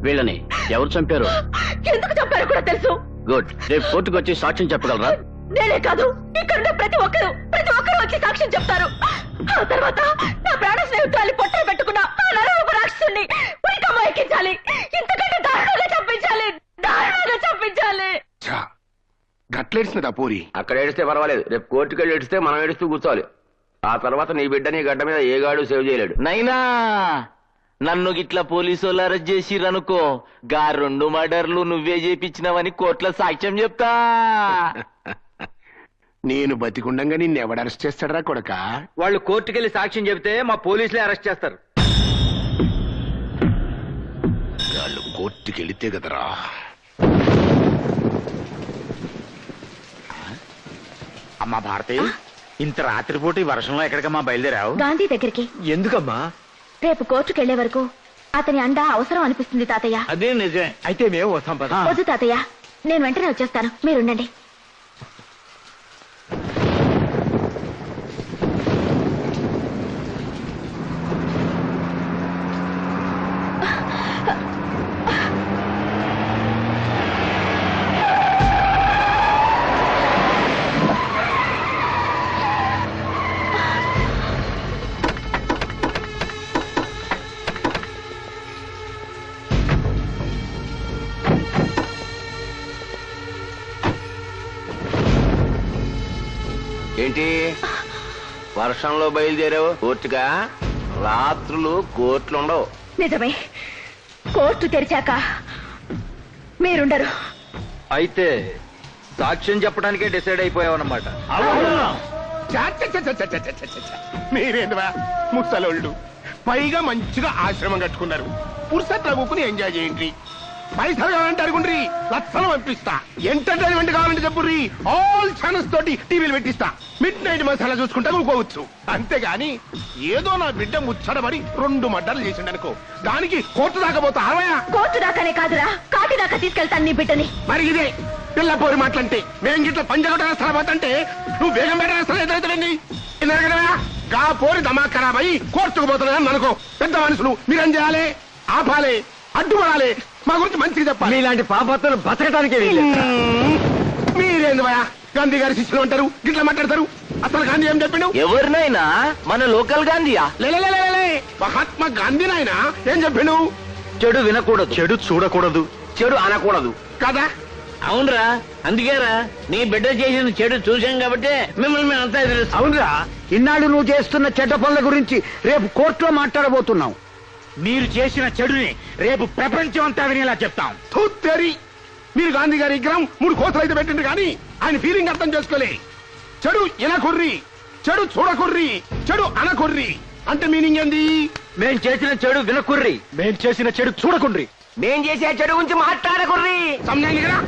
వీళ్ళని ఎవరు చంపారు? ఎందుకు చంపారో కూడా తెలుసు. గుడ్. రేపు కోర్టుకు వచ్చి సాక్ష్యం చెప్పగలరా? నేనే కాదు, ఇక్కడ ప్రతి ఒక్కరు వచ్చి సాక్ష్యం చెప్తారు. ఆ తర్వాత నా ప్రాణ స్నేహితురాలి పొట్టలు పెట్టుకున్న ఆ నరరూప రాక్షసుని ఉరికమ్మ ఎక్కించాలి. ఇంతకంటే దారుణంగా చంపించాలి. గట్లేడిసినదా పూరి? అక్కడ ఏడిస్తే పర్వాలేదు, రేపు కోర్టుకు వెళ్ళి ఏడిస్తే మనం ఏడుస్తూ కూర్చోవాలి. ఆ తర్వాత నీ బిడ్డ నీ గడ్డ మీద ఏ గాడు సేవ్ చేయలేడు. నైనా నన్ను గిట్లా పోలీసు వాళ్ళు అరెస్ట్ చేసిరనుకో, గా 2 మర్డర్లు నువ్వే చేపించినవని కోర్టులో సాక్ష్యం చెప్తా. నేను బతికుండంగా నిన్నెవడు అరెస్ట్ చేస్తాడరా కొడక? వాళ్ళు కోర్టుకెళ్లి సాక్ష్యం చెబితే మా పోలీసులే అరెస్ట్ చేస్తారు. వాళ్ళు కోర్టుకెళితే కదరా. అమ్మా భారతి, ఇంత రాత్రిపూట ఈ వర్షంలో ఎక్కడికమ్మా బయలుదేరావు? గాంధీ దగ్గరికి. ఎందుకమ్మా? రేపు కోర్టుకు వెళ్లే వరకు అతని అండ అవసరం అనిపిస్తుంది తాతయ్య. అదే నిజమే. అయితే మేము వస్తాం పద. వద్దు తాతయ్య, నేను వెంటనే వచ్చేస్తాను, మీరుండండి. ఏంటి వర్షంలో బయలుదేరావు కోర్టుగా? రాత్రులు కోర్టులు ఉండవు. నిజమే, కోర్టు తెరిచాక మీరుండరు. అయితే సాక్ష్యం చెప్పడానికే డిసైడ్ అయిపోయావన్నమాట. మీరేందువా ముసలోళ్ళు, పైగా మంచిగా ఆశ్రమం కట్టుకున్నారు. పురుషత్ రఘుకుని ఎంజాయ్ చేయండి. పైసలు కావాలంటే అడుగుండ్రి, లక్షలు పంపిస్తా. ఎంటర్టైన్మెంట్ కావాలంటే చెప్పుర్రి, ఆల్ ఛానల్స్ తోటి టీవీలు పెట్టిస్తా. మిడ్-నైట్ మసాలా చూసుకుంటా ఊకోవచ్చు. అంతేగాని ఏదో నా బిడ్డ ముచ్చడబడి 2 మర్డర్లు చేసిండనుకో, దానికి కోర్టు దాకా పోతా. కోర్టు దాకానే కాదురా, కాటి దాకా తీసుకెళ్తాను నీ బిడ్డని. మరి ఇదే పిల్ల పోరి మాటలంటే మేం గిట్ల పంజగొట్ట రాస్తారా పోతంటే నువ్వు వేగం బయట రాస్తారా ఎదురైతుందండి. గా పోరి దమా ఖరాబ్ అయ్యి కోర్టుకు పోతున్నాయని అనుకో. పెద్ద మనుషులు మీరేం చేయాలి? ఆపాలి, అడ్డుపడాలి, మా గురించి మంచిగా చెప్పాలి. ఇలాంటి పాపత్తులు బతకడానికే మీరేంది భయా? గాంధీ గారి శిష్యులు అంటారు, గిట్లా మాట్లాడతారు. అసలు గాంధీ ఏం చెప్పిండు? ఎవరినైనా మన లోకల్ గాంధీయా? లే మహాత్మా గాంధీ నాయన ఏం చెప్పిండు? చెడు వినకూడదు, చెడు చూడకూడదు, చెడు అనకూడదు కదా? అవునరా, అందుకేరా నీ బిడ్డ చేసిన చెడు చూసాం కాబట్టి మిమ్మల్ని మేము అంతా ఎదురుస్తాం. అవునరా, ఇన్నాళ్ళు నువ్వు చేస్తున్న చెడ్డ పనుల గురించి రేపు కోర్టులో మాట్లాడబోతున్నావు. మీరు చేసిన చెడుని రేపు ప్రపంచం అంతా వినేలా చెప్తాం. మీరు గాంధీ గారి విగ్రహం 3 కోతలు అయితే పెట్టిండ్రు కానీ ఆయన ఫీలింగ్ అర్థం చేసుకోలే. చెడు ఎనకుర్రి, చెడు చూడకుర్రి, చెడు అనకుర్రి అంటే మీనింగ్ ఏంది? మేం చేసిన చెడు వినకుర్రి, మేం చేసిన చెడు చూడకుండ్రి. మేం చేసే చెడు గురించి మాట్లాడకుర్రి. సమజాయింది కదా?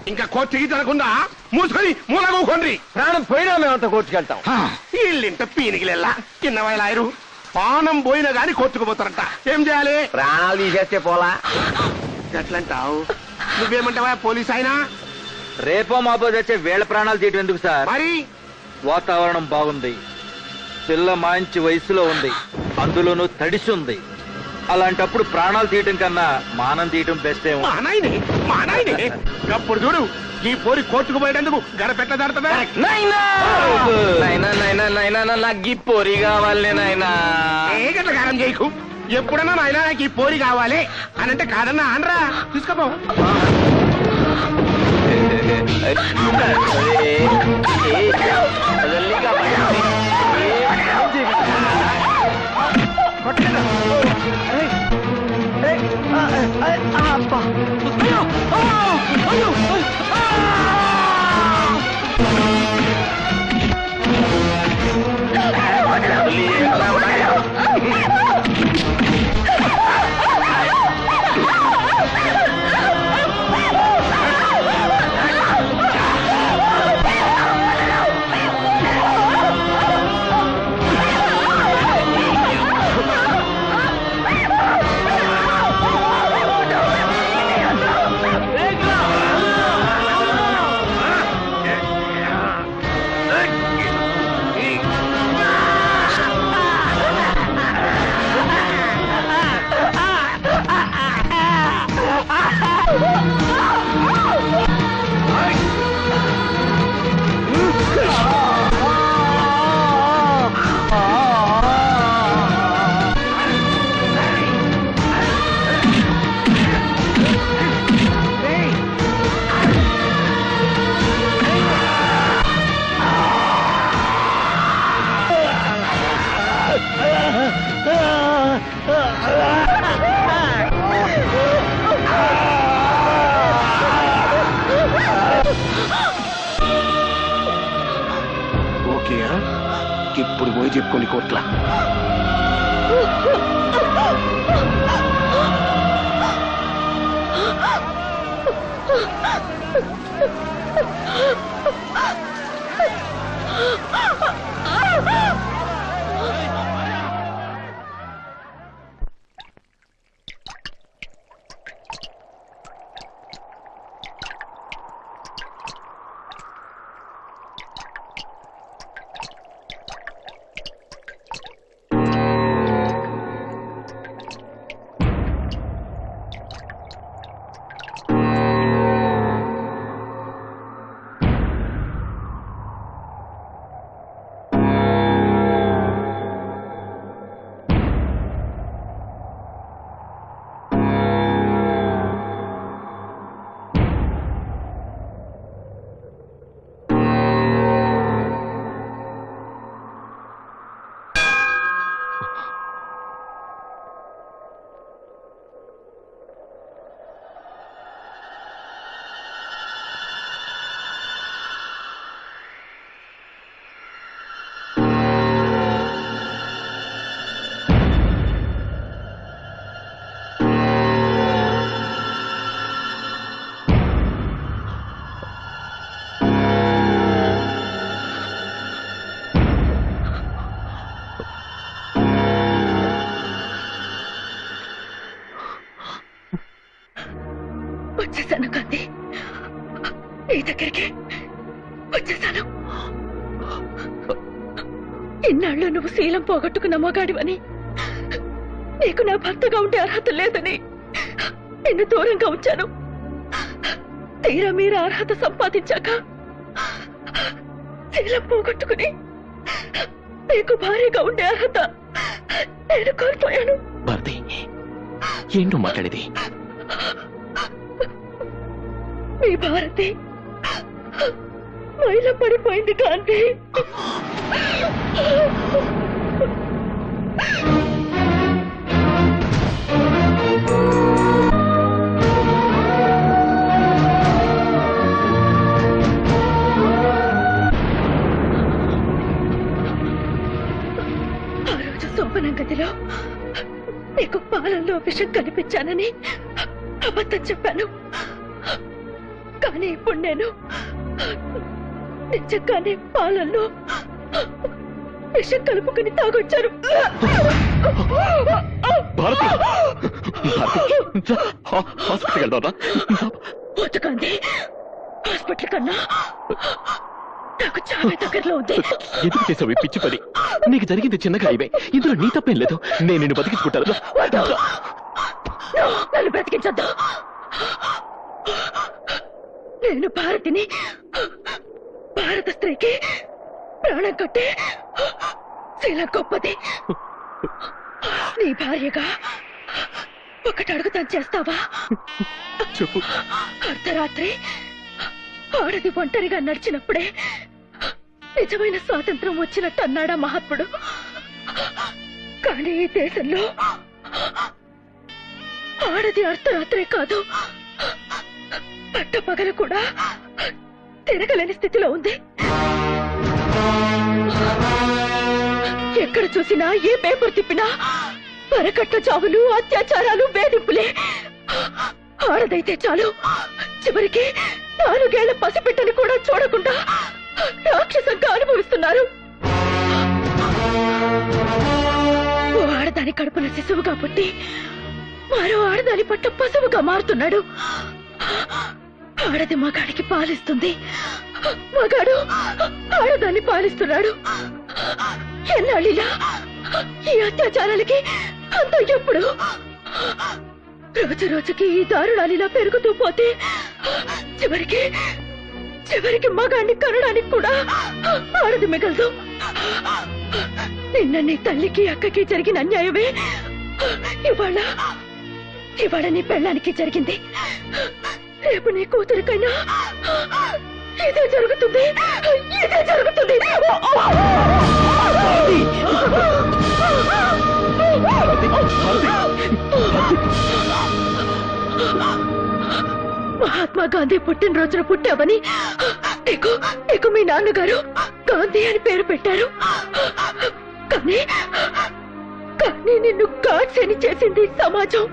ఇంకా కోర్టుకి జరగకుండా మూసుకొని మూలగోకోండి. ప్రాణం పోయినా మేమంతా కోర్టుకెళ్తాం. వీళ్ళింత పీనికిలెల్లా చిన్న వయలాయరు పానం పోయినా గాని కోర్టుకుపోతారంట. ఏం చేయాలి? ప్రాణాలు తీసేస్తే పోలా. ఎట్లంటావు? నువ్వేమంటావా పోలీస్ అయినా? రేపో మాపో తెచ్చే వేళ ప్రాణాలు తీయటం ఎందుకు సార్? మరి వాతావరణం బాగుంది, పిల్ల మంచి వయసులో ఉంది, అందులోనూ తడిసి ఉంది. అలాంటప్పుడు ప్రాణాలు తీయటం కన్నా మానం తీయటం బెస్ట్ ఏమో. మా నాయనే అప్పుడు చూడు ఈ పోరి కోర్టుకు పోయేటందుకు గడపెట్ల దాడుతుందా? నాకు ఈ పొరి కావాలి నాయనా. గట్ల కారం చేయకు. ఎప్పుడన్నా నాయనా నాకు ఈ పోరి కావాలి అని అంటే కాదన్నా అనరా. తీసుకోపో. ఓకేయా? ఇప్పుడు పోయి చెప్పుకోండి కోట్ల. వచ్చేసాను కాంతి, నీ దగ్గరికి వచ్చేసాను. ఇన్నాళ్ళు నువ్వు శీలం పోగొట్టుకున్న మగాడివని, నీకు నా భర్తగా ఉండే అర్హత లేదని నిన్ను దూరంగా ఉంచాను. తీరా మీరు అర్హత సంపాదించాక శీలం పోగొట్టుకుని నీకు భార్యగా ఉండే అర్హత నేను కోల్పోయాను. భారతి, ఏంటో మాట్లాడేది? మీ భారతి మైల పడిపోయింది కాంతి. ఆ రోజు శోభనం గదిలో నీకు పాలల్లో విషం కనిపించానని అబద్ధం చెప్పాను. కానీ ఇప్పుడు నేను నిజంగానే పాలల్లో విషం కలుపుకుని తాగొచ్చారు. బతుకంది హాస్పిటల్ కన్నా నాకు చాలా దగ్గరలో ఉంది. ఎందుకు చేసావు పిచ్చి పని? నీకు జరిగింది చిన్నగా ఇవే, ఇందులో నీ తప్పేం లేదు. నేను నిన్ను బతికించుకుంటాను. నన్ను బ్రతికించొద్దు. నేను భారతిని, భారత స్త్రీకి ప్రాణం కట్టే శీల గొప్పది. నీ భార్యగా ఒకటి అడుగుతాను, చేస్తావా? చెప్పు. అర్ధరాత్రి ఆడది ఒంటరిగా నడిచినప్పుడే నిజమైన స్వాతంత్రం వచ్చినట్టు అన్నాడా మహాత్ముడు. కానీ ఈ దేశంలో ఆడది అర్ధరాత్రే కాదు, పట్టపగలు కూడా తిరగలేని స్థితిలో ఉంది. ఎక్కడ చూసినా, ఏ పేపర్ తిప్పినా పరకట్ల చావులు, అత్యాచారాలు, వేధింపులే. ఆడదైతే చాలు, చివరికి 4 ఏళ్ల పసిబిడ్డని కూడా చూడకుండా రాక్షసంగా అనుభవిస్తున్నారు. ఓ ఆడదాని కడుపున శిశువుగా పుట్టి మరో ఆడదాని పట్ల పశువుగా మారుతున్నాడు. ఆడది మగాడికి పాలిస్తుంది, మగాడు ఆడదాన్ని పాలిస్తున్నాడు. ఎన్నాళ్ళిలా ఈ అత్యాచారాలకి అంత ఎప్పుడు? రోజు రోజుకి ఈ దారుణాలిలా పెరుగుతూ పోతే చివరికి మగాడిని కనడానికి కూడా ఆడది మిగలదు. నిన్న నీ తల్లికి అక్కకి జరిగిన అన్యాయమే ఇవాళ నీ పెళ్ళానికి జరిగింది. రేపు నీ కూతురికైనా ఇదే జరుగుతుంది. మహాత్మా గాంధీ పుట్టినరోజున పుట్టావని నీకు మీ నాన్నగారు గాంధీ అని పేరు పెట్టారు. కానీ నిన్ను గాడ్సేని చేసింది సమాజం.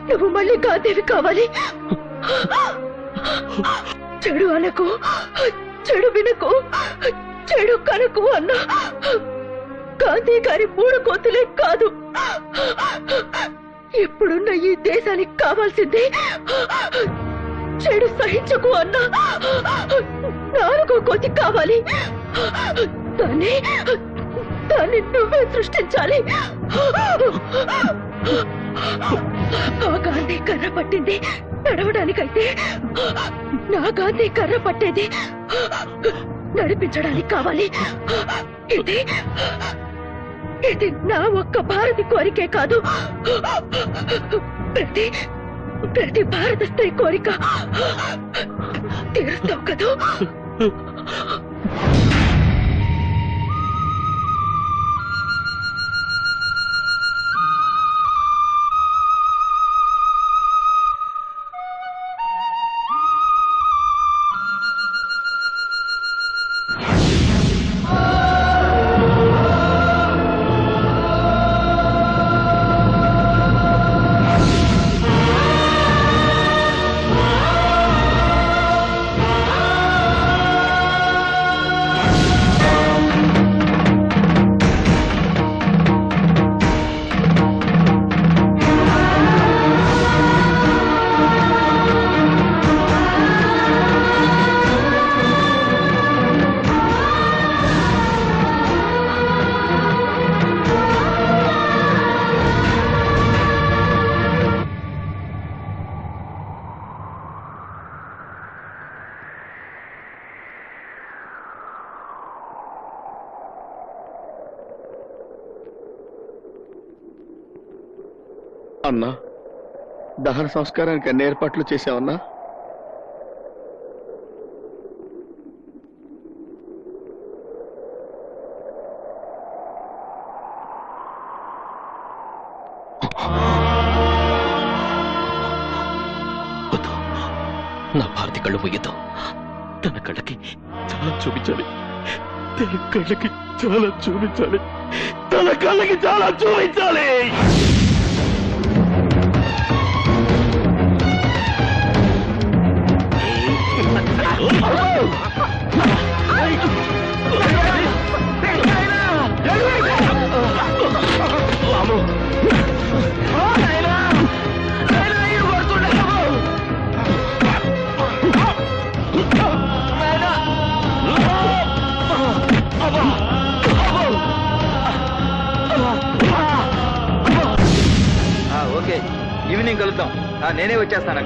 నువ్వు మళ్ళీ గాంధీవి కావాలి. చెడు అనకు, చెడు వినకు, చెడు కనకు అన్న గాంధీ గారి 3 కోతులే కాదు. ఇప్పుడున్న ఈ దేశానికి కావాల్సింది చెడు సహించకు అన్న 4వ కోతి కావాలి. దాన్ని నువ్వే సృష్టించాలి. ఆ గాంధీ కర్ర పట్టింది నడవడానికైతే నా గాంధీ కర్ర పట్టేది నడిపించడానికి కావాలి. ఇది నా ఒక్క భారతి కోరికే కాదు, ప్రతి భారత స్త్రీ కోరిక. తీరుస్తావు కదూ? అన్నా, దహన సంస్కారానికి అన్ని ఏర్పాట్లు చేశావన్నా? నా భారతి కళ్ళు పోయేద్దాం. తన కళ్ళకి చాలా చూపించాలి, తన కళ్ళకి చాలా చూపించాలి, తన కళ్ళకి చాలా చూపించాలి. నేనే వచ్చేస్తాను.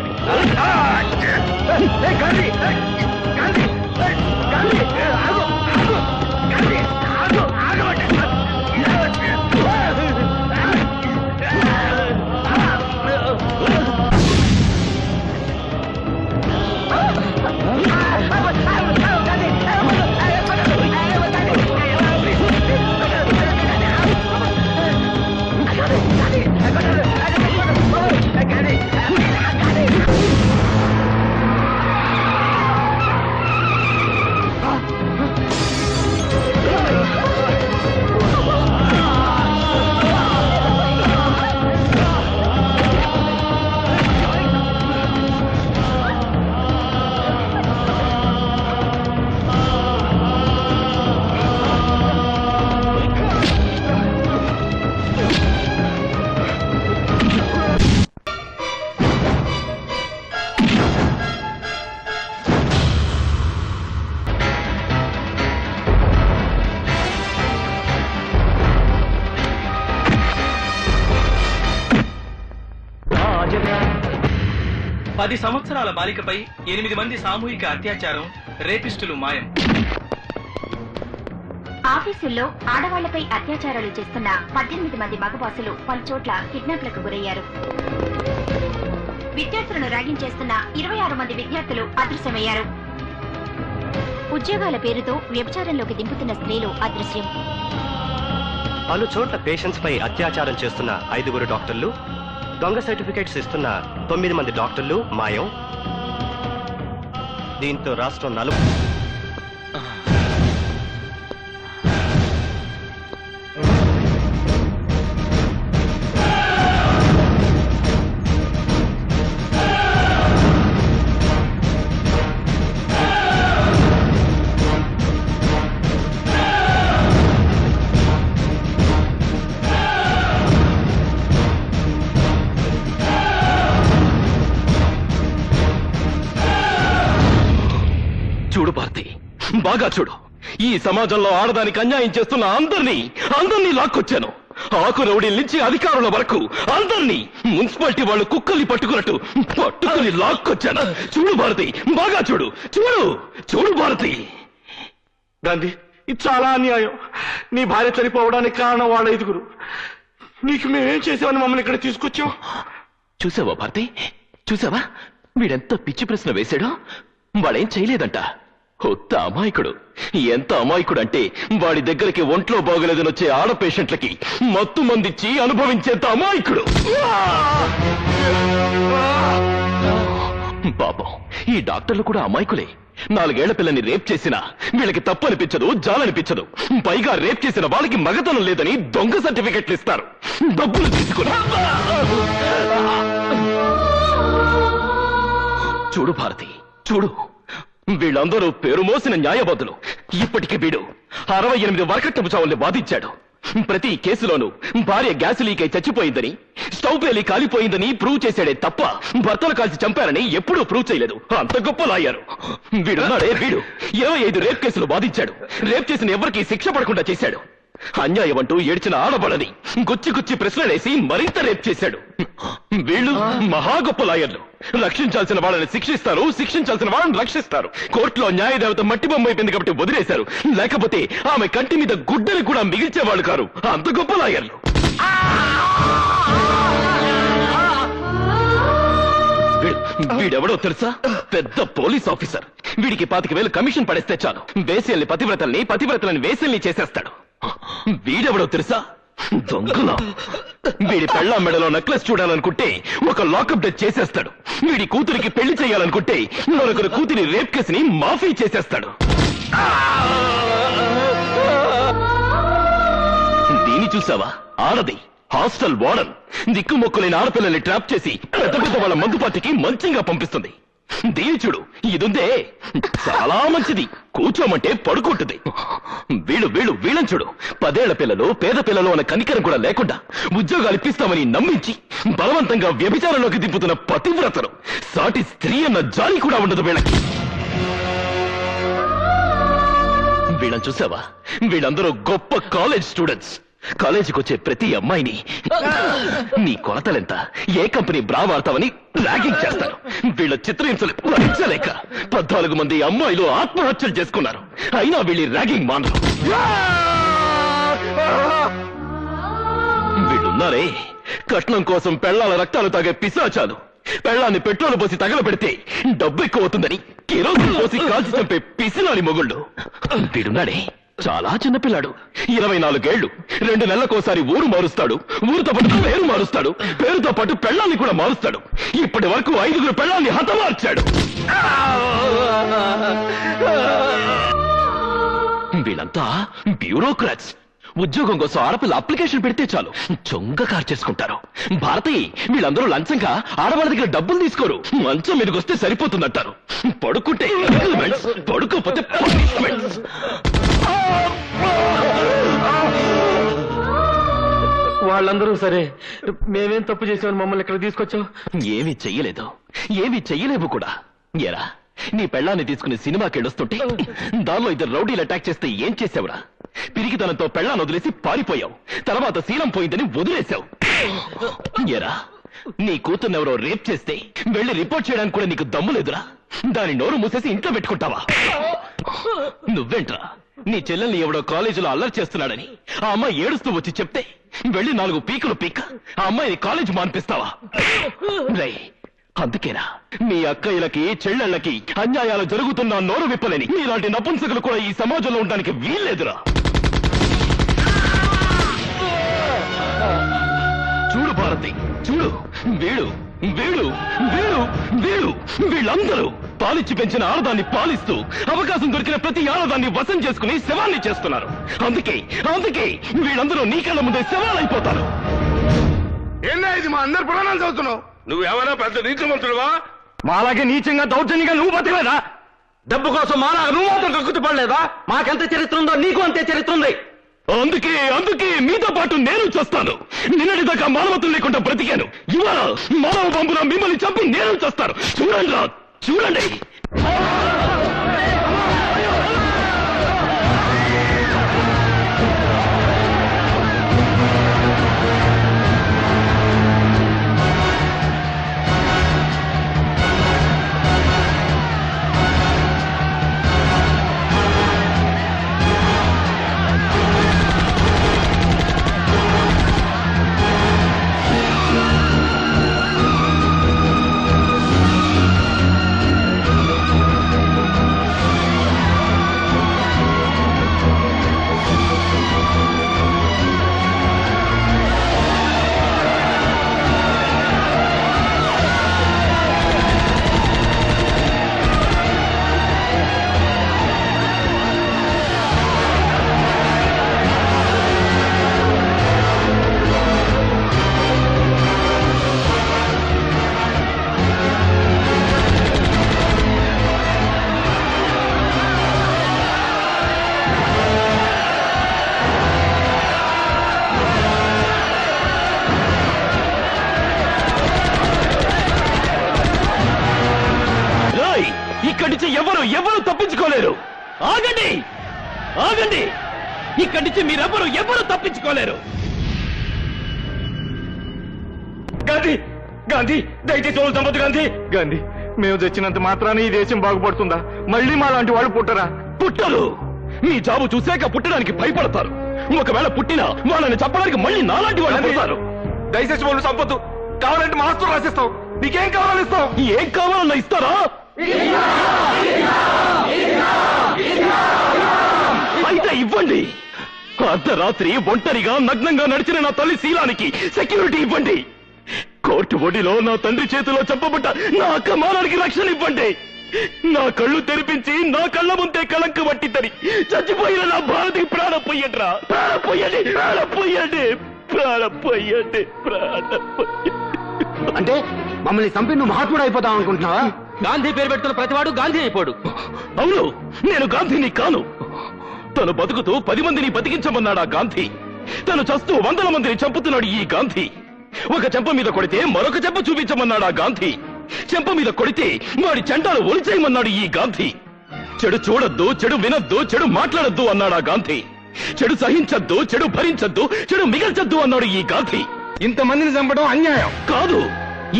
పది సంవత్సరాల బాలికపై 8 మంది సామూహిక అత్యాచారం, రేపిస్టులు మాయం. ఆఫీసుల్లో ఆడవాళ్లపై అత్యాచారాలు చేస్తున్న 18 మంది మగబాసులు పలుచోట్ల కిడ్నాప్లకు గురయ్యారు. విద్యార్థులను ర్యాగింగ్ చేస్తున్న 26 మంది విద్యార్థులు అదృశ్యమయ్యారు. ఉద్యోగాల పేరుతో వ్యభిచారంలోకి దింపుతున్న స్త్రీలు అదృశ్యం. పలు చోట్ల పేషెంట్స్ పై అత్యాచారం చేస్తున్న 5 డాక్టర్లు, దొంగ సర్టిఫికేట్స్ ఇస్తున్న 9 మంది డాక్టర్లు మాయం. దీంతో రాష్ట్రం చూడు భారతి, బాగా చూడు. ఈ సమాజంలో ఆడదానికి అన్యాయం చేస్తున్న అందరినీ లాక్కొచ్చాను. ఆకు రౌడీల నుంచి అధికారుల వరకు అందరినీ మున్సిపాలిటీ వాళ్ళు కుక్కల్ని పట్టుకుని లాక్కొచ్చాను. చూడు భారతి, బాగా చూడు. చూడు భారతి. గాంధీ, ఇది చాలా అన్యాయం. నీ భార్య చనిపోవడానికి కారణం వాళ్ళ 5. నీకు మేమేం చేసామని మమ్మల్ని ఇక్కడ తీసుకొచ్చాం? చూసావా భారతి, చూసావా వీడెంత పిచ్చి ప్రశ్న వేశాడో? వాడేం చేయలేదంట. కొత్త అమాయకుడు. ఎంత అమాయకుడు అంటే వాడి దగ్గరికి ఒంట్లో బాగోలేదని వచ్చే ఆడ పేషెంట్లకి మత్తు మందిచ్చి అనుభవించేంత అమాయకుడు. పాపం, ఈ డాక్టర్లు కూడా అమాయకులే. 4 ఏళ్ల పిల్లని రేప్ చేసినా వీళ్ళకి తప్పు అనిపించదు, జాలనిపించదు. పైగా రేప్ చేసిన వాళ్ళకి మగతనం లేదని దొంగ సర్టిఫికెట్లు ఇస్తారు, డబ్బులు తీసుకుని. చూడు భారతి, చూడు. వీళ్ళందరూ పేరు మోసిన న్యాయవాదులు. ఇప్పటికి వీడు 68 వరకట్నపు చావుల్ని వాదించాడు. ప్రతి కేసులోనూ భార్య గ్యాస్ లీక్ అయి చచ్చిపోయిందని, స్టవ్ పేలి కాలిపోయిందని ప్రూవ్ చేశాడే తప్ప భర్తలు కాల్చి చంపారని ఎప్పుడూ ప్రూవ్ చేయలేదు. అంత గొప్ప లాయరు వీడున్నాడే. వీడు 25 రేప్ కేసులు వాదించాడు. రేప్ చేసిన ఎవరికీ శిక్ష పడకుండా చేశాడు. అన్యాయం అంటూ ఏడ్చిన ఆడబడని గుచ్చి ప్రశ్నలేసి మరింత రేప్ చేశాడు. వీళ్ళు మహా గొప్ప లాయర్లు. రక్షించాల్సిన వాళ్ళని శిక్షిస్తారు, శిక్షించాల్సిన వాళ్ళని రక్షిస్తారు. కోర్టులో న్యాయదేవత మట్టి బొమ్మ అయిపోయింది కాబట్టి వదిలేశారు. లేకపోతే ఆమె కంటి మీద గుడ్డని కూడా మిగిల్చేవాళ్ళు కారు. అంత గొప్ప లాయర్లు. వీడెవడో తెలుసా? పెద్ద పోలీస్ ఆఫీసర్. వీడికి 25,000 కమిషన్ పడేస్తే చాలు వేసేల్ని పతివ్రతలని వేసేల్ని చేసేస్తాడు. వీడెవడో తెలుసా? దొంగల. వీడి పెళ్ళాం మెడలో నెక్లెస్ చూడాలనుకుంటే ఒక లాకప్ డెత్ చేసేస్తాడు. వీడి కూతురికి పెళ్లి చేయాలనుకుంటే మరొకరి కూతురి రేప్ కేసుని మాఫీ చేసేస్తాడు. దీని చూసావా? ఆడది హాస్టల్ వార్డన్. దిక్కుమొక్కులైన ఆడపిల్లల్ని ట్రాప్ చేసి పెద్ద వాళ్ళ మందు పార్టీకి మంచిగా పంపిస్తుంది. దీని చూడు, ఇదుందే చాలా మంచిది. కూర్చోమంటే పడుకుంటుంది. వీళ్ళని చూడు. 10 ఏళ్ల పిల్లలు, పేద పిల్లలు అన్న కనికరం కూడా లేకుండా ఉద్యోగాలు ఇప్పిస్తామని నమ్మించి బలవంతంగా వ్యభిచారంలోకి దింపుతున్న పతివ్రతలు. సాటి స్త్రీ అన్న జాలి కూడా ఉండదు వీళ్ళకి. వీళ్ళని చూసావా? వీళ్ళందరూ గొప్ప కాలేజ్ స్టూడెంట్స్. కాలేజీకి వచ్చే ప్రతి అమ్మాయిని నీ కొలతలెంత, ఏ కంపెనీ బ్రా వాడతావని ర్యాగింగ్ చేస్తారు. వీళ్ళ చిత్రహింసలు భరించలేక 14 మంది అమ్మాయిలు ఆత్మహత్యలు చేసుకున్నారు. అయినా వీళ్ళ ర్యాగింగ్ మానరు. వీళ్ళున్నారే, కట్నం కోసం పెళ్లాల రక్తాలు తాగే పిశాచాలు. పెళ్లాన్ని పెట్రోల్ పోసి తగలబెడితే డబ్బు ఎక్కువ అవుతుందని కిరోసిన్ పోసి కాల్చి చంపే పిసినాలి మొగుళ్ళు. వీడున్నాడే, చాలా చిన్నపిల్లాడు, 24 ఏళ్లు. 2 నెలలకోసారి ఊరు మారుస్తాడు, ఊరితో పాటు పేరు మారుస్తాడు, పేరుతో పాటు పెళ్లాన్ని కూడా మారుస్తాడు. ఇప్పటి వరకు 5 పెళ్లాన్ని హతమార్చాడు. వీళ్ళంతా బ్యూరోక్రాట్స్. ఉద్యోగం కోసం ఆడపిల్ల అప్లికేషన్ పెడితే చాలు చొంగ కార్ చేసుకుంటారు. భారతి, వీళ్ళందరూ లంచంగా ఆడవాళ్ళ దగ్గర డబ్బులు తీసుకోరు. మంచం మీదకి వస్తే సరిపోతుందంటారు. పడుకుంటే పడుకోకపోతే పనిష్మెంట్స్. వాళ్ళందరూ సరే, మేమేం తప్పు చేసామని మమ్మల్ని ఇక్కడ తీసుకొచ్చావు? ఏమీ చెయ్యలేదు, ఏమీ చెయ్యలేవు కూడా. ఎరా, నీ పెళ్ళాన్ని తీసుకుని సినిమాకి వెళ్ళొస్తుంటే దానిలో 2 రౌడీలు అటాక్ చేస్తే ఏం చేసావురా? పిరికితనంతో పెళ్ళాన్ని వదిలేసి పారిపోయావు. తర్వాత శీలం పోయిందని వదిలేశావు. ఎరా, నీ కూతుర్నెవరో రేప్ చేస్తే వెళ్ళి రిపోర్ట్ చేయడానికి కూడా నీకు దమ్ము లేదురా? దాని నోరు మూసేసి ఇంట్లో పెట్టుకుంటావా? నువ్వేంట్రా, నీ చెల్లెల్ని ఎవడో కాలేజీలో అల్లరి చేస్తున్నాడని ఆ అమ్మాయి ఏడుస్తూ వచ్చి చెప్తే వెళ్ళి 4 పీకులు పీక ఆ అమ్మాయిని కాలేజ్ మాన్పిస్తావా? రై, అందుకేనా మీ అక్కయ్యలకి చెల్లెళ్ళకి అన్యాయాలు జరుగుతున్నా నోరు విప్పలేని మీలాంటి నపుంసకులు కూడా ఈ సమాజంలో ఉండడానికి వీల్లేదురా. చూడు భారతి, చూడు, వీడు వీడు వీడు వీడు వీళ్ళందరూ పాలిచ్చి పెంచిన ఆడదాన్ని పాలిస్తూ అవకాశం దొరికిన ప్రతి ఆడదాన్ని వశం చేసుకుని శవాన్ని చేస్తున్నారు. అందుకే వీళ్ళందరూ నీ కళ్ళ ముందే శవాలైపోతారు. ఏందా ఇది మా అందరు పురాణాలు చదువుతున్నావు? నువ్వేమైనా పెద్ద నీతిమంతుడువా? మాలాగే నీచంగా దౌర్జన్యంగా నువ్వు బతకలేదా? డబ్బు కోసం మాలాగా నువ్వు మాత్రం కక్కుతు పడలేదా? మాకెంత చరిత్ర ఉందో నీకు అంతే చరిత్ర ఉంది. అందుకే మీతో పాటు నేను చేస్తాను. నిన్నటిదాకా మానవత్వం లేకుండా బ్రతికాను. ఇవాళ మానవ పంపున మిమ్మల్ని చంపి నేను చేస్తాను. చూడండి. ఇక్కడి నుంచి ఎవరు తప్పించుకోలేరు. ఆగండి, ఇక్కడి నుంచి ఎవరు తప్పించుకోలేరు. గాంధీ దయచేసి వాళ్ళు చంపదు. గాంధీ, మేము తెచ్చినంత మాత్రాన్ని ఈ దేశం బాగుపడుతుందా? మళ్ళీ మా లాంటి వాళ్ళు పుట్టరు. మీ జాబు చూశాక పుట్టడానికి భయపడతారు. ఒకవేళ పుట్టినా వాళ్ళని చెప్పడానికి మళ్ళీ నాలాంటి వాళ్ళు పుడతారు. దయచేసి వాళ్ళు చంపొద్దు. కావాలంటే మాస్టర్ రాసిస్తాం. నీకేం కావాలని ఇస్తాం. ఏం కావాలన్నా ఇస్తారా? అయితే ఇవ్వండి. అర్ధరాత్రి ఒంటరిగా నగ్నంగా నడిచిన నా తల్లి శీలానికి సెక్యూరిటీ ఇవ్వండి. కోర్టు ఒడిలో నా తండ్రి చేతిలో చంపబడ్డ నా అక్క మానానికి రక్షణ ఇవ్వండి. నా కళ్ళు తెరిపించి నా కళ్ళ ముందే కళంక పట్టిద్దని చచ్చిపోయిన నా భారతికి ప్రాణం పోయండిరా. అంటే మమ్మల్ని చంపి నువ్వు మహాత్ముడు అయిపోతావు అనుకుంటున్నావా? గాంధీ పేరు పెడుతున్న ప్రతివాడు గాంధీ అయిపోడు. అవును, నేను గాంధీని కాను. తను బతుకుతూ 10 మందిని బతికించమన్నాడు ఆ గాంధీ. తను చస్తూ 100 మందిని చంపుతున్నాడు ఈ గాంధీ. ఒక చెంప మీద కొడితే మరొక చెంప చూపించమన్నాడు ఆ గాంధీ. చెంప మీద కొడితే వాడి చెండాలు ఒలిచేయమన్నాడు ఈ గాంధీ. చెడు చూడొద్దు, చెడు వినొద్దు, చెడు మాట్లాడొద్దు అన్నాడు ఆ గాంధీ. చెడు సహించద్దు, చెడు భరించద్దు, చెడు మిగల్చద్దు అన్నాడు ఈ గాంధీ. ఇంతమందిని చంపడం అన్యాయం కాదు,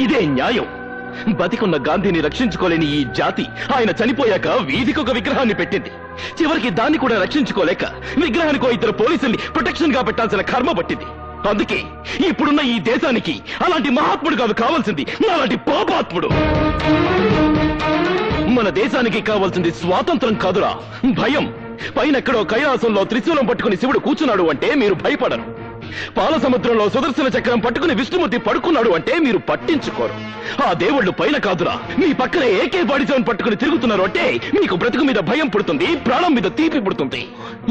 ఇదే న్యాయం. బతికున్న గాంధీని రక్షించుకోలేని ఈ జాతి ఆయన చనిపోయాక వీధికొక విగ్రహాన్ని పెట్టింది. చివరికి దాన్ని కూడా రక్షించుకోలేక విగ్రహానికో ఇద్దరు పోలీసుల్ని ప్రొటెక్షన్ గా పెట్టాల్సిన కర్మ పట్టింది. అందుకే ఇప్పుడున్న ఈ దేశానికి అలాంటి మహాత్ముడు కాదు కావాల్సింది, అలాంటి పాపాత్ముడు. మన దేశానికి కావాల్సింది స్వాతంత్రం కాదురా, భయం. పైనెక్కడో కైలాసంలో త్రిశూలం పట్టుకుని శివుడు కూర్చున్నాడు అంటే మీరు భయపడరు. పాల సముద్రంలో సుదర్శన చక్రం పట్టుకుని విష్ణుమూర్తి పడుకున్నాడు అంటే మీరు పట్టించుకోరు. ఆ దేవుళ్ళు పైన కాదురా, మీ పక్కనే AK-47 పట్టుకుని తిరుగుతున్నారు అంటే మీకు బ్రతుకు మీద భయం పుడుతుంది, ప్రాణం మీద తీపి పుడుతుంది.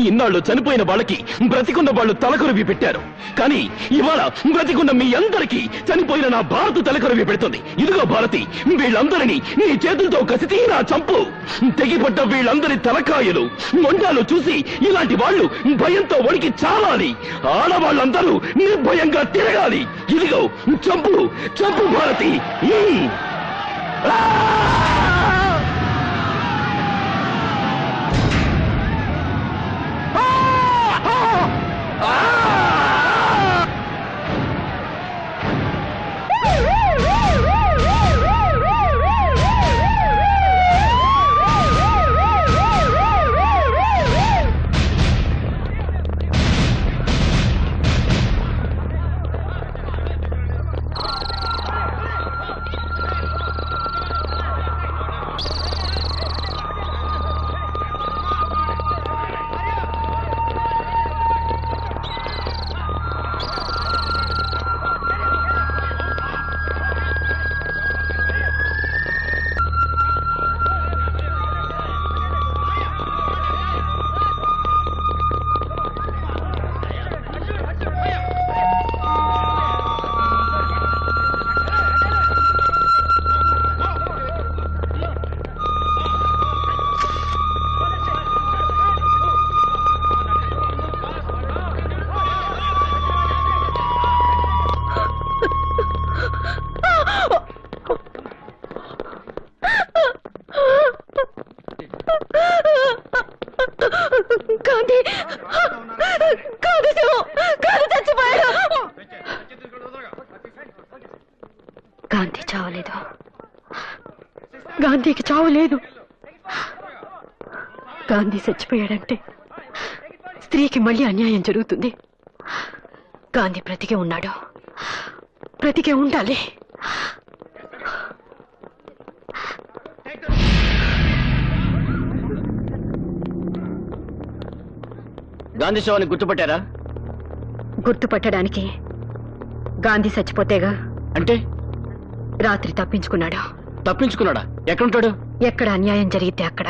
ఇన్నాళ్ళు చనిపోయిన వాళ్ళకి బ్రతికున్న వాళ్ళు తలకొరివి పెట్టారు, కానీ ఇవాళ బ్రతికున్న మీ అందరికీ చనిపోయిన నా భారత్ తలకొరివి పెడుతుంది. ఇదిగో భారతి, వీళ్ళందరినీ నీ చేతులతో కసితీరా చంపు. తెగిపడ్డ వీళ్ళందరి తలకాయలు మొండాలు చూసి ఇలాంటి వాళ్ళు భయంతో వణికి చావాలి. ఆడవాళ్ళందరూ నిర్భయంగా తిరగాలి. ఇదిగో చంపు, చంపు భారతి. గాంధీ కాదు శివు, కాదు చచ్చిపోయాడు. గాంధీ చావలేదు, గాంధీకి చావలేదు. గాంధీ చచ్చిపోయాడంటే స్త్రీకి మళ్ళీ అన్యాయం జరుగుతుంది. గాంధీ బ్రతికే ఉన్నాడు, బ్రతికే ఉండాలి. గాంధీ శవాన్ని గుర్తుపట్టారా? గుర్తుపట్టడానికి గాంధీ చచ్చిపోతేగా. అంటే రాత్రి తప్పించుకున్నాడు. తప్పించుకున్నాడా? ఎక్కడుంటాడు? ఎక్కడ అన్యాయం జరిగితే అక్కడ.